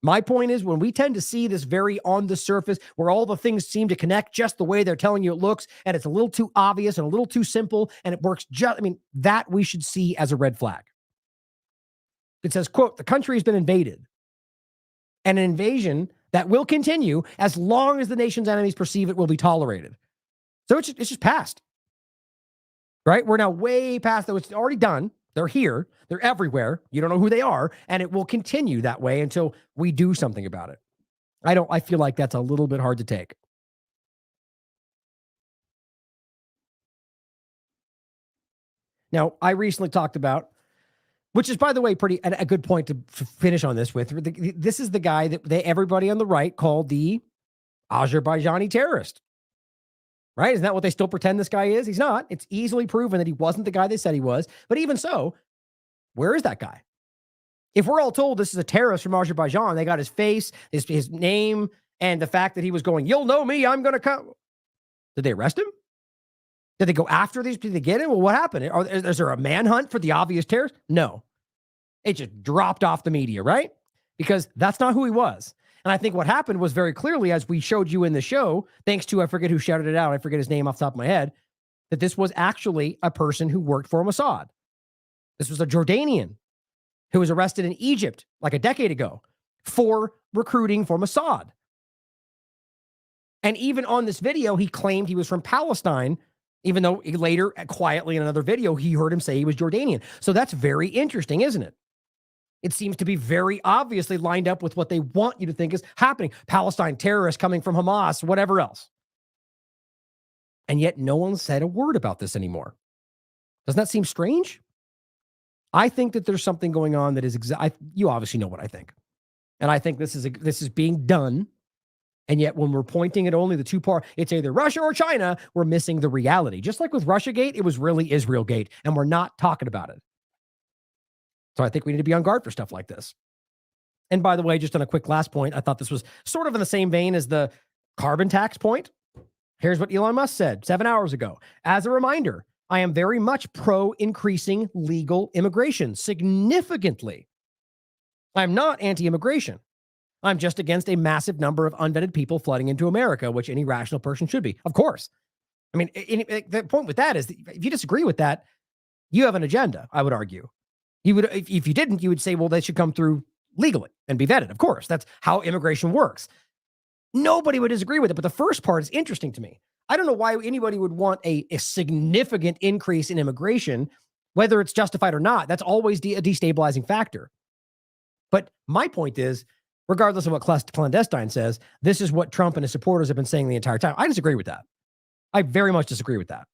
My point is, when we tend to see this very on the surface, where all the things seem to connect just the way they're telling you it looks, and it's a little too obvious and a little too simple, and it works just, I mean, that we should see as a red flag. It says, quote, "The country has been invaded, and an invasion that will continue as long as the nation's enemies perceive it will be tolerated." So it's just past, right? We're now way past that. It's already done. They're here. They're everywhere. You don't know who they are, and it will continue that way until we do something about it. I feel like that's a little bit hard to take. Now, I recently talked about, which is, by the way, a good point to finish on this with. This is the guy that everybody on the right called the Azerbaijani terrorist, right? Isn't that what they still pretend this guy is? He's not. It's easily proven that he wasn't the guy they said he was. But even so, where is that guy? If we're all told this is a terrorist from Azerbaijan, they got his face, his name, and the fact that he was going, "You'll know me, I'm going to come." Did they arrest him? Did they go after these? Did they get him? Well, what happened? Is there a manhunt for the obvious terrorist? No. It just dropped off the media, right? Because that's not who he was. And I think what happened was very clearly, as we showed you in the show, thanks to, I forget who shouted it out, I forget his name off the top of my head, that this was actually a person who worked for Mossad. This was a Jordanian who was arrested in Egypt like a decade ago for recruiting for Mossad. And even on this video, he claimed he was from Palestine, even though later, quietly in another video, he heard him say he was Jordanian. So that's very interesting, isn't it? It seems to be very obviously lined up with what they want you to think is happening. Palestine terrorists coming from Hamas, whatever else. And yet no one said a word about this anymore. Doesn't that seem strange? I think that there's something going on that is you obviously know what I think. And I think this is being done. And yet when we're pointing at only the two parts, it's either Russia or China, we're missing the reality. Just like with Russiagate, it was really Israelgate, and we're not talking about it. So I think we need to be on guard for stuff like this. And by the way, just on a quick last point, I thought this was sort of in the same vein as the carbon tax point. Here's what Elon Musk said 7 hours ago. "As a reminder, I am very much pro increasing legal immigration significantly. I'm not anti-immigration. I'm just against a massive number of unvetted people flooding into America, which any rational person should be." Of course. I mean, the point with that is that if you disagree with that, you have an agenda, I would argue. You would, if you didn't, you would say, well, they should come through legally and be vetted. Of course, that's how immigration works. Nobody would disagree with it. But the first part is interesting to me. I don't know why anybody would want a significant increase in immigration Whether it's justified or not, that's always a destabilizing factor. But my point is, regardless of what Clandestine says, this is what Trump and his supporters have been saying the entire time. I disagree with that. I very much disagree with that.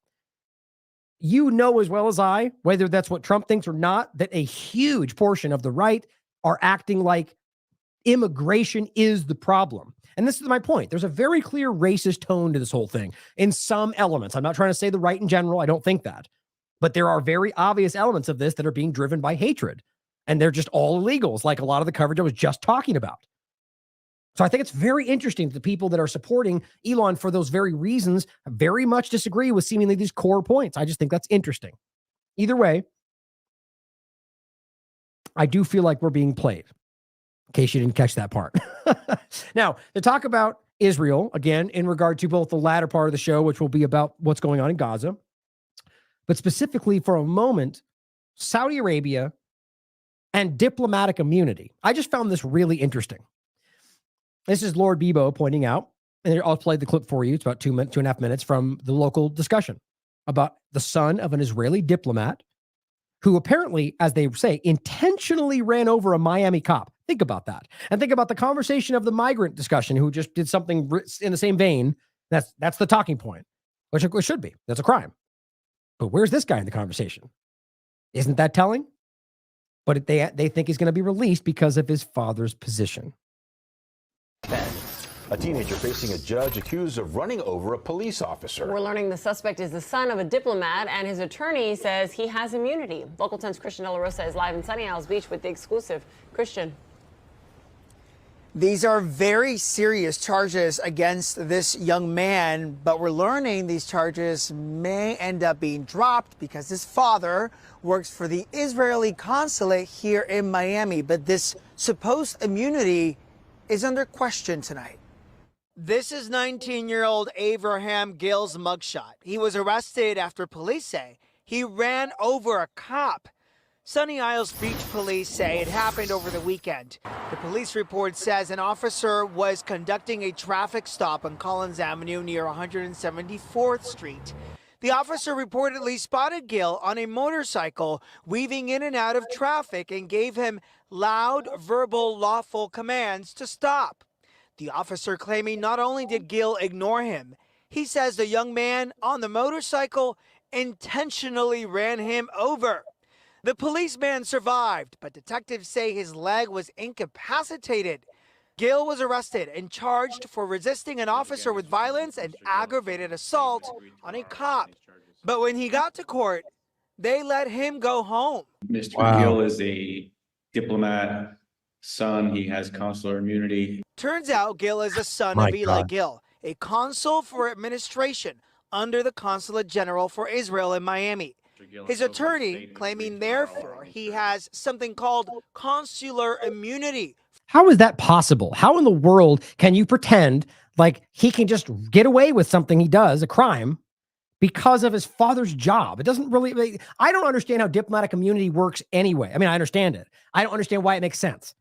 You know as well as I, whether that's what Trump thinks or not, that a huge portion of the right are acting like immigration is the problem. And this is my point. There's a very clear racist tone to this whole thing in some elements. I'm not trying to say the right in general. I don't think that. But there are very obvious elements of this that are being driven by hatred. And they're just all illegals, like a lot of the coverage I was just talking about. So I think it's very interesting that the people that are supporting Elon for those very reasons very much disagree with seemingly these core points. I just think that's interesting. Either way, I do feel like we're being played, in case you didn't catch that part. Now, to talk about Israel, again, in regard to both the latter part of the show, which will be about what's going on in Gaza, but specifically for a moment, Saudi Arabia and diplomatic immunity. I just found this really interesting. This is Lord Bebo pointing out, and I'll play the clip for you. It's about 2.5 minutes from the local discussion about the son of an Israeli diplomat who apparently, as they say, intentionally ran over a Miami cop. Think about that. And think about the conversation of the migrant discussion who just did something in the same vein. That's the talking point, which it should be. That's a crime. But where's this guy in the conversation? Isn't that telling? But they think he's going to be released because of his father's position. A teenager facing a judge accused of running over a police officer. We're learning the suspect is the son of a diplomat, and his attorney says he has immunity. Local 10's Cristian De La Rosa is live in Sunny Isles Beach with the exclusive. Cristian. These are very serious charges against this young man, but we're learning these charges may end up being dropped because his father works for the Israeli consulate here in Miami. But this supposed immunity is under question tonight. This is 19-year-old Abraham Gill's mugshot. He was arrested after police say he ran over a cop. Sunny Isles Beach police say it happened over the weekend. The police report says an officer was conducting a traffic stop on Collins Avenue near 174th Street. The officer reportedly spotted Gill on a motorcycle weaving in and out of traffic and gave him loud, verbal, lawful commands to stop. The officer claiming not only did Gill ignore him, he says the young man on the motorcycle intentionally ran him over. The policeman survived, but detectives say his leg was incapacitated. Gill was arrested and charged for resisting an officer with violence and aggravated assault on a cop. But when he got to court, they let him go home. Mr. Gill is a diplomat son. He has consular immunity. Turns out Gill is the son of Eli Gill, a consul for administration under the Consulate General for Israel in Miami. His attorney claiming therefore he has something called consular immunity. How is that possible? How in the world can you pretend like he can just get away with something he does, a crime, because of his father's job? It doesn't really, I don't understand how diplomatic immunity works anyway. I mean, I understand it. I don't understand why it makes sense.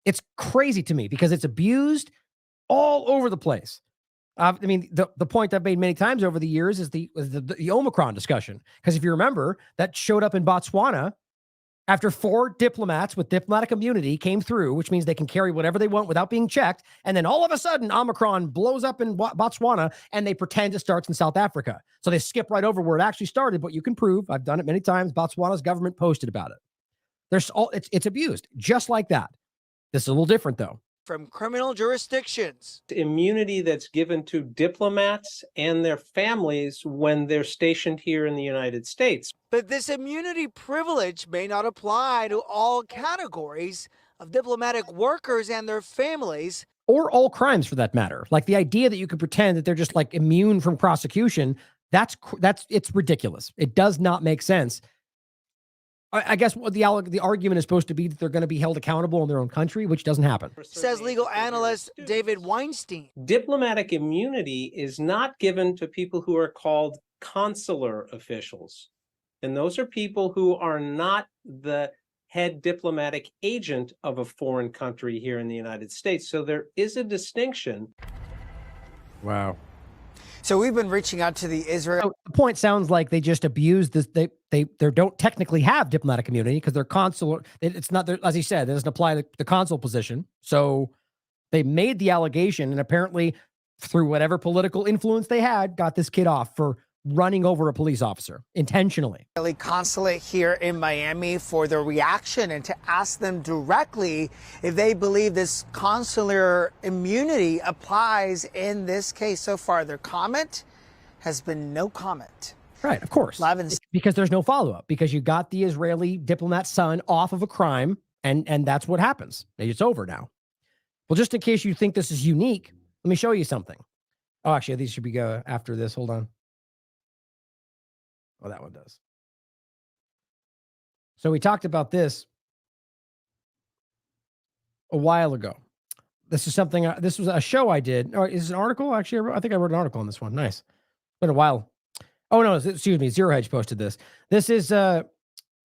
It's crazy to me because it's abused all over the place. I mean, the point I've made many times over the years is the Omicron discussion. Because if you remember, that showed up in Botswana after 4 diplomats with diplomatic immunity came through, which means they can carry whatever they want without being checked. And then all of a sudden, Omicron blows up in Botswana and they pretend it starts in South Africa. So they skip right over where it actually started, but you can prove, I've done it many times, Botswana's government posted about it. It's abused just like that. This is a little different though. From criminal jurisdictions. Immunity that's given to diplomats and their families when they're stationed here in the United States. But this immunity privilege may not apply to all categories of diplomatic workers and their families. Or all crimes for that matter. Like the idea that you could pretend that they're just like immune from prosecution, it's ridiculous. It does not make sense. I guess what the argument is supposed to be that they're going to be held accountable in their own country, which doesn't happen. Says legal analyst David Weinstein. Diplomatic immunity is not given to people who are called consular officials. And those are people who are not the head diplomatic agent of a foreign country here in the United States. So there is a distinction. Wow. So we've been reaching out to the Israel. So the point sounds like they just abuse this. They don't technically have diplomatic immunity because they're consular. It's not, as he said, it doesn't apply to the consul position. So they made the allegation, and apparently through whatever political influence they had, got this kid off for running over a police officer intentionally. Consulate here in Miami for their reaction and to ask them directly if they believe this consular immunity applies in this case. So far, their comment has been no comment. Right, of course. Because there's no follow-up, because you got the Israeli diplomat's son off of a crime, and that's what happens. It's over now. Well, just in case you think this is unique, let me show you something. Oh, actually, these should be after this. Hold on. Oh, that one does. So we talked about this a while ago. This is something, this was a show I did. Or is it an article? Actually, I think I wrote an article on this one. Nice. It's been a while. Oh, no, excuse me. Zero Hedge posted this. This is,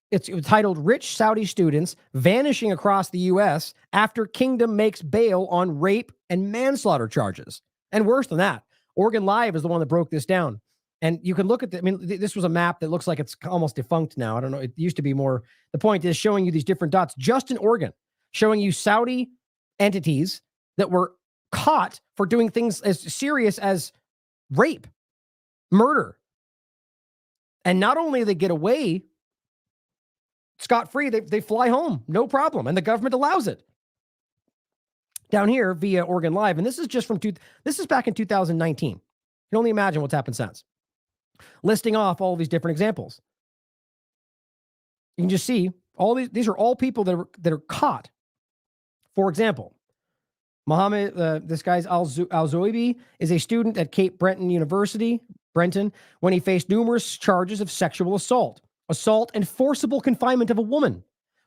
it's titled Rich Saudi Students Vanishing Across the U.S. After Kingdom Makes Bail on Rape and Manslaughter Charges. And worse than that, Oregon Live is the one that broke this down. And you can look at this was a map that looks like it's almost defunct now. I don't know. It used to be more. The point is showing you these different dots just in Oregon, showing you Saudi entities that were caught for doing things as serious as rape, murder. And not only do they get away scot-free, they fly home, no problem. And the government allows it. Down here via Oregon Live. And this is just this is back in 2019. You can only imagine what's happened since. Listing off all these different examples. You can just see all these are all people that are caught. For example, Mohammed, this guy's Al-Zoibi is a student at Cape Breton University, Brenton, when he faced numerous charges of sexual assault and forcible confinement of a woman,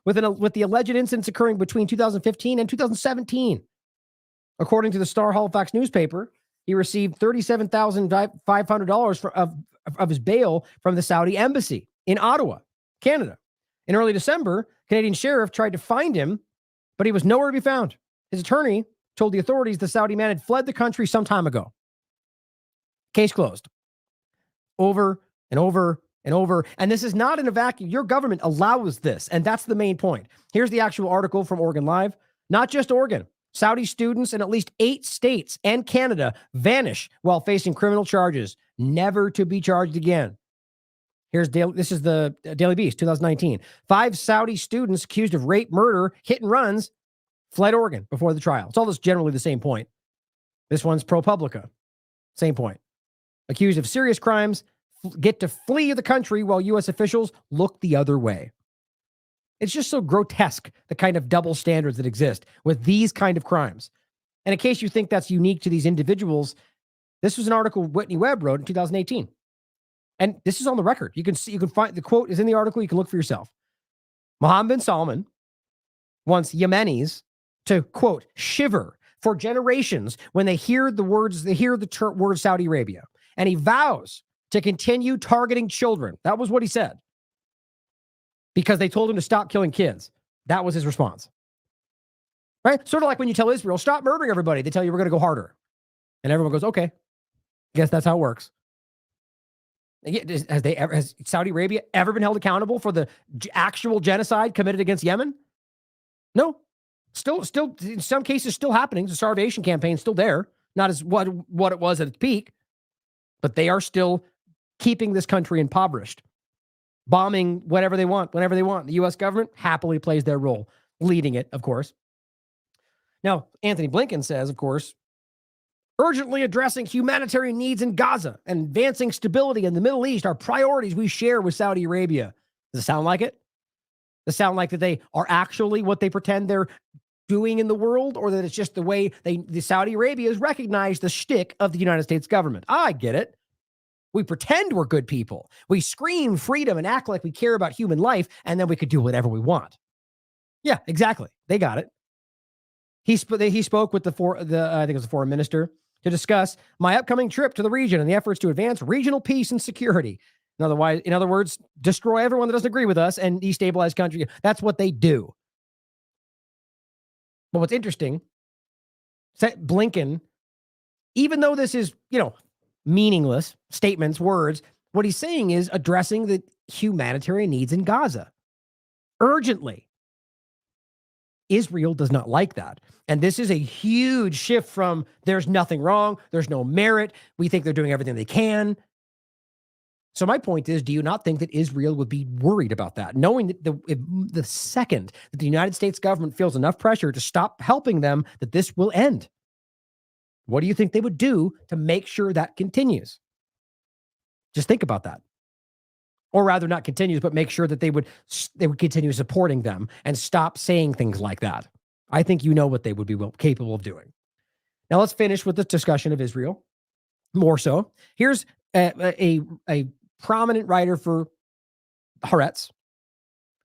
with the alleged incidents occurring between 2015 and 2017. According to the Star Halifax newspaper, he received $37,500 of his bail from the Saudi embassy in Ottawa, Canada. In early December, Canadian sheriff tried to find him, but he was nowhere to be found. His attorney told the authorities the Saudi man had fled the country some time ago. Case closed. Over and over and over. And this is not in a vacuum. Your government allows this, and that's the main point. Here's the actual article from Oregon Live. Not just Oregon. Saudi students in at least 8 states and Canada vanish while facing criminal charges, never to be charged again. This is the Daily Beast, 2019. 5 Saudi students accused of rape, murder, hit and runs fled Oregon before the trial. It's all this generally the same point. This one's ProPublica. Same point. Accused of serious crimes get to flee the country while U.S. officials look the other way. It's just so grotesque, the kind of double standards that exist with these kind of crimes. And in case you think that's unique to these individuals, this was an article Whitney Webb wrote in 2018. And this is on the record. You can find the quote is in the article. You can look for yourself. Mohammed bin Salman wants Yemenis to, quote, shiver for generations when they hear the word Saudi Arabia. And he vows to continue targeting children. That was what he said. Because they told him to stop killing kids. That was his response. Right? Sort of like when you tell Israel, stop murdering everybody. They tell you we're going to go harder. And everyone goes, okay. Guess that's how it works. Has Saudi Arabia ever been held accountable for the actual genocide committed against Yemen? No. Still, in some cases, still happening. The starvation campaign is still there. Not as what it was at its peak. But they are still keeping this country impoverished. Bombing whatever they want, whenever they want. The U.S. government happily plays their role, leading it, of course. Now, Anthony Blinken says, of course, urgently addressing humanitarian needs in Gaza and advancing stability in the Middle East are priorities we share with Saudi Arabia. Does it sound like it? Does it sound like that they are actually what they pretend they're doing in the world, or that it's just the way the Saudi Arabia has recognized the shtick of the United States government? I get it. We pretend we're good people. We scream freedom and act like we care about human life, and then we could do whatever we want. Yeah, exactly. They got it. He spoke with I think it was the foreign minister to discuss my upcoming trip to the region and the efforts to advance regional peace and security. In other words, destroy everyone that doesn't agree with us and destabilize country. That's what they do. But what's interesting, Blinken, even though this is, meaningless statements, words. What he's saying is addressing the humanitarian needs in Gaza urgently. Israel does not like that. And this is a huge shift from there's nothing wrong, there's no merit, we think they're doing everything they can. So my point is, do you not think that Israel would be worried about that, knowing that the second that the United States government feels enough pressure to stop helping them, that this will end? What do you think they would do to make sure that continues? Just think about that. Or rather, not continues, but make sure that they would continue supporting them and stop saying things like that. I think you know what they would be capable of doing. Now let's finish with the discussion of Israel. More so, here's a prominent writer for Haaretz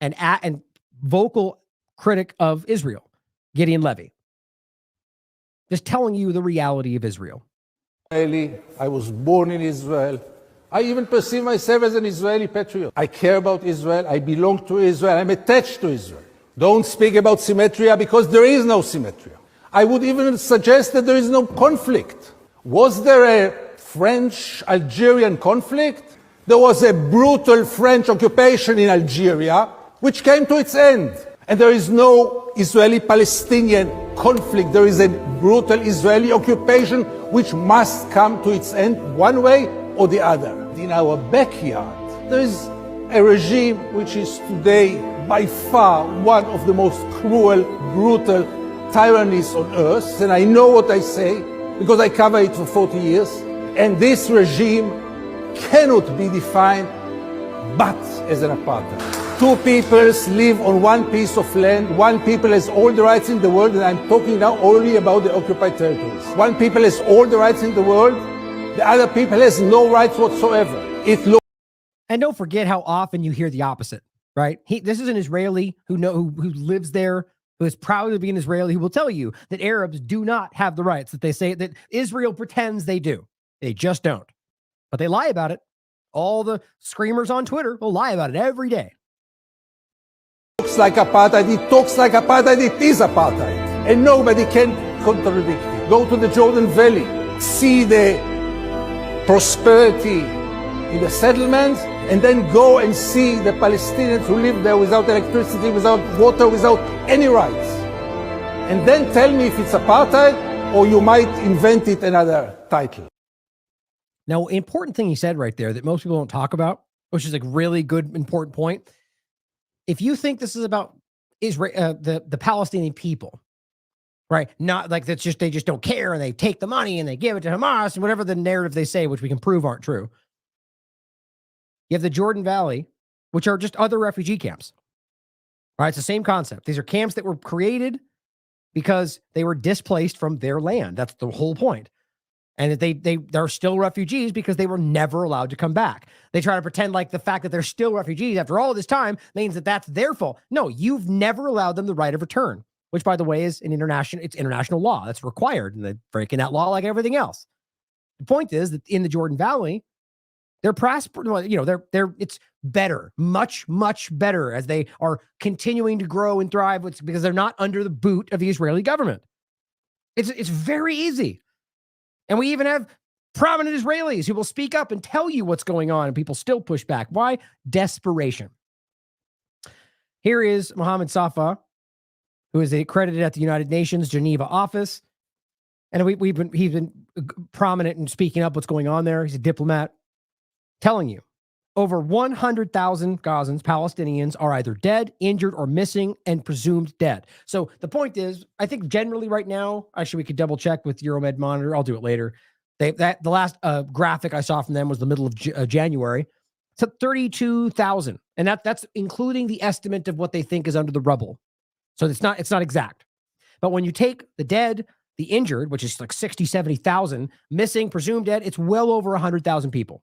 and vocal critic of Israel, Gideon Levy, just telling you the reality of Israel. I was born in Israel. I even perceive myself as an Israeli patriot. I care about Israel. I belong to Israel. I'm attached to Israel. Don't speak about symmetry because there is no symmetry. I would even suggest that there is no conflict. Was there a French-Algerian conflict? There was a brutal French occupation in Algeria, which came to its end. And there is no Israeli-Palestinian conflict. There is a brutal Israeli occupation which must come to its end one way or the other. In our backyard, there is a regime which is today by far one of the most cruel, brutal tyrannies on earth. And I know what I say because I cover it for 40 years. And this regime cannot be defined but as an apartheid. Two peoples live on one piece of land. One people has all the rights in the world, and I'm talking now only about the occupied territories. One people has all the rights in the world. The other people has no rights whatsoever. And don't forget how often you hear the opposite, right? This is an Israeli who lives there, who is proud to be an Israeli, who will tell you that Arabs do not have the rights that they say that Israel pretends they do. They just don't. But they lie about it. All the screamers on Twitter will lie about it every day. Looks like apartheid, it talks like apartheid, it is apartheid. And nobody can contradict it. Go to the Jordan Valley, see the prosperity in the settlements, and then go and see the Palestinians who live there without electricity, without water, without any rights. And then tell me if it's apartheid or you might invent it another title. Now, important thing he said right there that most people don't talk about, which is a really good, important point. If you think this is about Israel, the Palestinian people, right? Not like that's just, they just don't care and they take the money and they give it to Hamas and whatever the narrative they say, which we can prove aren't true. You have the Jordan Valley, which are just other refugee camps, right? It's the same concept. These are camps that were created because they were displaced from their land. That's the whole point. And that they're still refugees because they were never allowed to come back. They try to pretend like the fact that they're still refugees after all this time means that that's their fault. No, you've never allowed them the right of return, which, by the way, is it's international law. That's required, and they're breaking that law like everything else. The point is that in the Jordan Valley, they're prospering. You know, it's better, much, much better as they are continuing to grow and thrive because they're not under the boot of the Israeli government. It's very easy. And we even have prominent Israelis who will speak up and tell you what's going on, and people still push back. Why? Desperation. Here is Mohammed Safa, who is accredited at the United Nations Geneva office. And he's been prominent in speaking up what's going on there. He's a diplomat, telling you over 100,000 Gazans, Palestinians, are either dead, injured, or missing and presumed dead. So the point is, I think generally right now, actually we could double check with Euromed Monitor. I'll do it later. The last graphic I saw from them was the middle of January. It's 32,000. And that's including the estimate of what they think is under the rubble. So it's not exact. But when you take the dead, the injured, which is like 60, 70,000, missing, presumed dead, it's well over 100,000 people.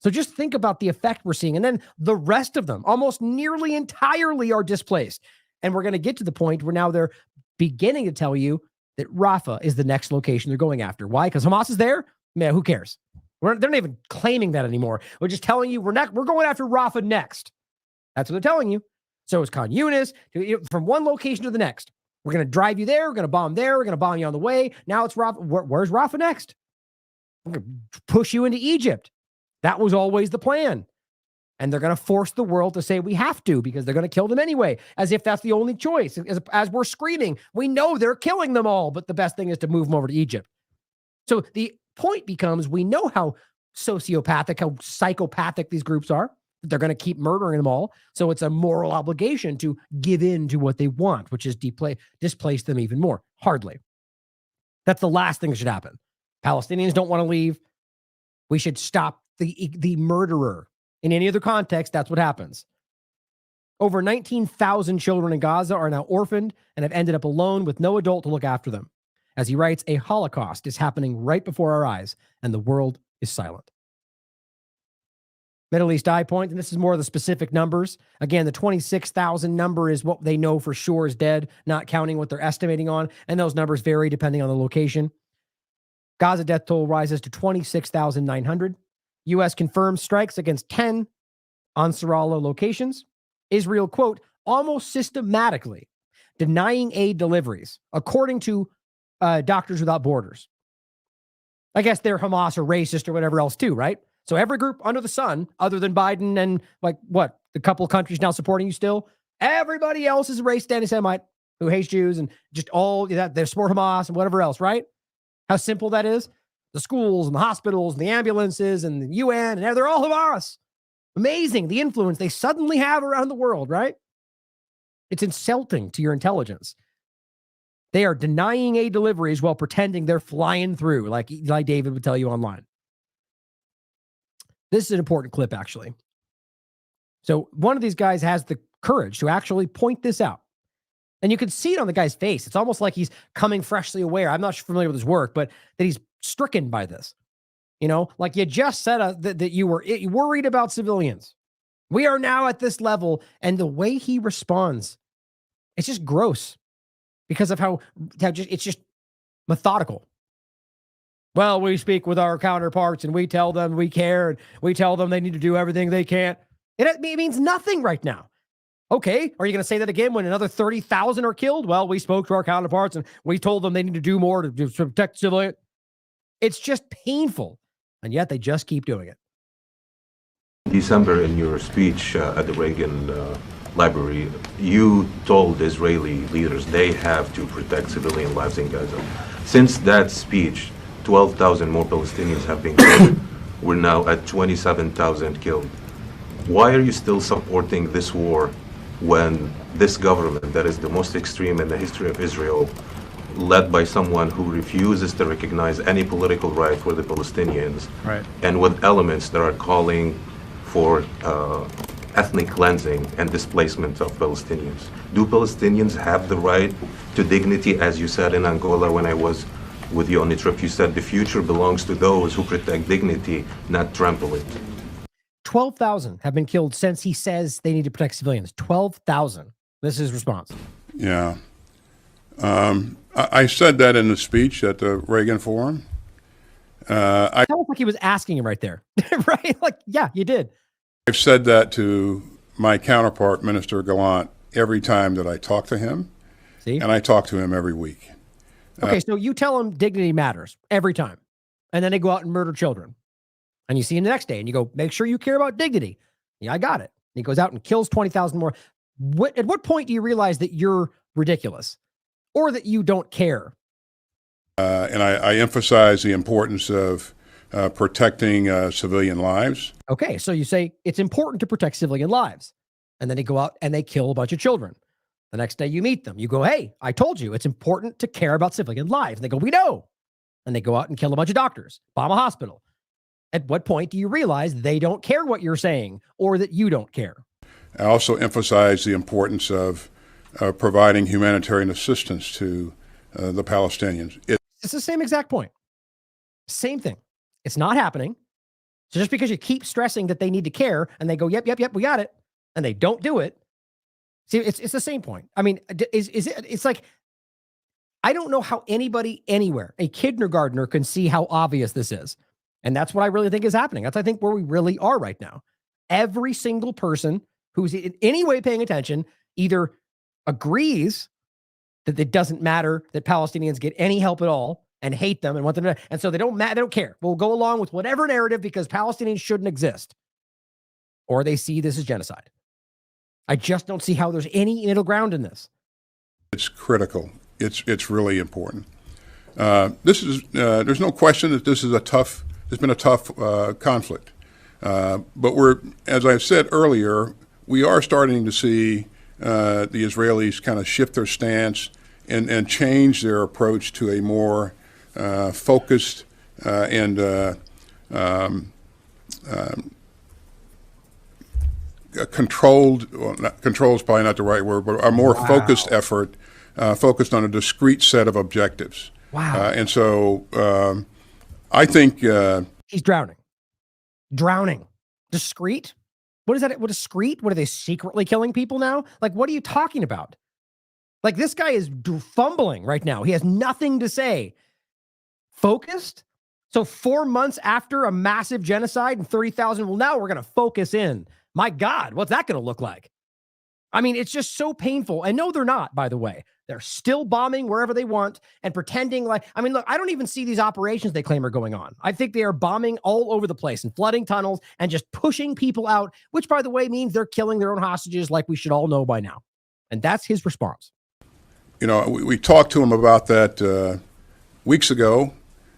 So just think about the effect we're seeing. And then the rest of them, almost nearly entirely, are displaced. And we're going to get to the point where now they're beginning to tell you that Rafah is the next location they're going after. Why? Because Hamas is there? Man, who cares? They're not even claiming that anymore. We're just telling you we're going after Rafah next. That's what they're telling you. So it's Khan Yunis, from one location to the next. We're going to drive you there. We're going to bomb there. We're going to bomb you on the way. Now it's Rafah. Where's Rafah next? we're going to push you into Egypt. That was always the plan. And they're going to force the world to say we have to because they're going to kill them anyway, as if that's the only choice. As we're screaming, we know they're killing them all, but the best thing is to move them over to Egypt. So the point becomes, we know how sociopathic, how psychopathic these groups are. They're going to keep murdering them all. So it's a moral obligation to give in to what they want, which is displace them even more. Hardly. That's the last thing that should happen. Palestinians don't want to leave. We should stop the murderer. In any other context, that's what happens. Over 19,000 children in Gaza are now orphaned and have ended up alone with no adult to look after them. As he writes, a Holocaust is happening right before our eyes, and the world is silent. Middle East Eye Point, and this is more of the specific numbers. Again, the 26,000 number is what they know for sure is dead, not counting what they're estimating on, and those numbers vary depending on the location. Gaza death toll rises to 26,900. U.S. confirms strikes against 10 Ansarallah locations. Israel, quote, almost systematically denying aid deliveries, according to Doctors Without Borders. I guess they're Hamas or racist or whatever else too, right? So every group under the sun, other than Biden and like what, the couple of countries now supporting you still, everybody else is a racist anti-Semite who hates Jews and just all that, they support Hamas and whatever else, right? How simple that is. The schools and the hospitals and the ambulances and the UN, and they're all Hamas. Amazing, the influence they suddenly have around the world, right? It's insulting to your intelligence. They are denying aid deliveries while pretending they're flying through, like David would tell you online. This is an important clip, actually. So one of these guys has the courage to actually point this out. And you can see it on the guy's face. It's almost like he's coming freshly aware. I'm not familiar with his work, but that he's stricken by this. You know, like you just said that you were worried about civilians. We are now at this level. And the way he responds, it's just gross because of how it's just methodical. Well, we speak with our counterparts and we tell them we care and we tell them they need to do everything they can. It means nothing right now. Okay, are you going to say that again when another 30,000 are killed? Well, we spoke to our counterparts and we told them they need to do more to protect civilians. It's just painful, and yet they just keep doing it. December, in your speech at the Reagan Library, you told Israeli leaders they have to protect civilian lives in Gaza. Since that speech, 12,000 more Palestinians have been killed. We're now at 27,000 killed. Why are you still supporting this war when this government, that is the most extreme in the history of Israel, led by someone who refuses to recognize any political right for the Palestinians, right, and with elements that are calling for ethnic cleansing and displacement of Palestinians? Do Palestinians have the right to dignity? As you said in Angola when I was with you on the trip, you said the future belongs to those who protect dignity, not trample it. 12,000 have been killed since he says they need to protect civilians. 12,000. This is his response. Yeah. I said that in the speech at the Reagan Forum. I felt like he was asking him right there. Right? Like, yeah, you did. I've said that to my counterpart, Minister Gallant, every time that I talk to him. See? And I talk to him every week. Okay, so you tell him dignity matters every time. And then they go out and murder children. And you see him the next day and you go, make sure you care about dignity. Yeah, I got it. And he goes out and kills 20,000 more. At what point do you realize that you're ridiculous or that you don't care? And I emphasize the importance of protecting civilian lives. Okay, so you say it's important to protect civilian lives. And then they go out and they kill a bunch of children. The next day you meet them. You go, hey, I told you it's important to care about civilian lives. And they go, we know. And they go out and kill a bunch of doctors, bomb a hospital. At what point do you realize they don't care what you're saying or that you don't care? I also emphasize the importance of providing humanitarian assistance to the Palestinians. It's the same exact point. Same thing. It's not happening. So just because you keep stressing that they need to care and they go, yep, we got it, and they don't do it. See, it's the same point. I mean, it's like, I don't know how anybody anywhere, a kindergartner, can see how obvious this is. And that's what I really think is happening. That's, I think, where we really are right now. Every single person who's in any way paying attention either agrees that it doesn't matter that Palestinians get any help at all, and hate them and want them to, and so they don't care. We'll go along with whatever narrative because Palestinians shouldn't exist. Or they see this as genocide. I just don't see how there's any middle ground in this. It's critical. It's really important. There's no question that this is it's been a tough conflict. But as I said earlier, we are starting to see the Israelis kind of shift their stance and change their approach to a more focused and controlled, control is probably not the right word, but a more focused effort, focused on a discrete set of objectives. Wow. And so I think... he's drowning. Drowning. Discreet? What is that? What discreet? What are they secretly killing people now? Like, what are you talking about? Like, this guy is fumbling right now. He has nothing to say. Focused? So 4 months after a massive genocide and 30,000, well, now we're going to focus in. My God, what's that going to look like? I mean, it's just so painful. And no, they're not, by the way. They're still bombing wherever they want and pretending like, I mean, look, I don't even see these operations they claim are going on. I think they are bombing all over the place and flooding tunnels and just pushing people out, which, by the way, means they're killing their own hostages like we should all know by now. And that's his response. You know, we talked to him about that weeks ago,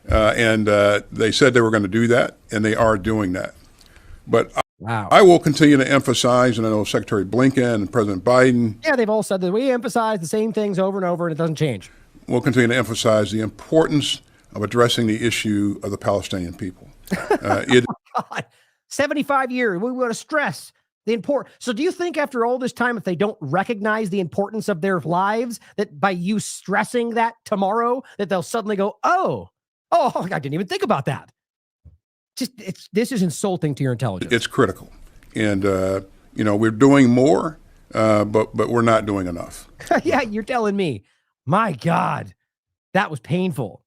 and they said they were going to do that, and they are doing that. But wow. I will continue to emphasize, and I know Secretary Blinken and President Biden. Yeah, they've all said that we emphasize the same things over and over, and it doesn't change. We'll continue to emphasize the importance of addressing the issue of the Palestinian people. Oh God, 75 years. We want to stress the importance. So do you think after all this time, if they don't recognize the importance of their lives, that by you stressing that tomorrow, that they'll suddenly go, oh, I didn't even think about that. This is insulting to your intelligence. It's critical. And, you know, we're doing more, but we're not doing enough. Yeah, you're telling me. My God, that was painful.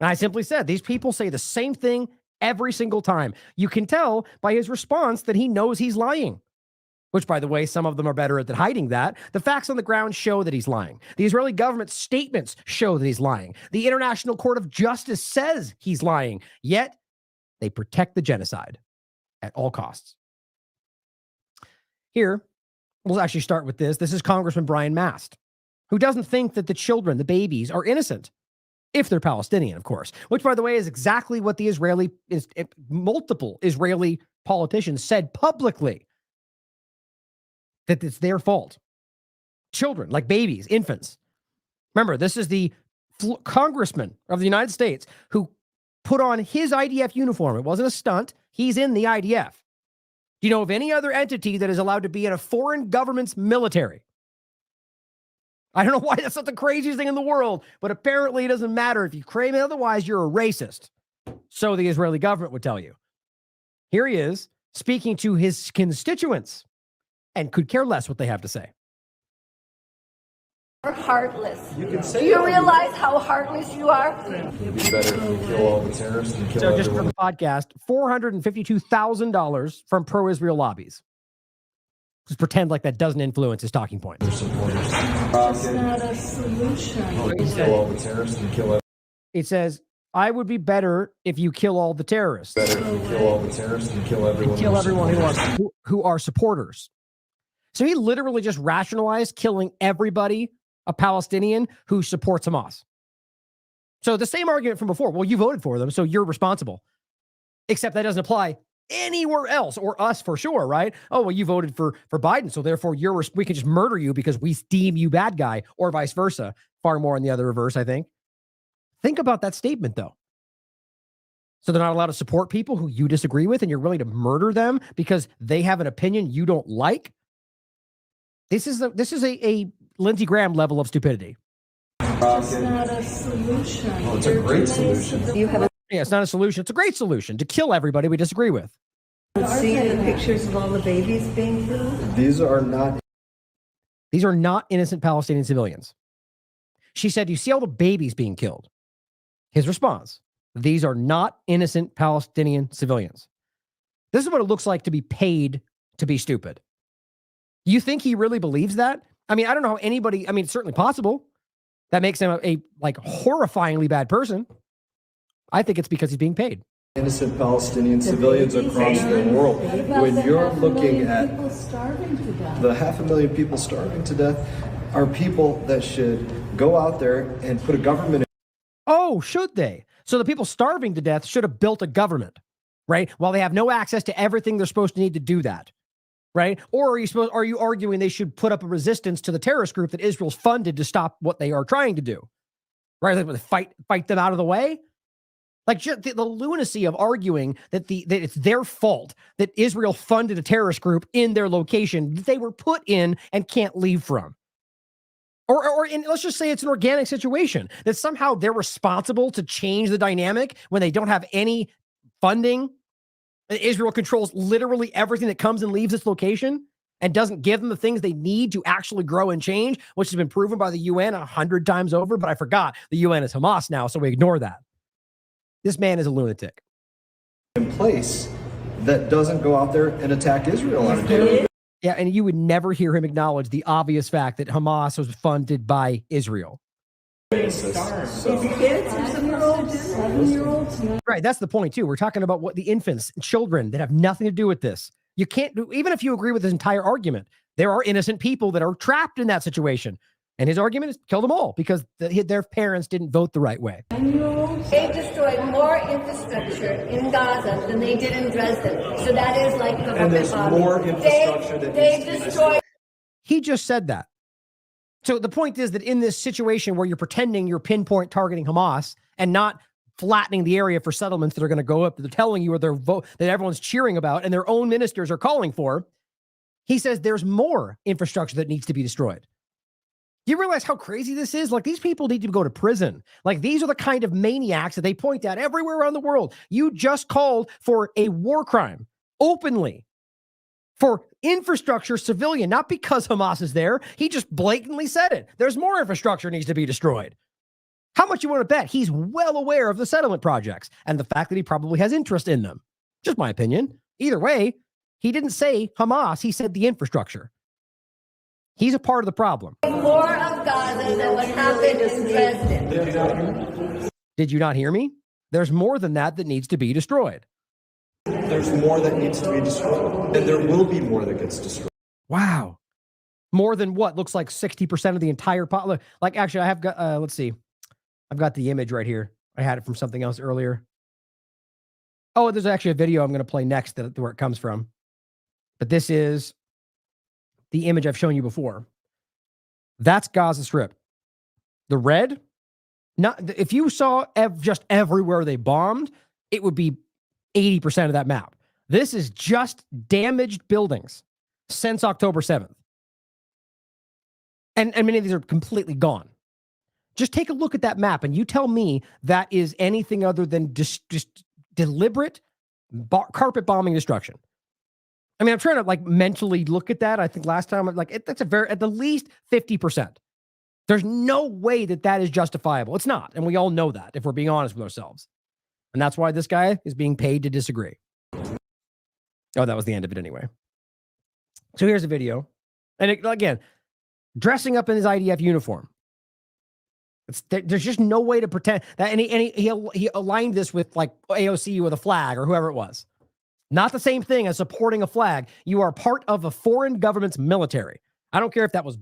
And I simply said, these people say the same thing every single time. You can tell by his response that he knows he's lying, which, by the way, some of them are better at hiding that. The facts on the ground show that he's lying. The Israeli government statements show that he's lying. The International Court of Justice says he's lying. Yet, they protect the genocide at all costs. Here, we'll actually start with this. This is Congressman Brian Mast, who doesn't think that the children, the babies, are innocent, if they're Palestinian, of course, which, by the way, is exactly what the multiple Israeli politicians said publicly, that it's their fault. Children, like babies, infants. Remember, this is the congressman of the United States who put on his IDF uniform. It wasn't a stunt. He's in the IDF. Do you know of any other entity that is allowed to be in a foreign government's military? I don't know why that's not the craziest thing in the world, but apparently it doesn't matter. If you claim it otherwise, you're a racist. So the Israeli government would tell you. Here he is speaking to his constituents and could care less what they have to say. You're heartless. Do you realize how heartless you are? It'd be better if you kill all the terrorists and kill so just everyone. for the podcast, $452,000 from pro-Israel lobbies. Just pretend like that doesn't influence his talking point. It's not a solution. Kill all the terrorists and kill everyone. It says, I would be better if you kill all the terrorists. Better if you kill all the terrorists and kill everyone. Kill everyone who are supporters. So he literally just rationalized killing everybody, a Palestinian who supports Hamas. So the same argument from before. Well, you voted for them, so you're responsible. Except that doesn't apply anywhere else, or us for sure, right? Oh, well, you voted for Biden, so therefore we can just murder you because we deem you bad guy, or vice versa. Far more in the other reverse, I think. Think about that statement, though. So they're not allowed to support people who you disagree with, and you're willing to murder them because they have an opinion you don't like? This is a Lindsey Graham level of stupidity. It's not a solution. Oh, it's a great solution. Yeah, it's not a solution. It's a great solution to kill everybody we disagree with. See the pictures of all the babies being killed? These are not innocent Palestinian civilians. She said, you see all the babies being killed. His response, these are not innocent Palestinian civilians. This is what it looks like to be paid to be stupid. You think he really believes that? I mean, I don't know how anybody, I mean, it's certainly possible. That makes him a horrifyingly bad person. I think it's because he's being paid. Innocent Palestinian civilians across the world. When you're looking at the 500,000 people starving to death, are people that should go out there and put a government in. Oh, should they? So the people starving to death should have built a government, right? While they have no access to everything they're supposed to need to do that, right? Or are you arguing they should put up a resistance to the terrorist group that Israel's funded to stop what they are trying to do, right? Like fight them out of the way. Like just the lunacy of arguing that that it's their fault that Israel funded a terrorist group in their location that they were put in and can't leave from. Or let's just say it's an organic situation that somehow they're responsible to change the dynamic when they don't have any funding. Israel controls literally everything that comes and leaves its location and doesn't give them the things they need to actually grow and change, which has been proven by the UN 100 times over. But I forgot the UN is Hamas now, so we ignore that. This man is a lunatic. In place that doesn't go out there and attack Israel on a daily basis. Yeah, and you would never hear him acknowledge the obvious fact that Hamas was funded by Israel. Kids, 7-year-olds, 11-year-olds. Right, that's the point too. We're talking about what the infants, children that have nothing to do with this. You can't do, even if you agree with his entire argument, there are innocent people that are trapped in that situation. And his argument is kill them all because their parents didn't vote the right way. They destroyed more infrastructure in Gaza than they did in Dresden. So that is like the And there's more infrastructure that they needs to be destroyed. He just said that. So the point is that in this situation where you're pretending you're pinpoint targeting Hamas and not flattening the area for settlements that are going to go up, that they're telling you or their vote that everyone's cheering about and their own ministers are calling for, he says there's more infrastructure that needs to be destroyed. Do you realize how crazy this is? Like, these people need to go to prison. Like, these are the kind of maniacs that they point out everywhere around the world. You just called for a war crime openly for infrastructure civilian, not because Hamas is there. He just blatantly said it. There's more infrastructure needs to be destroyed. How much you want to bet he's well aware of the settlement projects and the fact that he probably has interest in them? Just my opinion. Either way, he didn't say Hamas. He said the infrastructure. He's a part of the problem. More of Gaza than what happened in Dresden. Did you not hear me? There's more than that that needs to be destroyed. There's more that needs to be destroyed. And there will be more that gets destroyed. Wow. More than what? Looks like 60% of the entire pot. Like, actually, I have got, let's see. I've got the image right here. I had it from something else earlier. Oh, there's actually a video I'm going to play next where it comes from. But this is the image I've shown you before. That's Gaza Strip. The red, not if you saw just everywhere they bombed, it would be 80% of that map. This is just damaged buildings since October 7th. And many of these are completely gone. Just take a look at that map and you tell me that is anything other than just deliberate carpet bombing destruction. I mean, I'm trying to like mentally look at that. I think last time, that's at the least 50%. There's no way that is justifiable. It's not. And we all know that if we're being honest with ourselves. And that's why this guy is being paid to disagree. Oh, that was the end of it anyway. So here's a video. And again, dressing up in his IDF uniform. There's just no way to pretend that. And he aligned this with like AOC with a flag or whoever it was. Not the same thing as supporting a flag. You are part of a foreign government's military. I don't care if that was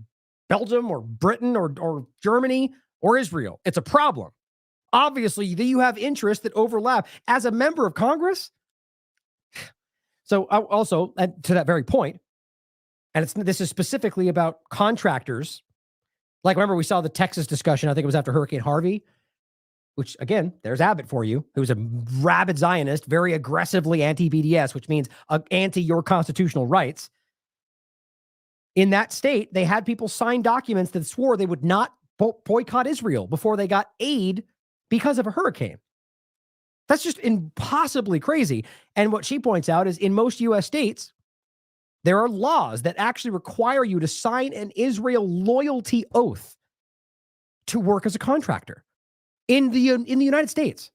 Belgium or Britain or Germany or Israel. It's a problem. Obviously, you have interests that overlap. As a member of Congress, so also to that very point, and this is specifically about contractors. Like, remember, we saw the Texas discussion. I think it was after Hurricane Harvey, which, again, there's Abbott for you, who's a rabid Zionist, very aggressively anti-BDS, which means anti-your constitutional rights. In that state, they had people sign documents that swore they would not boycott Israel before they got aid because of a hurricane. That's just impossibly crazy. And what she points out is in most U.S. states, there are laws that actually require you to sign an Israel loyalty oath to work as a contractor in the United States.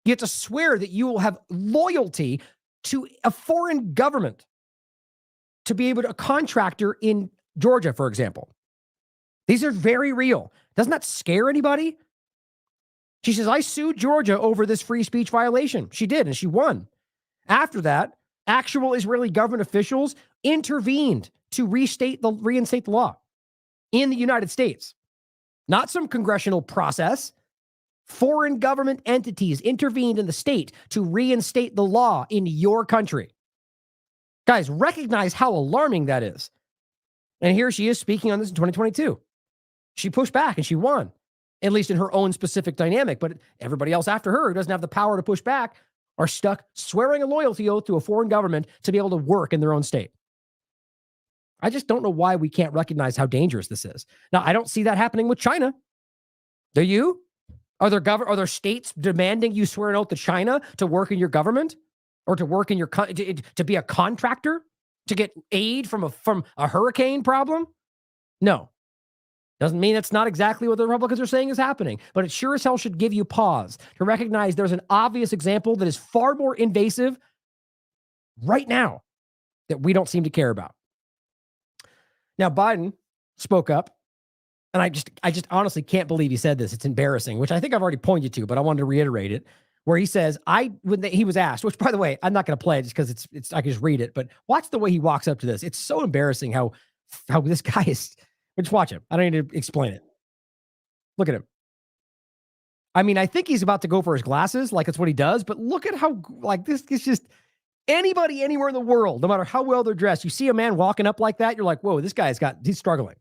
You have to swear that you will have loyalty to a foreign government to be able to a contractor in Georgia, for example. These are very real. Doesn't that scare anybody? She says, I sued Georgia over this free speech violation. She did, and she won. After that, actual Israeli government officials intervened to reinstate the law in the United States. Not some congressional process. Foreign government entities intervened in the state to reinstate the law in your country. Guys, recognize how alarming that is. And here she is speaking on this in 2022. She pushed back and she won, at least in her own specific dynamic. But everybody else after her who doesn't have the power to push back are stuck swearing a loyalty oath to a foreign government to be able to work in their own state. I just don't know why we can't recognize how dangerous this is. Now, I don't see that happening with China. Do you? Are there states demanding you swear an oath to China to work in your government or to work in your to be a contractor to get aid from a hurricane problem? No. Doesn't mean that's not exactly what the Republicans are saying is happening, but it sure as hell should give you pause to recognize there's an obvious example that is far more invasive right now that we don't seem to care about. Now, Biden spoke up, and I just honestly can't believe he said this. It's embarrassing, which I think I've already pointed to, but I wanted to reiterate it, where he says, when he was asked, which by the way, I'm not going to play it just because it's I can just read it, but watch the way he walks up to this. It's so embarrassing how this guy is. Just watch him. I don't need to explain it. Look at him. I mean, I think he's about to go for his glasses, like it's what he does, but look at how, like, this is just anybody anywhere in the world, no matter how well they're dressed. You see a man walking up like that, you're like, whoa, this guy's he's struggling.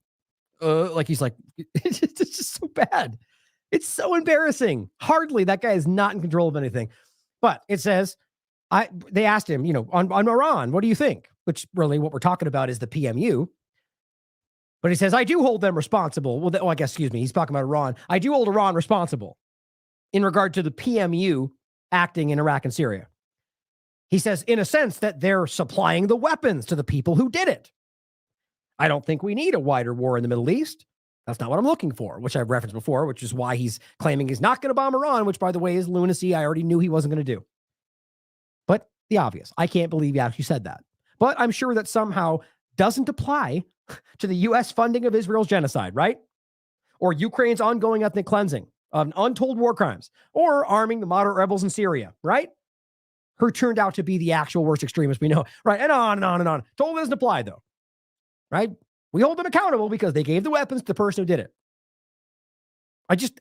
He's like, it's just so bad. It's so embarrassing. Hardly that guy is not in control of anything. But it says, they asked him, on Iran, what do you think? Which really what we're talking about is the PMU. But he says, I do hold them responsible. Well, he's talking about Iran. I do hold Iran responsible in regard to the PMU acting in Iraq and Syria. He says, in a sense, that they're supplying the weapons to the people who did it. I don't think we need a wider war in the Middle East. That's not what I'm looking for, which I've referenced before, which is why he's claiming he's not going to bomb Iran, which, by the way, is lunacy. I already knew he wasn't going to do. But the obvious. I can't believe he actually said that. But I'm sure that somehow doesn't apply to the U.S. funding of Israel's genocide, right? Or Ukraine's ongoing ethnic cleansing of untold war crimes, or arming the moderate rebels in Syria, right? Who turned out to be the actual worst extremists we know, right? And on and on and on. Totally doesn't apply, though, right? We hold them accountable because they gave the weapons to the person who did it.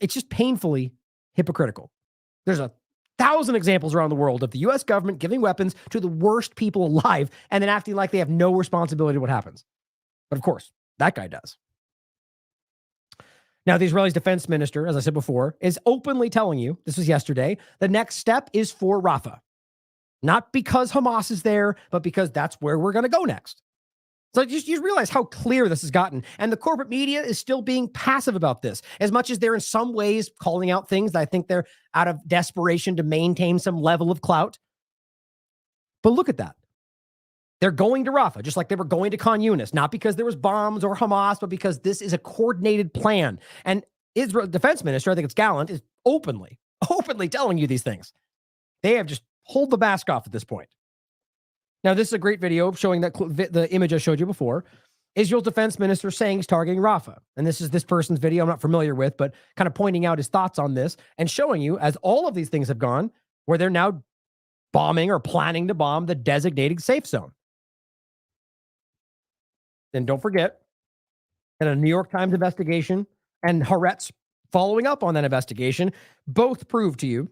It's just painfully hypocritical. There's 1,000 examples around the world of the U.S. government giving weapons to the worst people alive and then acting like they have no responsibility to what happens. But of course, that guy does. Now, the Israeli defense minister, as I said before, is openly telling you, this was yesterday, the next step is for Rafah. Not because Hamas is there, but because that's where we're going to go next. So you realize how clear this has gotten. And the corporate media is still being passive about this, as much as they're in some ways calling out things that I think they're out of desperation to maintain some level of clout. But look at that. They're going to Rafah, just like they were going to Khan Yunis, not because there was bombs or Hamas, but because this is a coordinated plan. And Israel defense minister, I think it's Gallant, is openly telling you these things. They have just pulled the mask off at this point. Now, this is a great video showing that the image I showed you before. Israel's defense minister saying he's targeting Rafah. And this is this person's video I'm not familiar with, but kind of pointing out his thoughts on this and showing you, as all of these things have gone, where they're now bombing or planning to bomb the designated safe zone. And don't forget, in a New York Times investigation and Haaretz following up on that investigation, both prove to you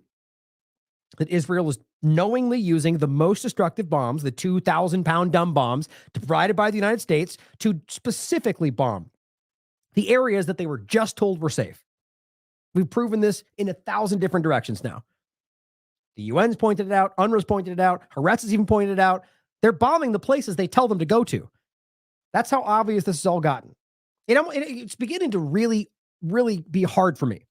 that Israel is knowingly using the most destructive bombs, the 2,000-pound dumb bombs provided by the United States, to specifically bomb the areas that they were just told were safe. We've proven this in 1,000 different directions now. The UN's pointed it out. UNRWA's pointed it out. Haaretz has even pointed it out. They're bombing the places they tell them to go to. That's how obvious this has all gotten. It's beginning to really, really be hard for me.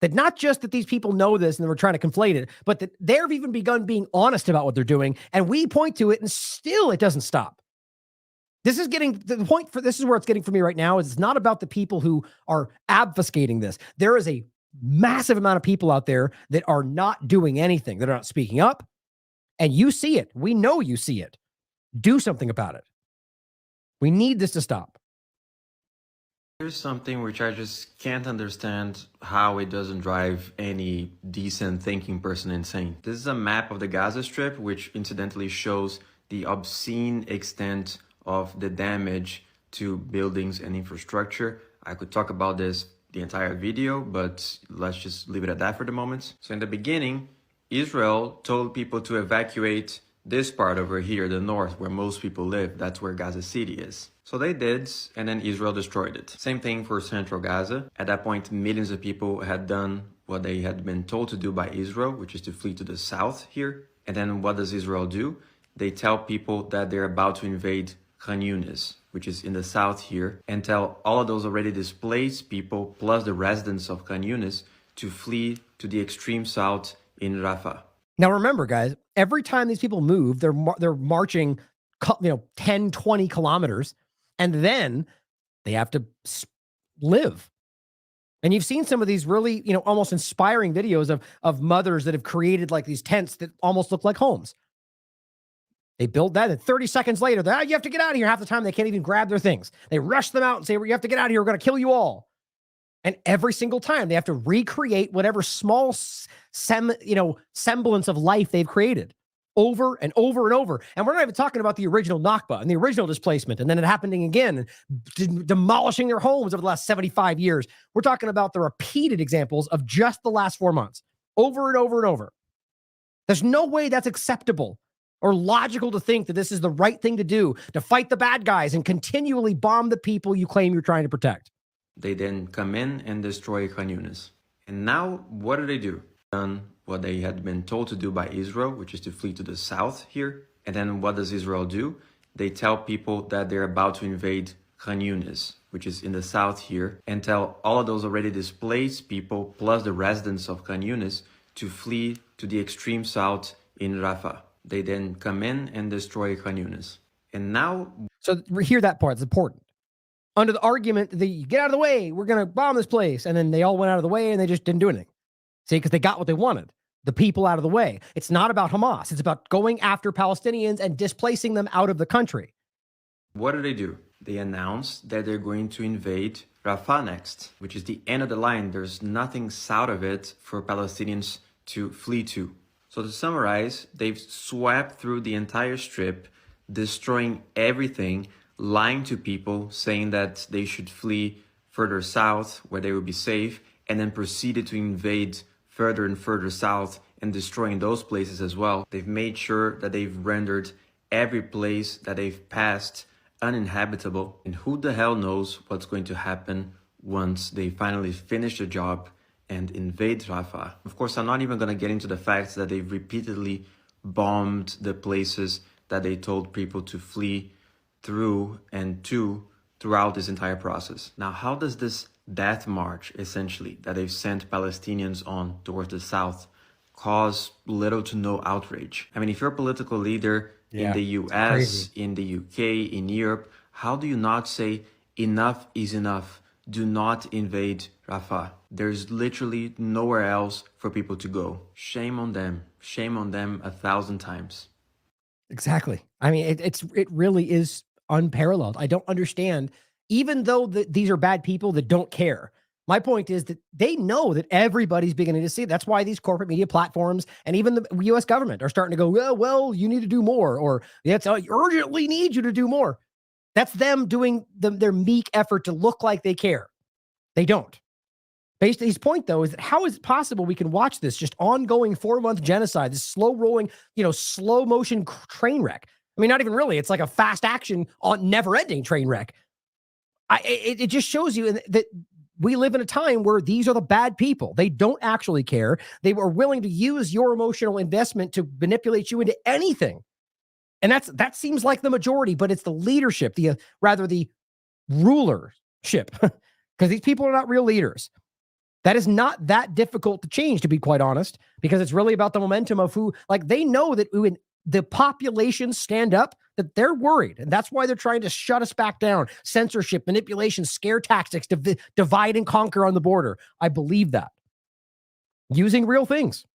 That not just that these people know this and they were trying to conflate it, but that they've even begun being honest about what they're doing, and we point to it and still it doesn't stop. This is getting the point this is where it's getting for me right now, is it's not about the people who are obfuscating this. There is a massive amount of people out there that are not doing anything. They're not speaking up, and you see it. We know you see it. Do something about it. We need this to stop. Here's something which I just can't understand how it doesn't drive any decent thinking person insane. This is a map of the Gaza Strip, which incidentally shows the obscene extent of the damage to buildings and infrastructure. I could talk about this the entire video, but let's just leave it at that for the moment. So in the beginning, Israel told people to evacuate this part over here, the north, where most people live. That's where Gaza City is. So they did, and then Israel destroyed it. Same thing for central Gaza. At that point, millions of people had done what they had been told to do by Israel, which is to flee to the south here. And then what does Israel do? They tell people that they're about to invade Khan Yunis, which is in the south here, and tell all of those already displaced people, plus the residents of Khan Yunis, to flee to the extreme south in Rafah. Now, remember, guys, every time these people move, they're marching, 10, 20 kilometers, and then they have to live. And you've seen some of these really, almost inspiring videos of mothers that have created like these tents that almost look like homes. They build that, and 30 seconds later, you have to get out of here. Half the time, they can't even grab their things. They rush them out and say, you have to get out of here. We're going to kill you all. And every single time, they have to recreate whatever small semblance of life they've created over and over and over. And we're not even talking about the original Nakba and the original displacement, and then it happening again, demolishing their homes over the last 75 years. We're talking about the repeated examples of just the last 4 months, over and over and over. There's no way that's acceptable or logical to think that this is the right thing to do, to fight the bad guys and continually bomb the people you claim you're trying to protect. They then come in and destroy Khan Yunis. And now, what do? Done what they had been told to do by Israel, which is to flee to the south here. And then what does Israel do? They tell people that they're about to invade Khan Yunis, which is in the south here, and tell all of those already displaced people, plus the residents of Khan Yunis, to flee to the extreme south in Rafah. They then come in and destroy Khan Yunis. And now... So hear that part. It's important. Under the argument that you get out of the way, we're going to bomb this place. And then they all went out of the way and they just didn't do anything. See, because they got what they wanted. The people out of the way. It's not about Hamas. It's about going after Palestinians and displacing them out of the country. What do? They announce that they're going to invade Rafah next, which is the end of the line. There's nothing south of it for Palestinians to flee to. So to summarize, they've swept through the entire strip, destroying everything, lying to people, saying that they should flee further south where they would be safe, and then proceeded to invade further and further south and destroying those places as well. They've made sure that they've rendered every place that they've passed uninhabitable. And who the hell knows what's going to happen once they finally finish the job and invade Rafah. Of course, I'm not even going to get into the fact that they've repeatedly bombed the places that they told people to flee through and to throughout this entire process. Now, how does this death march, essentially, that they've sent Palestinians on towards the south cause little to no outrage? I mean, if you're a political leader in the US, in the UK, in Europe, how do you not say enough is enough? Do not invade Rafah. There's literally nowhere else for people to go. Shame on them. Shame on them 1,000 times. Exactly. I mean, it really is unparalleled. I don't understand, even though these are bad people that don't care. My point is that they know that everybody's beginning to see it. That's why these corporate media platforms and even the U.S. government are starting to go, well, you need to do more, or yes, I urgently need you to do more. That's them doing their meek effort to look like they care. They don't. Based on his point, though, is that how is it possible we can watch this just ongoing 4-month genocide, this slow rolling, slow motion train wreck? I mean, not even really. It's like a fast action on never ending train wreck. It just shows you that we live in a time where these are the bad people. They don't actually care. They were willing to use your emotional investment to manipulate you into anything. And that seems like the majority, but it's the leadership, the rulership, because these people are not real leaders. That is not that difficult to change, to be quite honest, because it's really about the momentum of who, they know that when the population stand up, that they're worried. And that's why they're trying to shut us back down. Censorship, manipulation, scare tactics, divide and conquer on the border. I believe that. Using real things.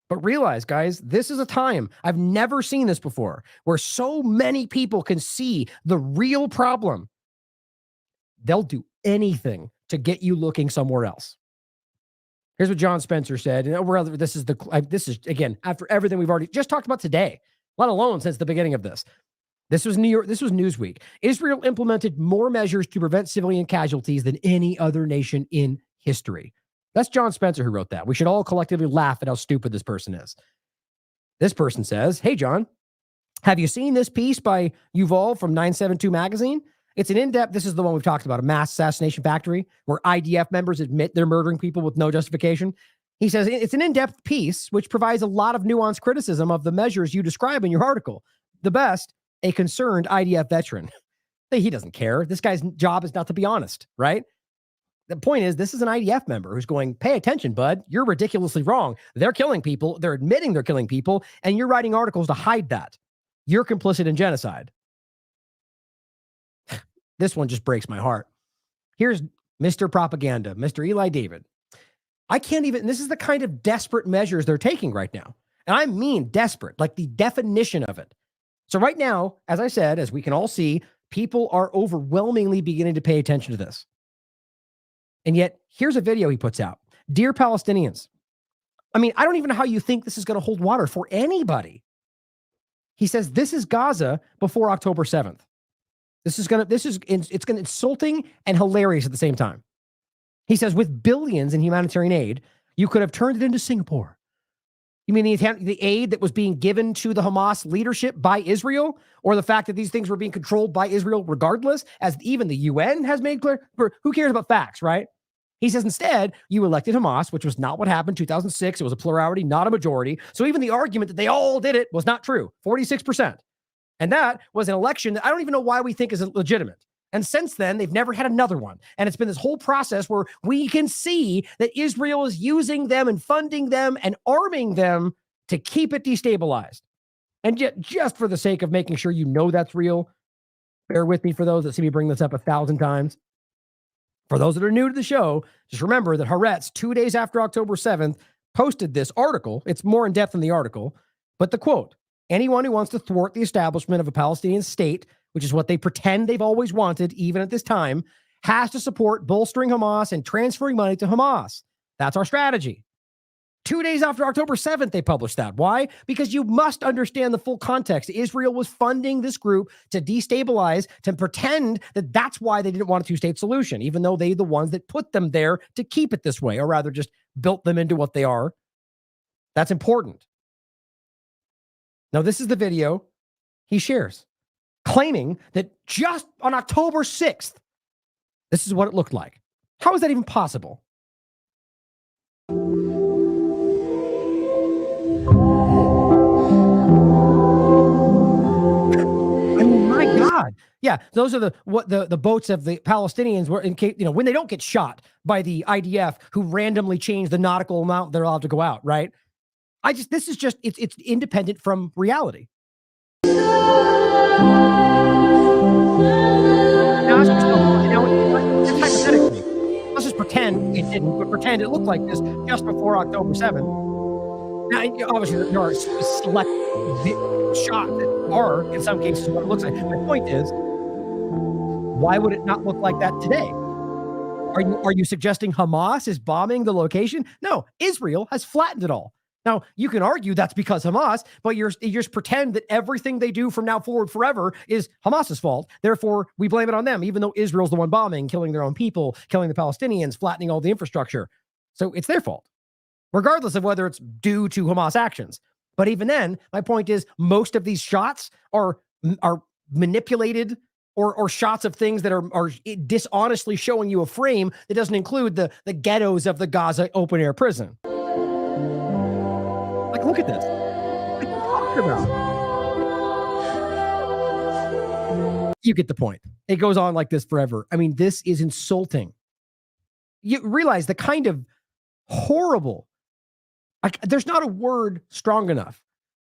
But realize, guys, this is a time, I've never seen this before, where so many people can see the real problem. They'll do anything to get you looking somewhere else. Here's what John Spencer said. And this is again, after everything we've already just talked about today, let alone since the beginning of this. This was Newsweek. Israel implemented more measures to prevent civilian casualties than any other nation in history. That's John Spencer who wrote that. We should all collectively laugh at how stupid this person is. This person says, hey, John, have you seen this piece by Yuval from 972 magazine? It's an in-depth, this is the one we've talked about, a mass assassination factory where IDF members admit they're murdering people with no justification. He says it's an in-depth piece which provides a lot of nuanced criticism of the measures you describe in your article. The best, a concerned IDF veteran. He doesn't care. This guy's job is not to be honest, right? The point is, this is an IDF member who's going, pay attention, bud. You're ridiculously wrong. They're killing people. They're admitting they're killing people, and you're writing articles to hide that. You're complicit in genocide. This one just breaks my heart. Here's Mr. Propaganda, Mr. Eli David. I can't even, this is the kind of desperate measures they're taking right now. And I mean desperate, like the definition of it. So right now, as I said, as we can all see, people are overwhelmingly beginning to pay attention to this. And yet, here's a video he puts out. Dear Palestinians, I mean, I don't even know how you think this is going to hold water for anybody. He says, this is Gaza before October 7th. It's going to insulting and hilarious at the same time. He says, with billions in humanitarian aid, you could have turned it into Singapore. You mean the aid that was being given to the Hamas leadership by Israel, or the fact that these things were being controlled by Israel regardless, as even the UN has made clear? Who cares about facts, right? He says, instead, you elected Hamas, which was not what happened in 2006. It was a plurality, not a majority. So even the argument that they all did it was not true, 46%. And that was an election that I don't even know why we think is legitimate. And since then, they've never had another one. And it's been this whole process where we can see that Israel is using them and funding them and arming them to keep it destabilized. And yet, just for the sake of making sure you know that's real, bear with me for those that see me bring this up 1,000 times. For those that are new to the show, just remember that Haaretz, 2 days after October 7th, posted this article. It's more in depth than the article, but the quote, anyone who wants to thwart the establishment of a Palestinian state, which is what they pretend they've always wanted, even at this time, has to support bolstering Hamas and transferring money to Hamas. That's our strategy. 2 days after October 7th, they published that. Why? Because you must understand the full context. Israel was funding this group to destabilize, to pretend that that's why they didn't want a two-state solution, even though they're the ones that put them there to keep it this way, or rather just built them into what they are. That's important. Now, this is the video he shares, claiming that just on October 6th, this is what it looked like. How is that even possible? I mean, my God. Yeah, those are the boats of the Palestinians were in case, when they don't get shot by the IDF who randomly change the nautical amount they're allowed to go out, right? This is just, it's independent from reality. Hypothetically, let's just pretend it didn't, but pretend it looked like this just before October 7th. Now, obviously, there are select shots that are, in some cases, what it looks like. My point is, why would it not look like that today? Are you suggesting Hamas is bombing the location? No, Israel has flattened it all. Now, you can argue that's because Hamas, but you just pretend that everything they do from now forward forever is Hamas's fault. Therefore, we blame it on them, even though Israel's the one bombing, killing their own people, killing the Palestinians, flattening all the infrastructure. So it's their fault, regardless of whether it's due to Hamas actions. But even then, my point is most of these shots are manipulated or shots of things that are dishonestly showing you a frame that doesn't include the ghettos of the Gaza open-air prison. Like, look at this. What are you talking about? You get the point. It goes on like this forever. I mean, this is insulting. You realize the kind of horrible, there's not a word strong enough.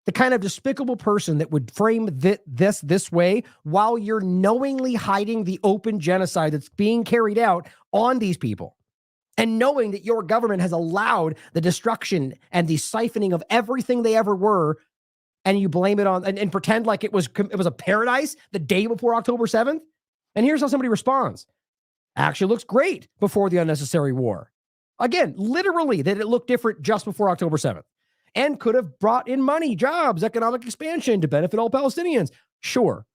The kind of despicable person that would frame this way while you're knowingly hiding the open genocide that's being carried out on these people. And knowing that your government has allowed the destruction and the siphoning of everything they ever were, and you blame it on and pretend like it was a paradise the day before October 7th. And here's how somebody responds. Actually looks great before the unnecessary war. Again, literally that it looked different just before October 7th and could have brought in money, jobs, economic expansion to benefit all Palestinians. Sure.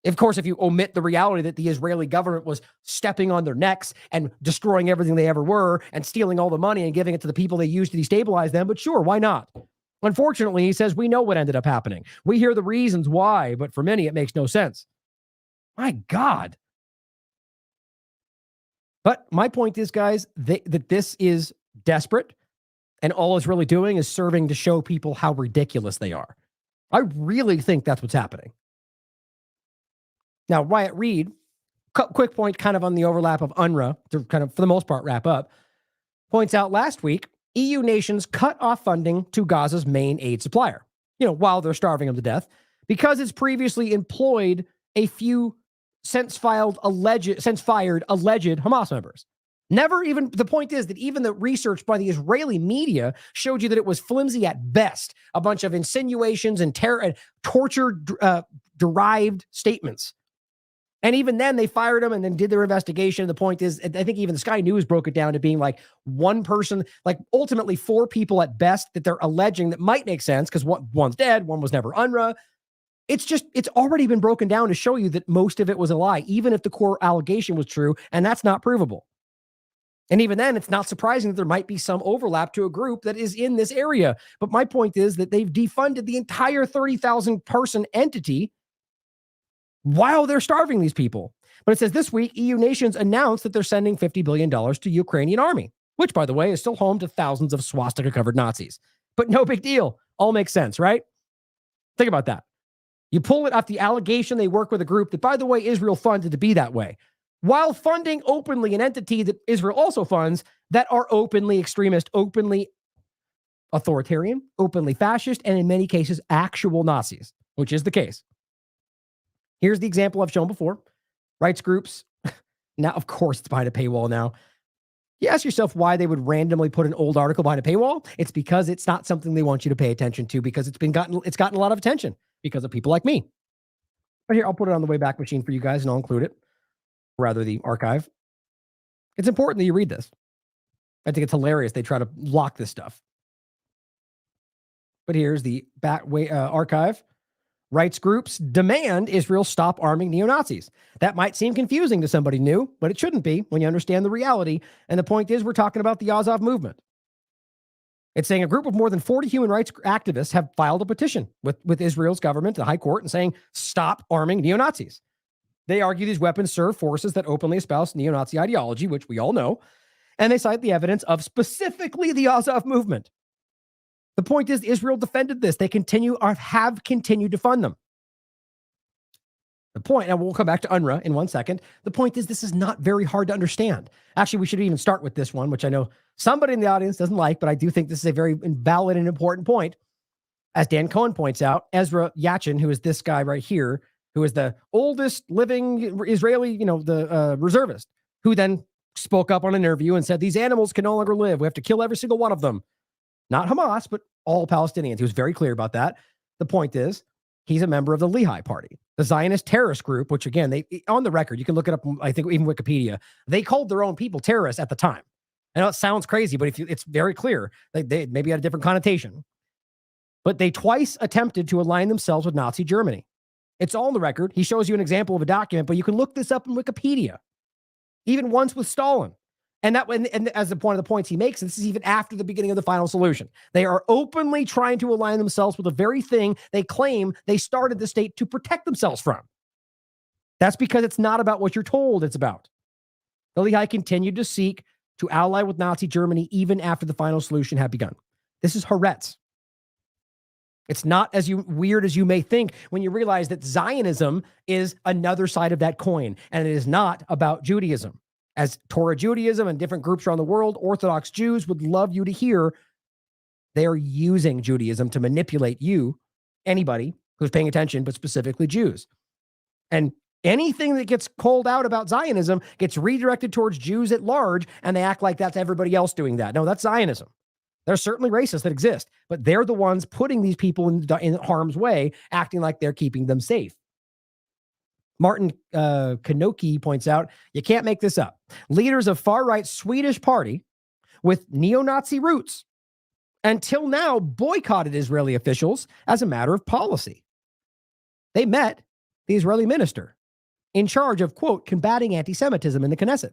Of course, if you omit the reality that the Israeli government was stepping on their necks and destroying everything they ever were and stealing all the money and giving it to the people they used to destabilize them, but sure, why not? Unfortunately, he says, we know what ended up happening. We hear the reasons why, but for many, it makes no sense. My God. But my point is, guys, that this is desperate, and all it's really doing is serving to show people how ridiculous they are. I really think that's what's happening. Now, Wyatt Reed, quick point kind of on the overlap of UNRWA, to kind of, for the most part, wrap up, points out last week, EU nations cut off funding to Gaza's main aid supplier, while they're starving them to death, because it's previously employed a few since fired alleged Hamas members. Never even, the point is that even the research by the Israeli media showed you that it was flimsy at best, a bunch of insinuations and torture-derived statements. And even then, they fired him and then did their investigation. The point is, I think even the Sky News broke it down to being like one person, like ultimately 4 people at best that they're alleging that might make sense because one's dead, one was never UNRWA. It's already been broken down to show you that most of it was a lie, even if the core allegation was true, and that's not provable. And even then, it's not surprising that there might be some overlap to a group that is in this area. But my point is that they've defunded the entire 30,000 person entity while they're starving these people. But it says this week, EU nations announced that they're sending $50 billion to Ukrainian army, which, by the way, is still home to thousands of swastika-covered Nazis. But no big deal. All makes sense, right? Think about that. You pull it off the allegation they work with a group that, by the way, Israel funded to be that way, while funding openly an entity that Israel also funds that are openly extremist, openly authoritarian, openly fascist, and in many cases, actual Nazis, which is the case. Here's the example I've shown before. Rights groups. Now, of course, it's behind a paywall now. You ask yourself why they would randomly put an old article behind a paywall. It's because it's not something they want you to pay attention to because it's gotten a lot of attention because of people like me. But here, I'll put it on the Wayback Machine for you guys and I'll include it. Rather the archive. It's important that you read this. I think it's hilarious they try to lock this stuff. But here's the archive. Rights groups demand Israel stop arming neo-Nazis. That might seem confusing to somebody new, but it shouldn't be when you understand the reality. And the point is, we're talking about the Azov movement. It's saying a group of more than 40 human rights activists have filed a petition with Israel's government, the high court, and saying, stop arming neo-Nazis. They argue these weapons serve forces that openly espouse neo-Nazi ideology, which we all know, and they cite the evidence of specifically the Azov movement. The point is, Israel defended this. They have continued to fund them. The point, and we'll come back to UNRWA in 1 second. The point is, this is not very hard to understand. Actually, we should even start with this one, which I know somebody in the audience doesn't like, but I do think this is a very valid and important point. As Dan Cohen points out, Ezra Yachin, who is this guy right here, who is the oldest living Israeli, the reservist, who then spoke up on an interview and said, these animals can no longer live. We have to kill every single one of them. Not Hamas, but all Palestinians. He was very clear about that. The point is, he's a member of the Lehi Party, the Zionist terrorist group, which again, they on the record, you can look it up, I think even Wikipedia, they called their own people terrorists at the time. I know it sounds crazy, but it's very clear. They maybe had a different connotation. But they twice attempted to align themselves with Nazi Germany. It's all on the record. He shows you an example of a document, but you can look this up in Wikipedia. Even once with Stalin. And as one of the points he makes, this is even after the beginning of the final solution. They are openly trying to align themselves with the very thing they claim they started the state to protect themselves from. That's because it's not about what you're told it's about. The Lehi continued to seek to ally with Nazi Germany even after the final solution had begun. This is Haaretz. It's not as weird as you may think when you realize that Zionism is another side of that coin, and it is not about Judaism. As Torah Judaism and different groups around the world, Orthodox Jews would love you to hear they are using Judaism to manipulate you, anybody who's paying attention, but specifically Jews. And anything that gets called out about Zionism gets redirected towards Jews at large, and they act like that's everybody else doing that. No, that's Zionism. There's certainly racists that exist, but they're the ones putting these people in harm's way, acting like they're keeping them safe. Martin Kanoki points out, you can't make this up. Leaders of far-right Swedish party with neo-Nazi roots until now boycotted Israeli officials as a matter of policy. They met the Israeli minister in charge of, quote, combating anti-Semitism in the Knesset.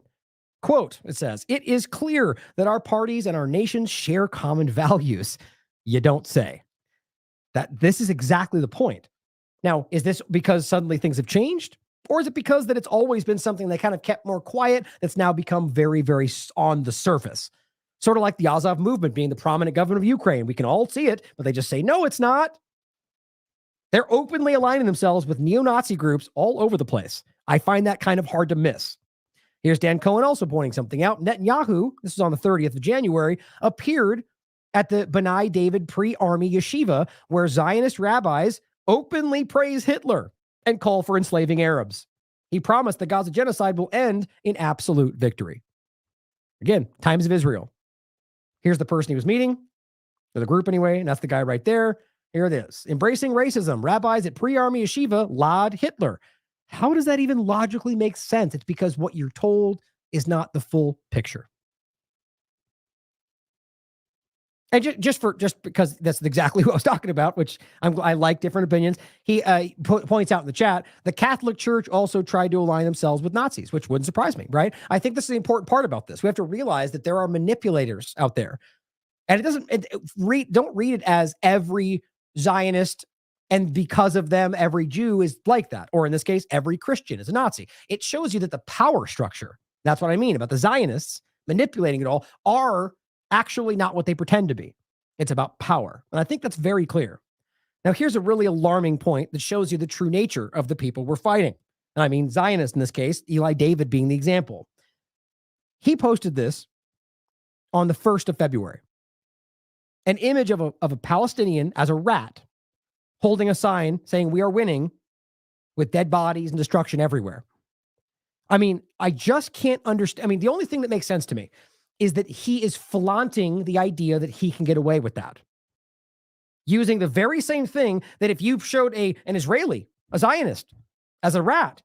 Quote, it says, it is clear that our parties and our nations share common values. You don't say. That this is exactly the point. Now, is this because suddenly things have changed? Or is it because that it's always been something they kind of kept more quiet that's now become very, very on the surface? Sort of like the Azov movement being the prominent government of Ukraine. We can all see it, but they just say, no, it's not. They're openly aligning themselves with neo-Nazi groups all over the place. I find that kind of hard to miss. Here's Dan Cohen also pointing something out. Netanyahu, this is on the 30th of January, appeared at the B'nai David pre-army yeshiva where Zionist rabbis openly praise Hitler and call for enslaving Arabs. He promised the Gaza genocide will end in absolute victory. Again, Times of Israel. Here's the person he was meeting, or the group anyway, and that's the guy right there. Here it is. Embracing racism. Rabbis at pre-army yeshiva laud Hitler. How does that even logically make sense? It's because what you're told is not the full picture. And just because that's exactly what I was talking about, which I like different opinions. He points out in the chat, the Catholic Church also tried to align themselves with Nazis, which wouldn't surprise me, right? I think this is the important part about this. We have to realize that there are manipulators out there. And don't read it as every Zionist and because of them, every Jew is like that. Or in this case, every Christian is a Nazi. It shows you that the power structure, that's what I mean about the Zionists manipulating it all, are actually not what they pretend to be. It's about power. And I think that's very clear. Now, here's a really alarming point that shows you the true nature of the people we're fighting. And I mean Zionists in this case, Eli David being the example. He posted this on the 1st of February. An image of a Palestinian as a rat holding a sign saying we are winning with dead bodies and destruction everywhere. I mean, I just can't understand. I mean, the only thing that makes sense to me is that he is flaunting the idea that he can get away with that. Using the very same thing that if you showed an Israeli, a Zionist, as a rat,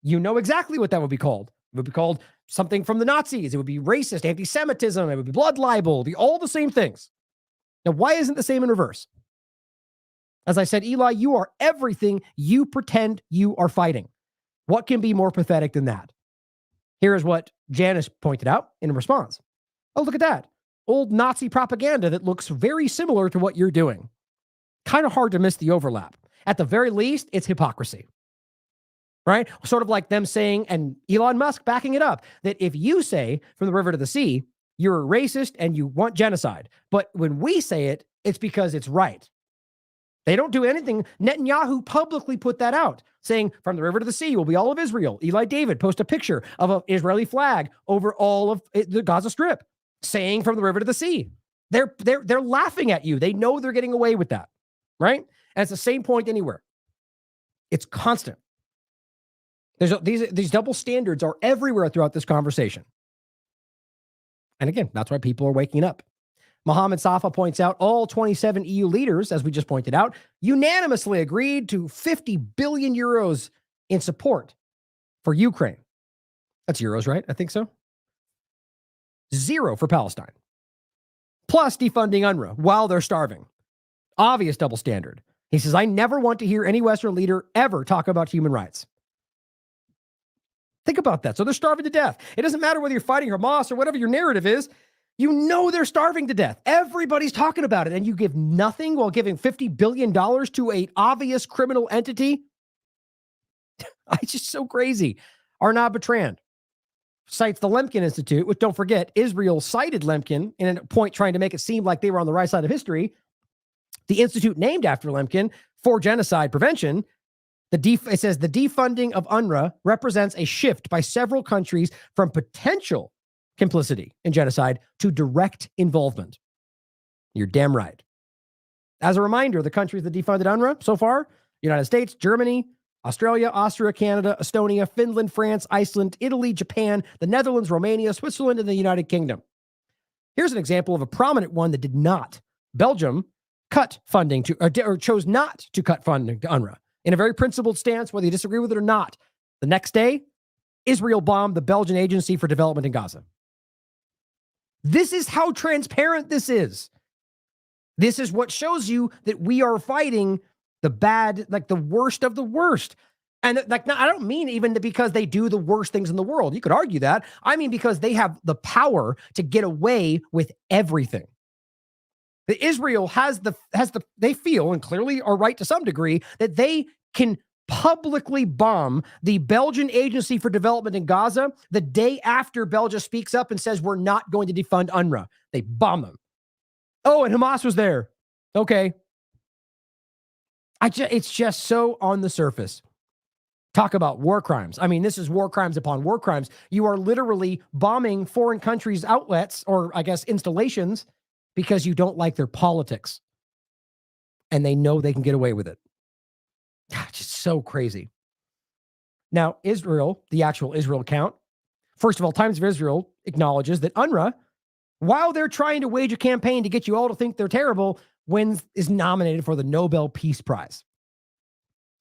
you know exactly what that would be called. It would be called something from the Nazis. It would be racist, anti-Semitism. It would be blood libel, all the same things. Now, why isn't the same in reverse? As I said, Eli, you are everything you pretend you are fighting. What can be more pathetic than that? Here is what Janice pointed out in response. Oh, look at that. Old Nazi propaganda that looks very similar to what you're doing. Kind of hard to miss the overlap. At the very least, it's hypocrisy. Right? Sort of like them saying, and Elon Musk backing it up, that if you say from the river to the sea, you're a racist and you want genocide. But when we say it, it's because it's right. They don't do anything. Netanyahu publicly put that out, saying from the river to the sea will be all of Israel. Eli David post a picture of an Israeli flag over all of the Gaza Strip, saying from the river to the sea. They're laughing at you. They know they're getting away with that, right? And it's the same point anywhere. It's constant. These double standards are everywhere throughout this conversation. And again, that's why people are waking up. Mohammed Safa points out all 27 EU leaders, as we just pointed out, unanimously agreed to 50 billion euros in support for Ukraine. That's euros, right? I think so. 0 for Palestine. Plus defunding UNRWA while they're starving. Obvious double standard. He says, I never want to hear any Western leader ever talk about human rights. Think about that. So they're starving to death. It doesn't matter whether you're fighting Hamas or whatever your narrative is. You know they're starving to death. Everybody's talking about it, and you give nothing while giving $50 billion to an obvious criminal entity? It's just so crazy. Arnaud Bertrand cites the Lemkin Institute, which, don't forget, Israel cited Lemkin in a point trying to make it seem like they were on the right side of history. The institute named after Lemkin for genocide prevention. It says the defunding of UNRWA represents a shift by several countries from potential complicity in genocide to direct involvement. You're damn right. As a reminder, the countries that defunded UNRWA so far, United States, Germany, Australia, Austria, Canada, Estonia, Finland, France, Iceland, Italy, Japan, the Netherlands, Romania, Switzerland, and the United Kingdom. Here's an example of a prominent one that did not. Belgium cut funding to, or chose not to cut funding to UNRWA in a very principled stance, whether you disagree with it or not. The next day, Israel bombed the Belgian Agency for Development in Gaza. This is how transparent this is. This is what shows you that we are fighting the bad, like the worst of the worst. And like, now, I don't mean even because they do the worst things in the world. You could argue that. I mean because they have the power to get away with everything. That Israel they feel, and clearly are right to some degree, that they can publicly bomb the Belgian Agency for Development in Gaza the day after Belgium speaks up and says we're not going to defund UNRWA. They bomb them. Oh, and Hamas was there. Okay. It's just so on the surface. Talk about war crimes. I mean, this is war crimes upon war crimes. You are literally bombing foreign countries' outlets, or I guess installations, because you don't like their politics. And they know they can get away with it. God, just so crazy. Now, Israel, the actual Israel account, first of all, Times of Israel acknowledges that UNRWA, while they're trying to wage a campaign to get you all to think they're terrible, is nominated for the Nobel Peace Prize.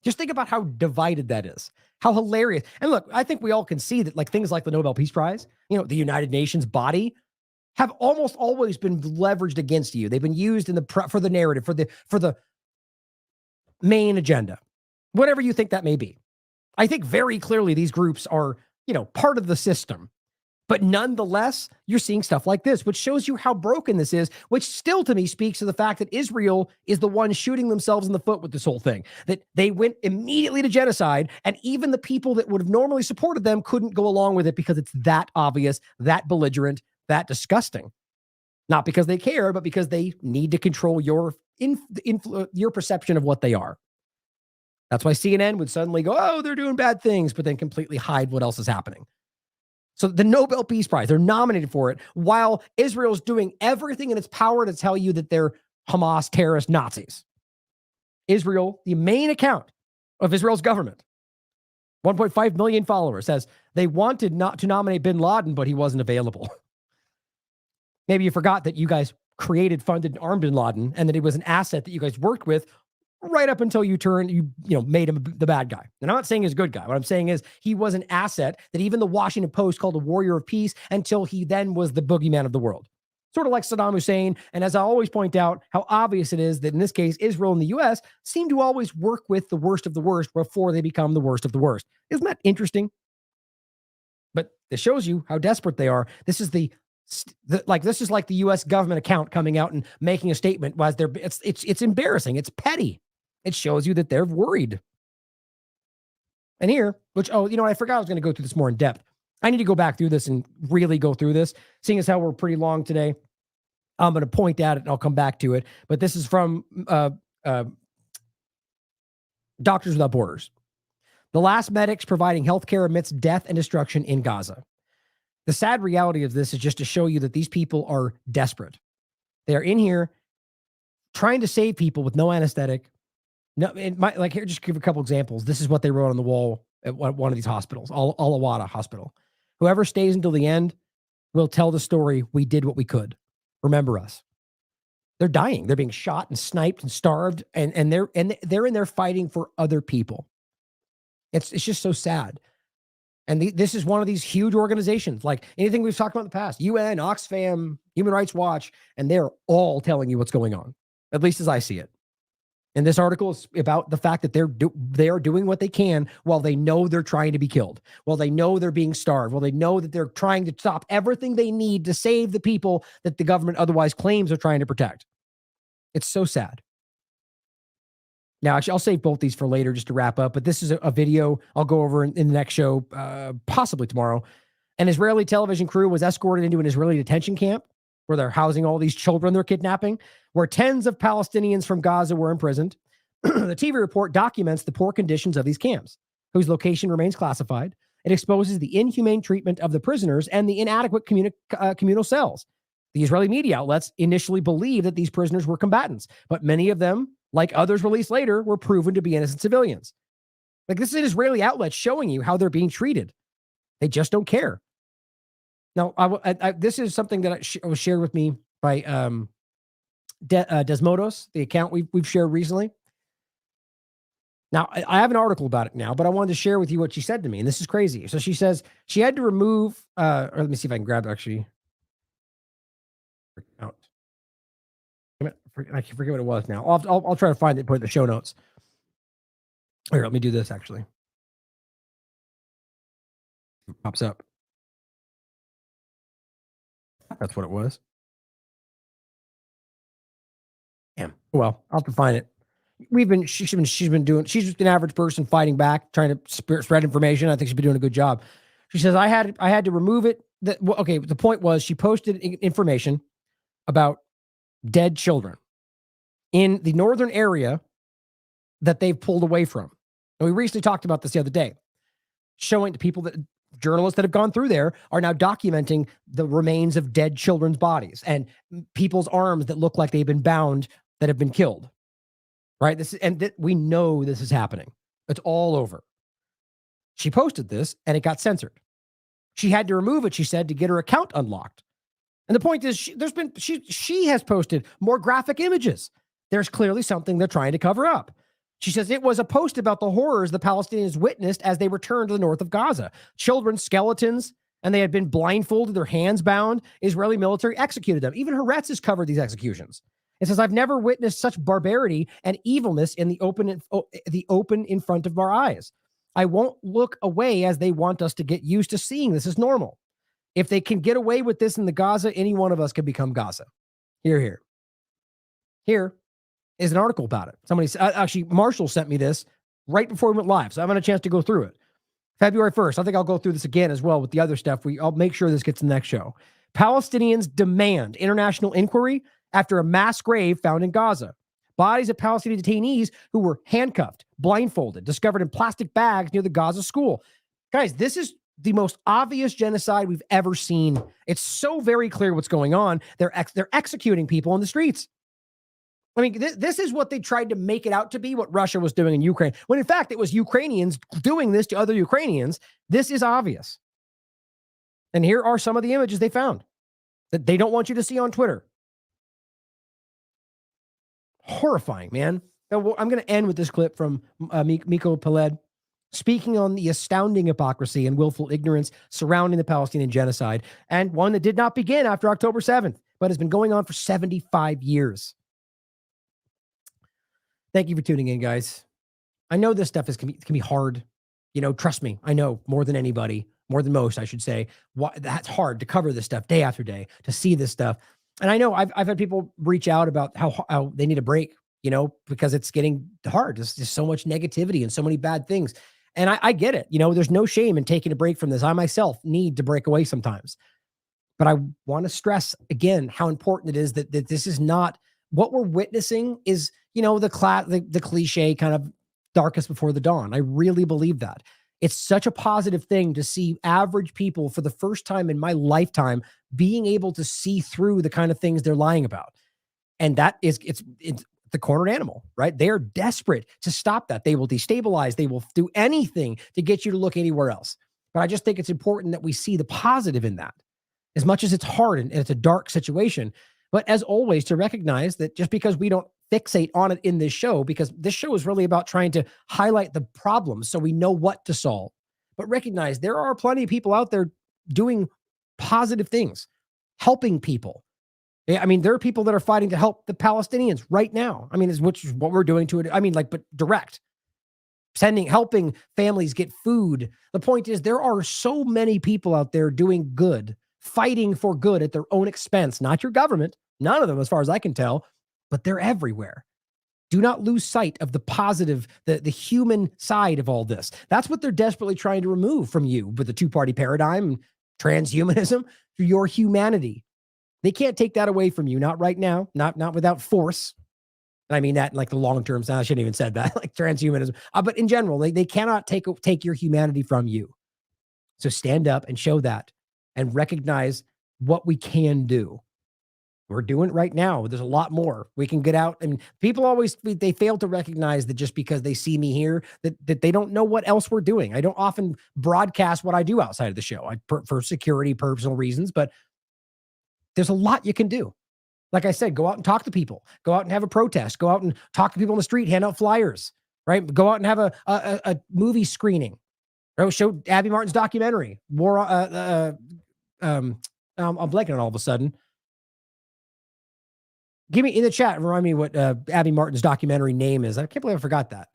Just think about how divided that is. How hilarious. And look, I think we all can see that like things like the Nobel Peace Prize, the United Nations body, have almost always been leveraged against you. They've been used for the narrative, for the main agenda, whatever you think that may be. I think very clearly these groups are, part of the system. But nonetheless, you're seeing stuff like this, which shows you how broken this is, which still to me speaks to the fact that Israel is the one shooting themselves in the foot with this whole thing, that they went immediately to genocide, and even the people that would have normally supported them couldn't go along with it because it's that obvious, that belligerent, that disgusting. Not because they care, but because they need to control your perception of what they are. That's why CNN would suddenly go, oh, they're doing bad things, but then completely hide what else is happening. So the Nobel Peace Prize, they're nominated for it while Israel's doing everything in its power to tell you that they're Hamas terrorist Nazis. Israel, the main account of Israel's government, 1.5 million followers, says they wanted not to nominate bin Laden, but he wasn't available. Maybe you forgot that you guys created, funded, and armed bin Laden, and that he was an asset that you guys worked with right up until you made him the bad guy. And I'm not saying he's a good guy. What I'm saying is he was an asset that even the Washington Post called a warrior of peace until he then was the boogeyman of the world. Sort of like Saddam Hussein. And as I always point out, how obvious it is that in this case, Israel and the U.S. seem to always work with the worst of the worst before they become the worst of the worst. Isn't that interesting? But it shows you how desperate they are. This is this is like the U.S. government account coming out and making a statement. It's embarrassing. It's petty. It shows you that they're worried. And here, I forgot I was going to go through this more in depth. I need to go back through this and really go through this, seeing as how we're pretty long today. I'm going to point at it and I'll come back to it. But this is from Doctors Without Borders. The last medics providing healthcare amidst death and destruction in Gaza. The sad reality of this is just to show you that these people are desperate. They are in here trying to save people with no anesthetic. No, here, just give a couple examples. This is what they wrote on the wall at one of these hospitals, Alawada Hospital. Whoever stays until the end will tell the story. We did what we could. Remember us. They're dying. They're being shot and sniped and starved, and they're in there fighting for other people. It's just so sad. And this is one of these huge organizations, like anything we've talked about in the past, UN, Oxfam, Human Rights Watch, and they're all telling you what's going on, at least as I see it. And this article is about the fact that they are doing what they can while they know they're trying to be killed, while they know they're being starved, while they know that they're trying to stop everything they need to save the people that the government otherwise claims are trying to protect. It's so sad. Now, actually, I'll save both these for later just to wrap up, but this is a video I'll go over in the next show, possibly tomorrow. An Israeli television crew was escorted into an Israeli detention camp where they're housing all these children they're kidnapping, where tens of Palestinians from Gaza were imprisoned. The TV report documents the poor conditions of these camps, whose location remains classified. It exposes the inhumane treatment of the prisoners and the inadequate communal cells. The Israeli media outlets initially believed that these prisoners were combatants, but many of them, like others released later, were proven to be innocent civilians. Like, this is an Israeli outlet showing you how they're being treated. They just don't care. Now, this is something that was shared with me by Desmodos, the account we've shared recently. Now, I have an article about it now, but I wanted to share with you what she said to me, and this is crazy. So she says she had to remove, or let me see if I can grab it actually. Out. I forget what it was now. I'll try to find it and put it in the show notes. Here, let me do this actually. It pops up. That's what it was. Damn. Well, I'll have to find it. She's just an average person fighting back, trying to spread information. I think she's been doing a good job. She says, I had to remove it. Okay. The point was she posted information about dead children in the northern area that they've pulled away from. And we recently talked about this the other day, showing to people that journalists that have gone through there are now documenting the remains of dead children's bodies and people's arms that look like they've been bound that have been killed. Right? We know this is happening. It's all over. She posted this and it got censored. She had to remove it, she said, to get her account unlocked. And the point is, she has posted more graphic images. There's clearly something they're trying to cover up. She says it was a post about the horrors the Palestinians witnessed as they returned to the north of Gaza. Children's skeletons, and they had been blindfolded, their hands bound. Israeli military executed them. Even Haaretz has covered these executions. It says, I've never witnessed such barbarity and evilness in the open in front of our eyes. I won't look away as they want us to get used to seeing this as normal. If they can get away with this in the Gaza, any one of us can become Gaza. Here is an article about it. Somebody, actually, Marshall sent me this right before we went live, so I haven't had a chance to go through it. February 1st. I think I'll go through this again as well with the other stuff. I'll make sure this gets in the next show. Palestinians demand international inquiry after a mass grave found in Gaza. Bodies of Palestinian detainees who were handcuffed, blindfolded, discovered in plastic bags near the Gaza school. Guys, this is the most obvious genocide we've ever seen. It's so very clear what's going on. They're executing people in the streets. I mean, this is what they tried to make it out to be, what Russia was doing in Ukraine, when in fact it was Ukrainians doing this to other Ukrainians. This is obvious. And here are some of the images they found that they don't want you to see on Twitter. Horrifying, man. Now, I'm going to end with this clip from Miko Peled speaking on the astounding hypocrisy and willful ignorance surrounding the Palestinian genocide, and one that did not begin after October 7th, but has been going on for 75 years. Thank you for tuning in, guys. I know this stuff can be hard. You know, trust me, I know more than anybody, more than most, I should say. That's hard to cover this stuff day after day, to see this stuff. And I know I've had people reach out about how they need a break, you know, because it's getting hard. There's just so much negativity and so many bad things. And I get it. You know, there's no shame in taking a break from this. I myself need to break away sometimes. But I want to stress again how important it is that this is not what we're witnessing is, you know, the cliche kind of darkest before the dawn. I really believe that. It's such a positive thing to see average people for the first time in my lifetime being able to see through the kind of things they're lying about. And that is, it's the cornered animal, right? They are desperate to stop that. They will destabilize. They will do anything to get you to look anywhere else. But I just think it's important that we see the positive in that, as much as it's hard and it's a dark situation. But as always, to recognize that just because we don't fixate on it in this show, because this show is really about trying to highlight the problems so we know what to solve, but recognize there are plenty of people out there doing positive things, helping people. I mean, there are people that are fighting to help the Palestinians right now. I mean, which is what we're doing to it. I mean, like, but direct. Helping families get food. The point is, there are so many people out there doing good, fighting for good at their own expense, not your government, none of them, as far as I can tell, but they're everywhere. Do not lose sight of the positive, the human side of all this. That's what they're desperately trying to remove from you with the two-party paradigm, transhumanism, your humanity. They can't take that away from you, not right now, not without force. And I mean that in like the long term. I shouldn't even said that, like transhumanism. But in general, they cannot take your humanity from you. So stand up and show that and recognize what we can do. We're doing it right now. There's a lot more we can get out. And people always, they fail to recognize that just because they see me here, that they don't know what else we're doing. I don't often broadcast what I do outside of the show for security, personal reasons, but there's a lot you can do. Like I said, go out and talk to people, go out and have a protest, go out and talk to people on the street, hand out flyers. right? Go out and have a movie screening. Right? Show Abby Martin's documentary. War. I'm blanking on all of a sudden. Give me in the chat. Remind me what Abby Martin's documentary name is. I can't believe I forgot that.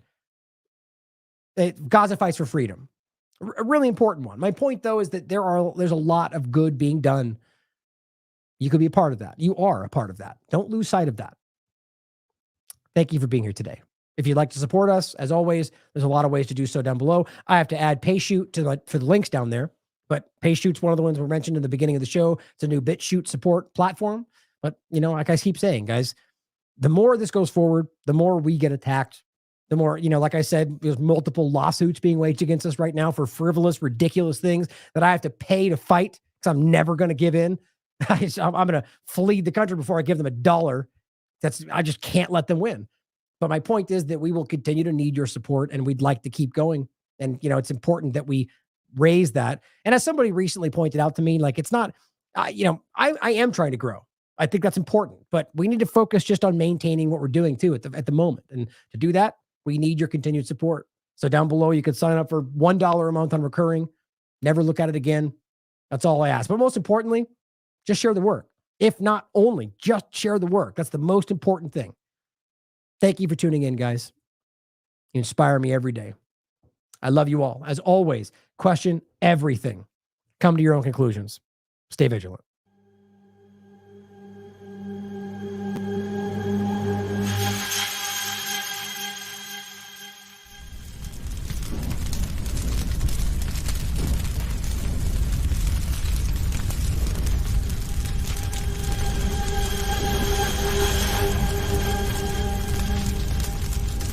Gaza Fights for Freedom. A really important one. My point, though, is that there's a lot of good being done. You could be a part of that. You are a part of that. Don't lose sight of that. Thank you for being here today. If you'd like to support us, as always, there's a lot of ways to do so down below. I have to add PayShoot for the links down there, but PayShoot's one of the ones we mentioned in the beginning of the show. It's a new BitChute support platform. But, like I keep saying, guys, the more this goes forward, the more we get attacked. The more, like I said, there's multiple lawsuits being waged against us right now for frivolous, ridiculous things that I have to pay to fight because I'm never going to give in. I'm going to flee the country before I give them $1. I just can't let them win. But my point is that we will continue to need your support, and we'd like to keep going. And, it's important that we raise that. And as somebody recently pointed out to me, like, it's not, I am trying to grow. I think that's important, but we need to focus just on maintaining what we're doing too at the moment. And to do that, we need your continued support. So down below, you could sign up for $1 a month on recurring. Never look at it again. That's all I ask. But most importantly, just share the work. If not only, just share the work. That's the most important thing. Thank you for tuning in, guys. You inspire me every day. I love you all. As always, question everything. Come to your own conclusions. Stay vigilant.